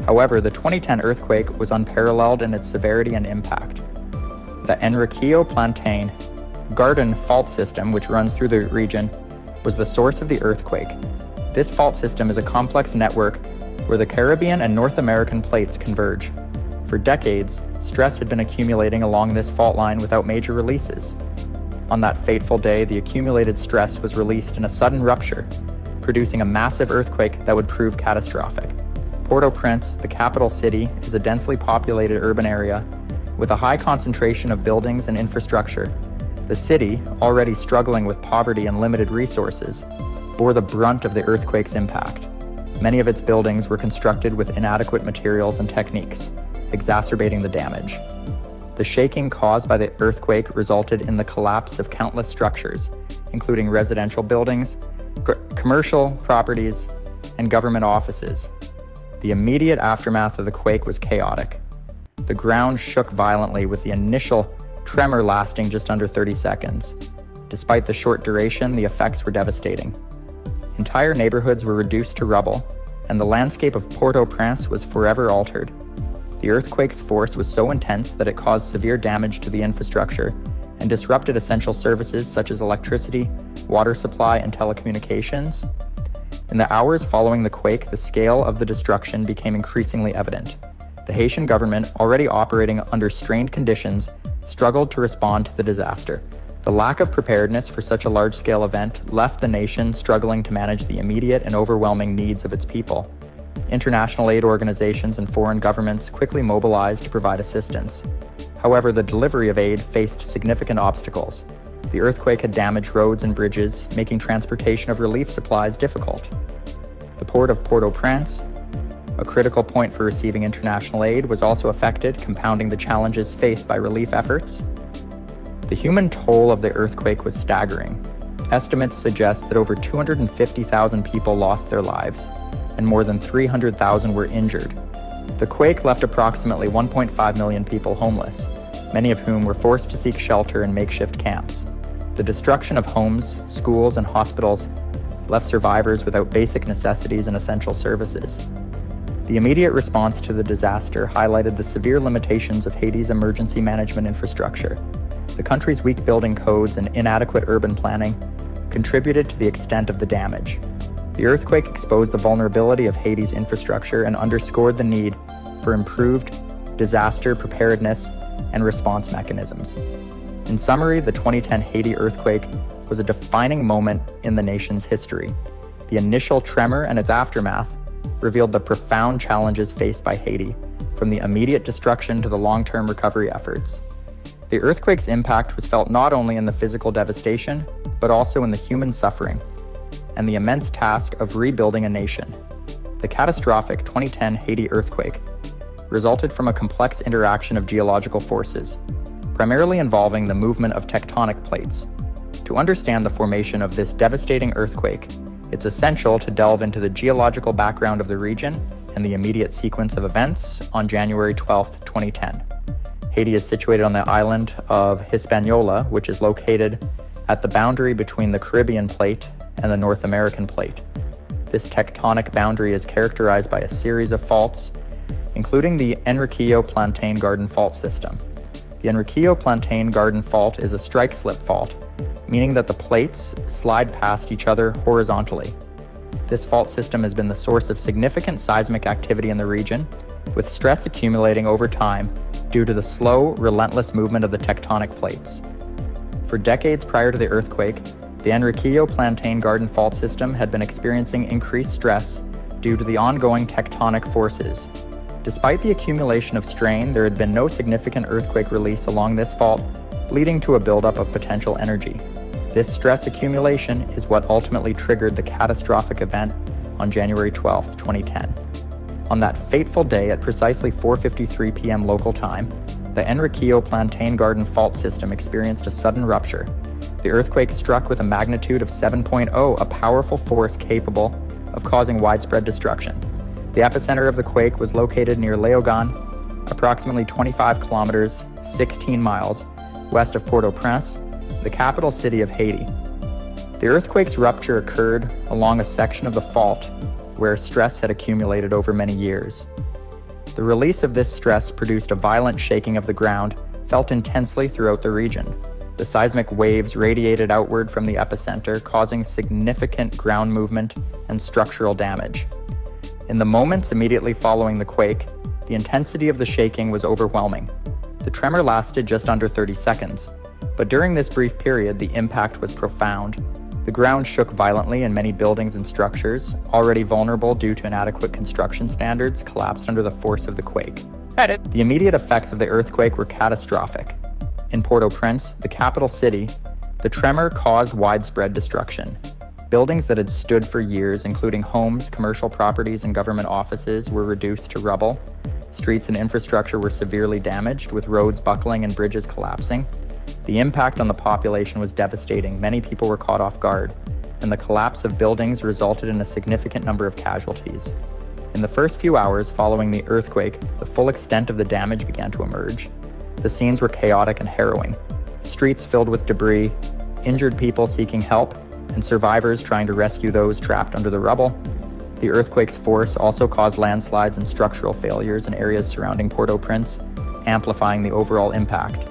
However, the 2010 earthquake was unparalleled in its severity and impact. The Enriquillo Plantain Garden fault system, which runs through the region, was the source of the earthquake. This fault system is a complex network where the Caribbean and North American plates converge. For decades, stress had been accumulating along this fault line without major releases. On that fateful day, the accumulated stress was released in a sudden rupture, producing a massive earthquake that would prove catastrophic. Port-au-Prince, the capital city, is a densely populated urban area with a high concentration of buildings and infrastructure. The city, already struggling with poverty and limited resources, bore the brunt of the earthquake's impact. Many of its buildings were constructed with inadequate materials and techniques, exacerbating the damage. The shaking caused by the earthquake resulted in the collapse of countless structures, including residential buildings, commercial properties, and government offices. The immediate aftermath of the quake was chaotic. The ground shook violently, with the initial tremor lasting just under 30 seconds. Despite the short duration, the effects were devastating. Entire neighborhoods were reduced to rubble, and the landscape of Port-au-Prince was forever altered. The earthquake's force was so intense that it caused severe damage to the infrastructure and disrupted essential services such as electricity, water supply, and telecommunications. In the hours following the quake, the scale of the destruction became increasingly evident. The Haitian government, already operating under strained conditions, struggled to respond to the disaster. The lack of preparedness for such a large-scale event left the nation struggling to manage the immediate and overwhelming needs of its people. International aid organizations and foreign governments quickly mobilized to provide assistance. However, the delivery of aid faced significant obstacles. The earthquake had damaged roads and bridges, making transportation of relief supplies difficult. The port of Port-au-Prince, a critical point for receiving international aid, was also affected, compounding the challenges faced by relief efforts. The human toll of the earthquake was staggering. Estimates suggest that over 250,000 people lost their lives, and more than 300,000 were injured. The quake left approximately 1.5 million people homeless, many of whom were forced to seek shelter in makeshift camps. The destruction of homes, schools, and hospitals left survivors without basic necessities and essential services. The immediate response to the disaster highlighted the severe limitations of Haiti's emergency management infrastructure. The country's weak building codes and inadequate urban planning contributed to the extent of the damage. The earthquake exposed the vulnerability of Haiti's infrastructure and underscored the need for improved disaster preparedness and response mechanisms. In summary, the 2010 Haiti earthquake was a defining moment in the nation's history. The initial tremor and its aftermath revealed the profound challenges faced by Haiti, from the immediate destruction to the long-term recovery efforts. The earthquake's impact was felt not only in the physical devastation, but also in the human suffering and the immense task of rebuilding a nation. The catastrophic 2010 Haiti earthquake resulted from a complex interaction of geological forces, primarily involving the movement of tectonic plates. To understand the formation of this devastating earthquake, it's essential to delve into the geological background of the region and the immediate sequence of events on January 12, 2010. Haiti is situated on the island of Hispaniola, which is located at the boundary between the Caribbean plate and the North American plate. This tectonic boundary is characterized by a series of faults, including the Enriquillo-Plantain Garden Fault system. The Enriquillo-Plantain Garden Fault is a strike-slip fault, meaning that the plates slide past each other horizontally. This fault system has been the source of significant seismic activity in the region, with stress accumulating over time due to the slow, relentless movement of the tectonic plates. For decades prior to the earthquake, the Enriquillo-Plantain Garden Fault system had been experiencing increased stress due to the ongoing tectonic forces. Despite the accumulation of strain, there had been no significant earthquake release along this fault, leading to a buildup of potential energy. This stress accumulation is what ultimately triggered the catastrophic event on January 12, 2010. On that fateful day at precisely 4:53 p.m. local time, the Enriquillo-Plantain Garden Fault system experienced a sudden rupture. The earthquake struck with a magnitude of 7.0, a powerful force capable of causing widespread destruction. The epicenter of the quake was located near Léogâne, approximately 25 kilometers, 16 miles, west of Port-au-Prince, the capital city of Haiti. The earthquake's rupture occurred along a section of the fault where stress had accumulated over many years. The release of this stress produced a violent shaking of the ground, felt intensely throughout the region. The seismic waves radiated outward from the epicenter, causing significant ground movement and structural damage. In the moments immediately following the quake, the intensity of the shaking was overwhelming. The tremor lasted just under 30 seconds, but during this brief period, the impact was profound. The ground shook violently and many buildings and structures, already vulnerable due to inadequate construction standards, collapsed under the force of the quake. The immediate effects of the earthquake were catastrophic. In Port-au-Prince, the capital city, the tremor caused widespread destruction. Buildings that had stood for years, including homes, commercial properties, and government offices, were reduced to rubble. Streets and infrastructure were severely damaged, with roads buckling and bridges collapsing. The impact on the population was devastating. Many people were caught off guard, and the collapse of buildings resulted in a significant number of casualties. In the first few hours following the earthquake, the full extent of the damage began to emerge. The scenes were chaotic and harrowing. Streets filled with debris, injured people seeking help, and survivors trying to rescue those trapped under the rubble. The earthquake's force also caused landslides and structural failures in areas surrounding Port-au-Prince, amplifying the overall impact.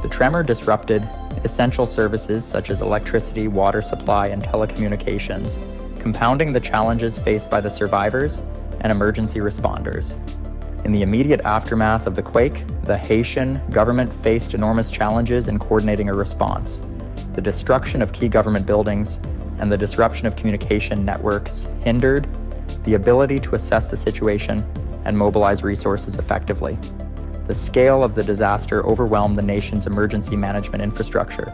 The tremor disrupted essential services such as electricity, water supply, and telecommunications, compounding the challenges faced by the survivors and emergency responders. In the immediate aftermath of the quake, the Haitian government faced enormous challenges in coordinating a response. The destruction of key government buildings and the disruption of communication networks hindered the ability to assess the situation and mobilize resources effectively. The scale of the disaster overwhelmed the nation's emergency management infrastructure,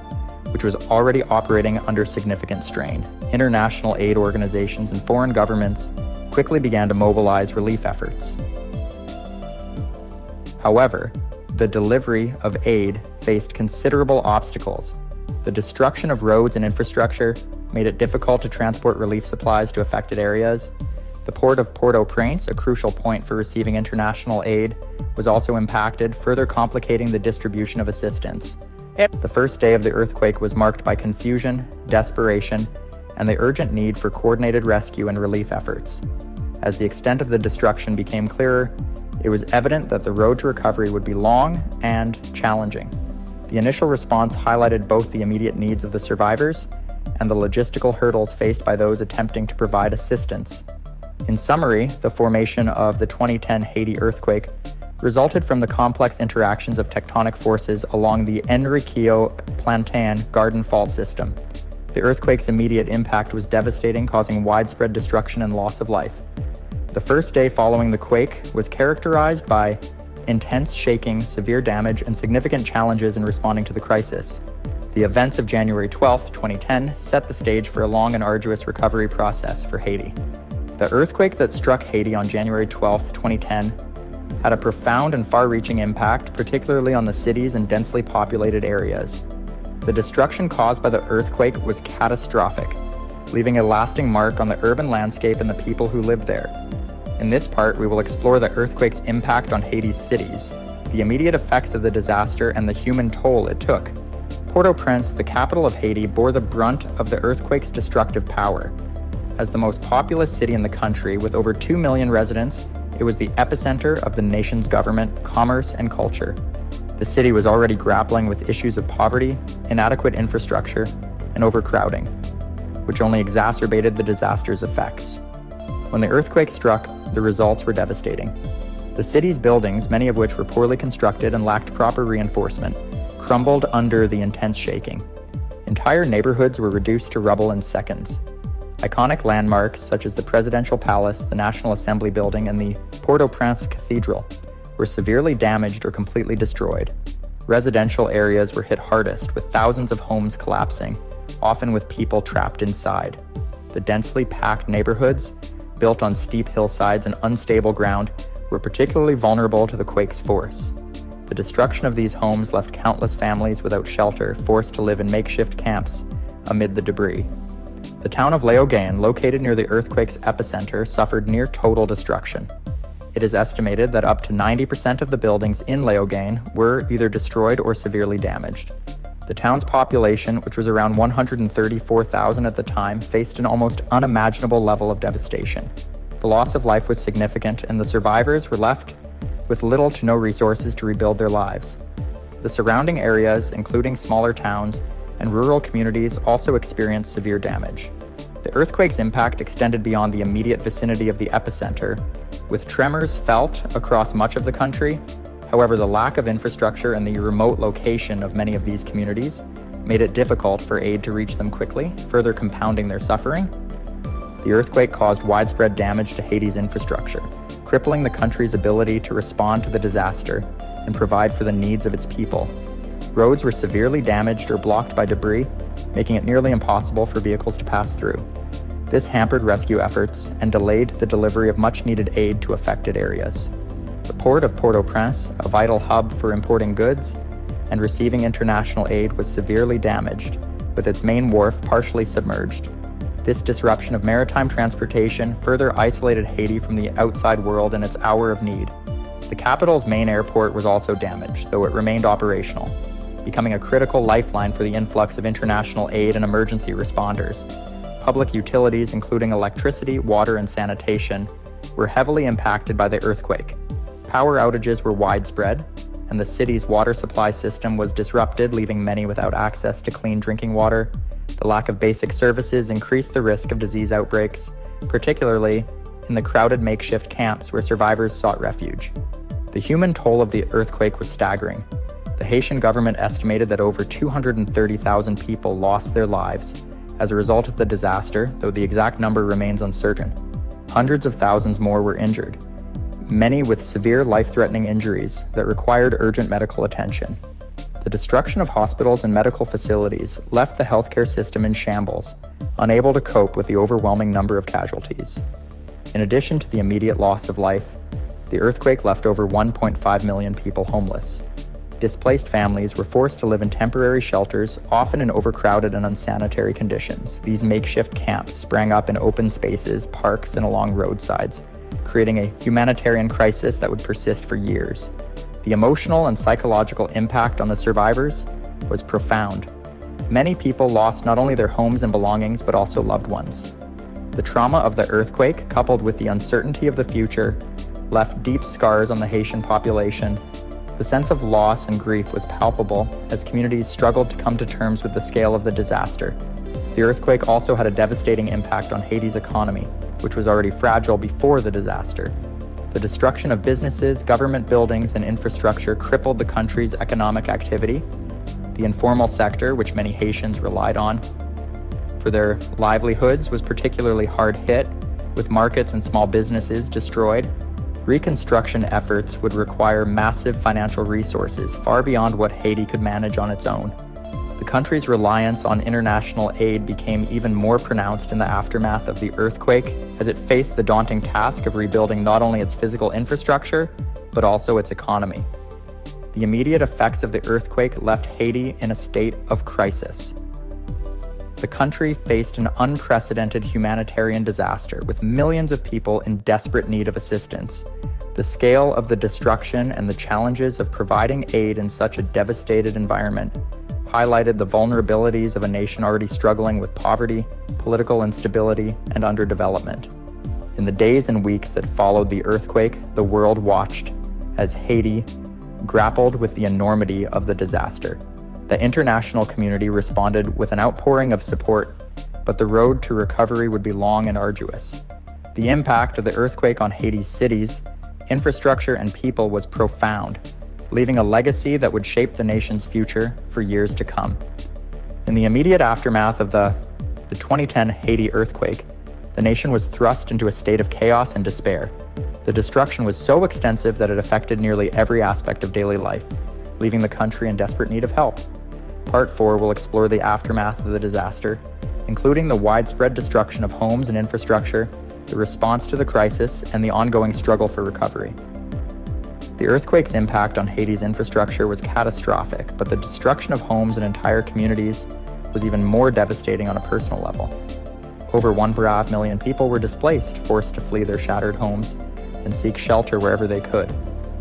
which was already operating under significant strain. International aid organizations and foreign governments quickly began to mobilize relief efforts. However, the delivery of aid faced considerable obstacles. The destruction of roads and infrastructure made it difficult to transport relief supplies to affected areas. The port of Port-au-Prince, a crucial point for receiving international aid, was also impacted, further complicating the distribution of assistance. The first day of the earthquake was marked by confusion, desperation, and the urgent need for coordinated rescue and relief efforts. As the extent of the destruction became clearer, it was evident that the road to recovery would be long and challenging. The initial response highlighted both the immediate needs of the survivors and the logistical hurdles faced by those attempting to provide assistance. In summary, the formation of the 2010 Haiti earthquake resulted from the complex interactions of tectonic forces along the Enriquillo-Plantain Garden Fault system. The earthquake's immediate impact was devastating, causing widespread destruction and loss of life. The first day following the quake was characterized by intense shaking, severe damage, and significant challenges in responding to the crisis. The events of January 12, 2010 set the stage for a long and arduous recovery process for Haiti. The earthquake that struck Haiti on January 12, 2010 had a profound and far-reaching impact, particularly on the cities and densely populated areas. The destruction caused by the earthquake was catastrophic, leaving a lasting mark on the urban landscape and the people who lived there. In this part, we will explore the earthquake's impact on Haiti's cities, the immediate effects of the disaster, and the human toll it took. Port-au-Prince, the capital of Haiti, bore the brunt of the earthquake's destructive power. As the most populous city in the country, with over 2 million residents, it was the epicenter of the nation's government, commerce, and culture. The city was already grappling with issues of poverty, inadequate infrastructure, and overcrowding, which only exacerbated the disaster's effects. When the earthquake struck, the results were devastating. The city's buildings, many of which were poorly constructed and lacked proper reinforcement, crumbled under the intense shaking. Entire neighborhoods were reduced to rubble in seconds. Iconic landmarks such as the Presidential Palace, the National Assembly Building, and the Port-au-Prince Cathedral were severely damaged or completely destroyed. Residential areas were hit hardest, with thousands of homes collapsing, often with people trapped inside. The densely packed neighborhoods, built on steep hillsides and unstable ground, were particularly vulnerable to the quake's force. The destruction of these homes left countless families without shelter, forced to live in makeshift camps amid the debris. The town of Léogâne, located near the earthquake's epicenter, suffered near total destruction. It is estimated that up to 90% of the buildings in Léogâne were either destroyed or severely damaged. The town's population, which was around 134,000 at the time, faced an almost unimaginable level of devastation. The loss of life was significant, and the survivors were left with little to no resources to rebuild their lives. The surrounding areas, including smaller towns and rural communities, also experienced severe damage. The earthquake's impact extended beyond the immediate vicinity of the epicenter, with tremors felt across much of the country. However, the lack of infrastructure and the remote location of many of these communities made it difficult for aid to reach them quickly, further compounding their suffering. The earthquake caused widespread damage to Haiti's infrastructure, crippling the country's ability to respond to the disaster and provide for the needs of its people. Roads were severely damaged or blocked by debris, making it nearly impossible for vehicles to pass through. This hampered rescue efforts and delayed the delivery of much-needed aid to affected areas. The port of Port-au-Prince, a vital hub for importing goods and receiving international aid, was severely damaged, with its main wharf partially submerged. This disruption of maritime transportation further isolated Haiti from the outside world in its hour of need. The capital's main airport was also damaged, though it remained operational, becoming a critical lifeline for the influx of international aid and emergency responders. public utilities, including electricity, water, and sanitation, were heavily impacted by the earthquake. Power outages were widespread, and the city's water supply system was disrupted, leaving many without access to clean drinking water. The lack of basic services increased the risk of disease outbreaks, particularly in the crowded makeshift camps where survivors sought refuge. The human toll of the earthquake was staggering. The Haitian government estimated that over 230,000 people lost their lives as a result of the disaster, though the exact number remains uncertain. Hundreds of thousands more were injured, many with severe life-threatening injuries that required urgent medical attention. The destruction of hospitals and medical facilities left the healthcare system in shambles, unable to cope with the overwhelming number of casualties. In addition to the immediate loss of life, the earthquake left over 1.5 million people homeless. Displaced families were forced to live in temporary shelters, often in overcrowded and unsanitary conditions. These makeshift camps sprang up in open spaces, parks, and along roadsides, creating a humanitarian crisis that would persist for years. The emotional and psychological impact on the survivors was profound. Many people lost not only their homes and belongings, but also loved ones. The trauma of the earthquake, coupled with the uncertainty of the future, left deep scars on the Haitian population. The sense of loss and grief was palpable as communities struggled to come to terms with the scale of the disaster. The earthquake also had a devastating impact on Haiti's economy, which was already fragile before the disaster. The destruction of businesses, government buildings, and infrastructure crippled the country's economic activity. The informal sector, which many Haitians relied on for their livelihoods, was particularly hard hit, with markets and small businesses destroyed. Reconstruction efforts would require massive financial resources, far beyond what Haiti could manage on its own. The country's reliance on international aid became even more pronounced in the aftermath of the earthquake, as it faced the daunting task of rebuilding not only its physical infrastructure, but also its economy. The immediate effects of the earthquake left Haiti in a state of crisis. The country faced an unprecedented humanitarian disaster, with millions of people in desperate need of assistance. The scale of the destruction and the challenges of providing aid in such a devastated environment highlighted the vulnerabilities of a nation already struggling with poverty, political instability, and underdevelopment. In the days and weeks that followed the earthquake, the world watched as Haiti grappled with the enormity of the disaster. The international community responded with an outpouring of support, but the road to recovery would be long and arduous. The impact of the earthquake on Haiti's cities, infrastructure, and people was profound, leaving a legacy that would shape the nation's future for years to come. In the immediate aftermath of the 2010 Haiti earthquake, the nation was thrust into a state of chaos and despair. The destruction was so extensive that it affected nearly every aspect of daily life, leaving the country in desperate need of help. Part 4 will explore the aftermath of the disaster, including the widespread destruction of homes and infrastructure, the response to the crisis, and the ongoing struggle for recovery. The earthquake's impact on Haiti's infrastructure was catastrophic, but the destruction of homes and entire communities was even more devastating on a personal level. Over 1.5 million people were displaced, forced to flee their shattered homes and seek shelter wherever they could.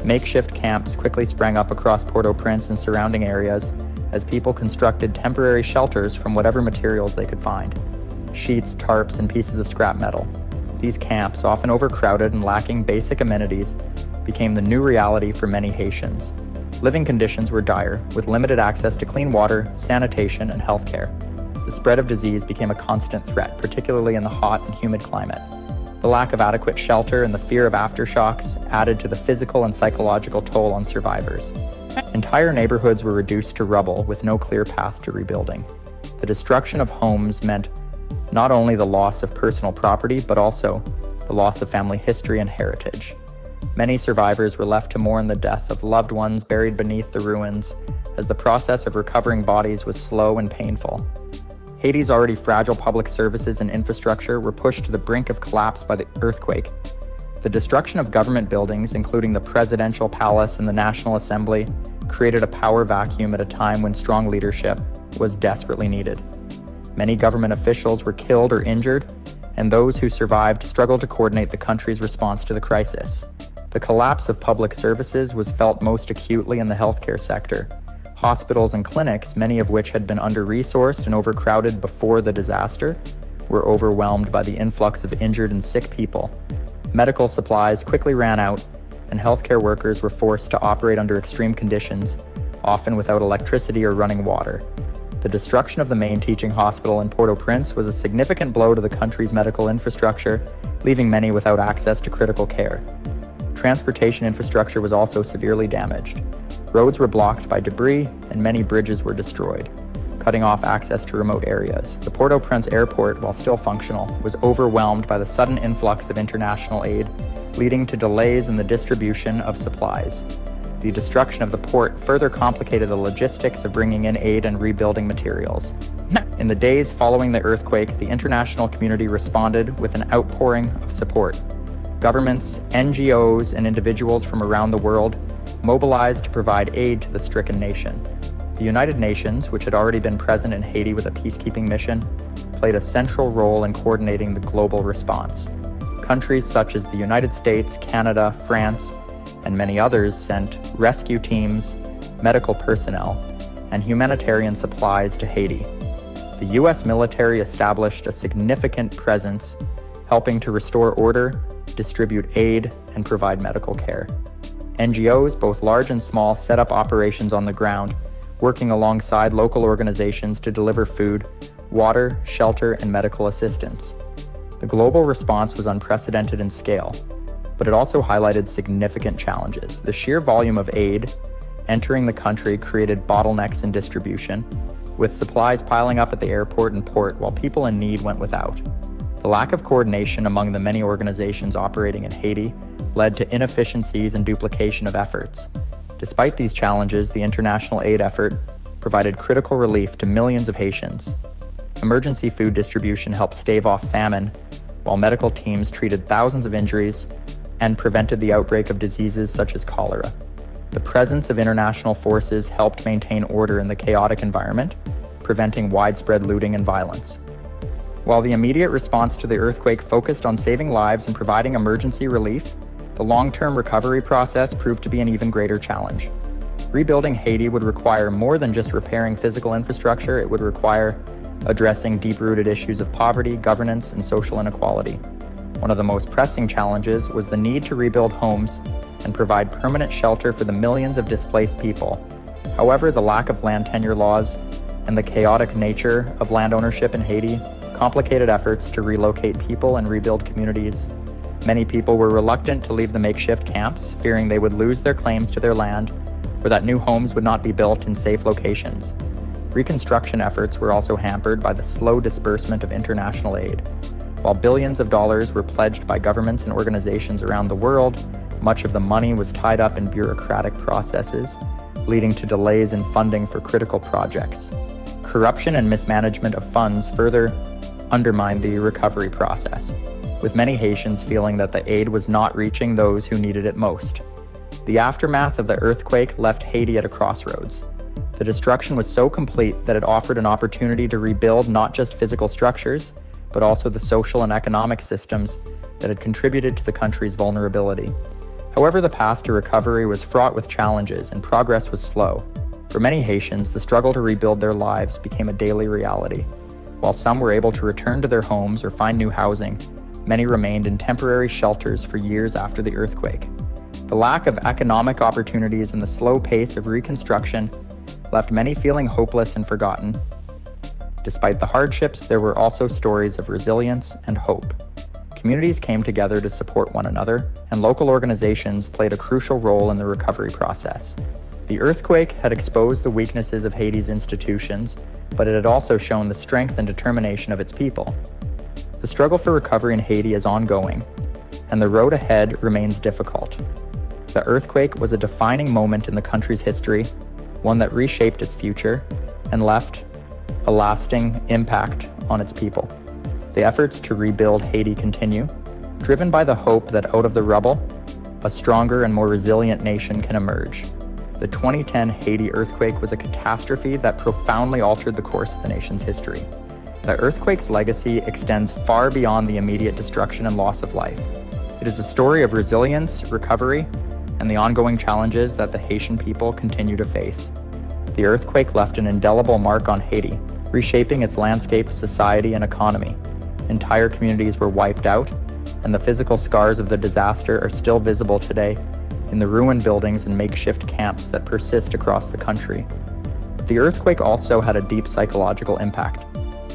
Makeshift camps quickly sprang up across Port-au-Prince and surrounding areas as people constructed temporary shelters from whatever materials they could find: sheets, tarps, and pieces of scrap metal. These camps, often overcrowded and lacking basic amenities, became the new reality for many Haitians. Living conditions were dire, with limited access to clean water, sanitation, and healthcare. The spread of disease became a constant threat, particularly in the hot and humid climate. The lack of adequate shelter and the fear of aftershocks added to the physical and psychological toll on survivors. Entire neighborhoods were reduced to rubble with no clear path to rebuilding. The destruction of homes meant not only the loss of personal property, but also the loss of family history and heritage. Many survivors were left to mourn the death of loved ones buried beneath the ruins, as the process of recovering bodies was slow and painful. Haiti's already fragile public services and infrastructure were pushed to the brink of collapse by the earthquake. The destruction of government buildings, including the presidential palace and the National Assembly, created a power vacuum at a time when strong leadership was desperately needed. Many government officials were killed or injured, and those who survived struggled to coordinate the country's response to the crisis. The collapse of public services was felt most acutely in the healthcare sector. Hospitals and clinics, many of which had been under-resourced and overcrowded before the disaster, were overwhelmed by the influx of injured and sick people. Medical supplies quickly ran out, and healthcare workers were forced to operate under extreme conditions, often without electricity or running water. The destruction of the main teaching hospital in Port-au-Prince was a significant blow to the country's medical infrastructure, leaving many without access to critical care. Transportation infrastructure was also severely damaged. Roads were blocked by debris, and many bridges were destroyed, cutting off access to remote areas. The Port-au-Prince airport, while still functional, was overwhelmed by the sudden influx of international aid, leading to delays in the distribution of supplies. The destruction of the port further complicated the logistics of bringing in aid and rebuilding materials. In the days following the earthquake, the international community responded with an outpouring of support. Governments, NGOs, and individuals from around the world mobilized to provide aid to the stricken nation. The United Nations, which had already been present in Haiti with a peacekeeping mission, played a central role in coordinating the global response. Countries such as the United States, Canada, France, and many others sent rescue teams, medical personnel, and humanitarian supplies to Haiti. The U.S. military established a significant presence, helping to restore order, distribute aid, and provide medical care. NGOs, both large and small, set up operations on the ground, working alongside local organizations to deliver food, water, shelter, and medical assistance. The global response was unprecedented in scale, but it also highlighted significant challenges. The sheer volume of aid entering the country created bottlenecks in distribution, with supplies piling up at the airport and port while people in need went without. The lack of coordination among the many organizations operating in Haiti led to inefficiencies and duplication of efforts. Despite these challenges, the international aid effort provided critical relief to millions of Haitians. Emergency food distribution helped stave off famine, while medical teams treated thousands of injuries and prevented the outbreak of diseases such as cholera. The presence of international forces helped maintain order in the chaotic environment, preventing widespread looting and violence. While the immediate response to the earthquake focused on saving lives and providing emergency relief, the long-term recovery process proved to be an even greater challenge. Rebuilding Haiti would require more than just repairing physical infrastructure. It would require addressing deep-rooted issues of poverty, governance, and social inequality. One of the most pressing challenges was the need to rebuild homes and provide permanent shelter for the millions of displaced people. However, the lack of land tenure laws and the chaotic nature of land ownership in Haiti complicated efforts to relocate people and rebuild communities. Many people were reluctant to leave the makeshift camps, fearing they would lose their claims to their land or that new homes would not be built in safe locations. Reconstruction efforts were also hampered by the slow disbursement of international aid. While billions of dollars were pledged by governments and organizations around the world, much of the money was tied up in bureaucratic processes, leading to delays in funding for critical projects. Corruption and mismanagement of funds further undermined the recovery process, with many Haitians feeling that the aid was not reaching those who needed it most. The aftermath of the earthquake left Haiti at a crossroads. The destruction was so complete that it offered an opportunity to rebuild not just physical structures, but also the social and economic systems that had contributed to the country's vulnerability. However, the path to recovery was fraught with challenges and progress was slow. For many Haitians, the struggle to rebuild their lives became a daily reality. While some were able to return to their homes or find new housing, many remained in temporary shelters for years after the earthquake. The lack of economic opportunities and the slow pace of reconstruction left many feeling hopeless and forgotten. Despite the hardships, there were also stories of resilience and hope. Communities came together to support one another, and local organizations played a crucial role in the recovery process. The earthquake had exposed the weaknesses of Haiti's institutions, but it had also shown the strength and determination of its people. The struggle for recovery in Haiti is ongoing, and the road ahead remains difficult. The earthquake was a defining moment in the country's history, one that reshaped its future and left a lasting impact on its people. The efforts to rebuild Haiti continue, driven by the hope that out of the rubble, a stronger and more resilient nation can emerge. The 2010 Haiti earthquake was a catastrophe that profoundly altered the course of the nation's history. The earthquake's legacy extends far beyond the immediate destruction and loss of life. It is a story of resilience, recovery, and the ongoing challenges that the Haitian people continue to face. The earthquake left an indelible mark on Haiti, reshaping its landscape, society, and economy. Entire communities were wiped out, and the physical scars of the disaster are still visible today in the ruined buildings and makeshift camps that persist across the country. The earthquake also had a deep psychological impact,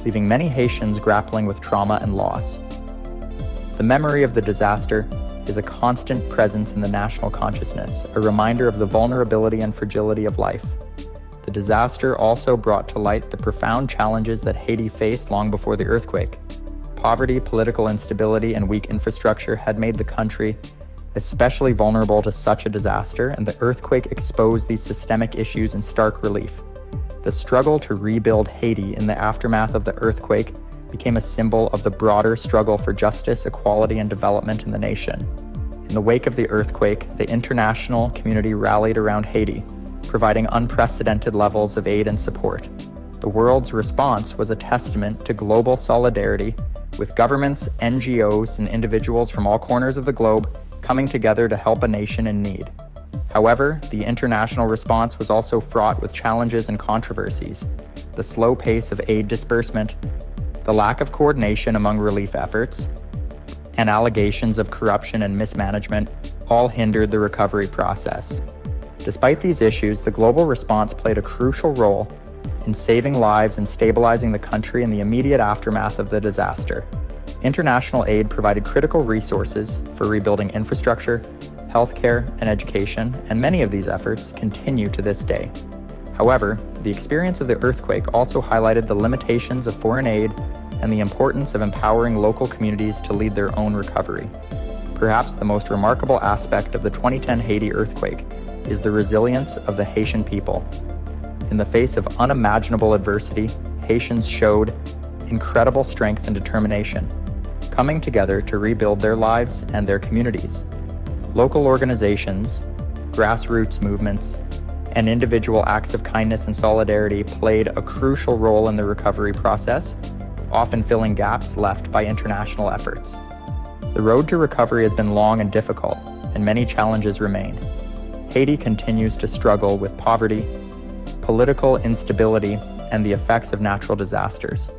leaving many Haitians grappling with trauma and loss. The memory of the disaster is a constant presence in the national consciousness, a reminder of the vulnerability and fragility of life. The disaster also brought to light the profound challenges that Haiti faced long before the earthquake. Poverty, political instability, and weak infrastructure had made the country especially vulnerable to such a disaster, and the earthquake exposed these systemic issues in stark relief. The struggle to rebuild Haiti in the aftermath of the earthquake became a symbol of the broader struggle for justice, equality, and development in the nation. In the wake of the earthquake, the international community rallied around Haiti, providing unprecedented levels of aid and support. The world's response was a testament to global solidarity, with governments, NGOs, and individuals from all corners of the globe coming together to help a nation in need. However, the international response was also fraught with challenges and controversies. The slow pace of aid disbursement, the lack of coordination among relief efforts, and allegations of corruption and mismanagement all hindered the recovery process. Despite these issues, the global response played a crucial role in saving lives and stabilizing the country in the immediate aftermath of the disaster. International aid provided critical resources for rebuilding infrastructure, healthcare, and education, and many of these efforts continue to this day. However, the experience of the earthquake also highlighted the limitations of foreign aid and the importance of empowering local communities to lead their own recovery. Perhaps the most remarkable aspect of the 2010 Haiti earthquake is the resilience of the Haitian people. In the face of unimaginable adversity, Haitians showed incredible strength and determination, coming together to rebuild their lives and their communities. Local organizations, grassroots movements, and individual acts of kindness and solidarity played a crucial role in the recovery process, often filling gaps left by international efforts. The road to recovery has been long and difficult, and many challenges remain. Haiti continues to struggle with poverty, political instability, and the effects of natural disasters.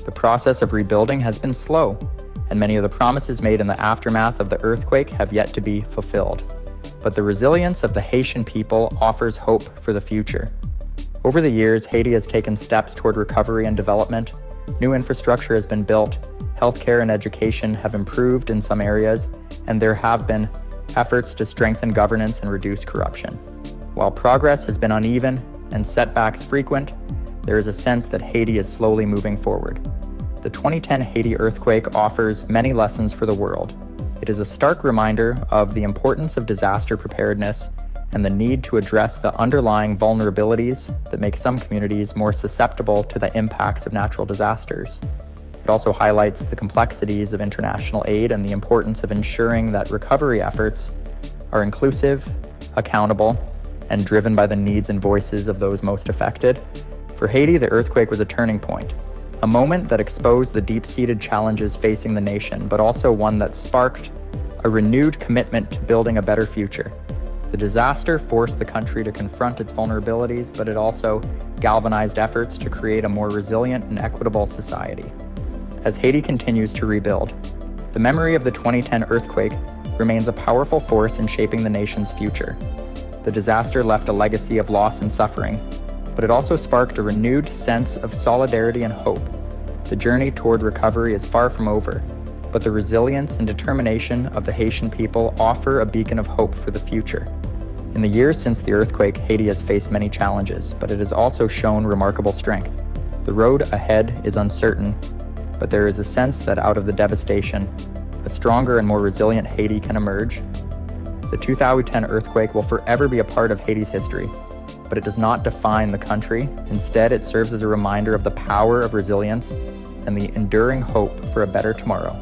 The process of rebuilding has been slow, and many of the promises made in the aftermath of the earthquake have yet to be fulfilled. But the resilience of the Haitian people offers hope for the future. Over the years, Haiti has taken steps toward recovery and development. New infrastructure has been built, healthcare and education have improved in some areas, and there have been efforts to strengthen governance and reduce corruption. While progress has been uneven and setbacks frequent, there is a sense that Haiti is slowly moving forward. The 2010 Haiti earthquake offers many lessons for the world. It is a stark reminder of the importance of disaster preparedness and the need to address the underlying vulnerabilities that make some communities more susceptible to the impacts of natural disasters. It also highlights the complexities of international aid and the importance of ensuring that recovery efforts are inclusive, accountable, and driven by the needs and voices of those most affected. For Haiti, the earthquake was a turning point, a moment that exposed the deep-seated challenges facing the nation, but also one that sparked a renewed commitment to building a better future. The disaster forced the country to confront its vulnerabilities, but it also galvanized efforts to create a more resilient and equitable society. As Haiti continues to rebuild, the memory of the 2010 earthquake remains a powerful force in shaping the nation's future. The disaster left a legacy of loss and suffering, but it also sparked a renewed sense of solidarity and hope. The journey toward recovery is far from over, but the resilience and determination of the Haitian people offer a beacon of hope for the future. In the years since the earthquake, Haiti has faced many challenges, but it has also shown remarkable strength. The road ahead is uncertain, but there is a sense that out of the devastation, a stronger and more resilient Haiti can emerge. The 2010 earthquake will forever be a part of Haiti's history, but it does not define the country. Instead, it serves as a reminder of the power of resilience and the enduring hope for a better tomorrow.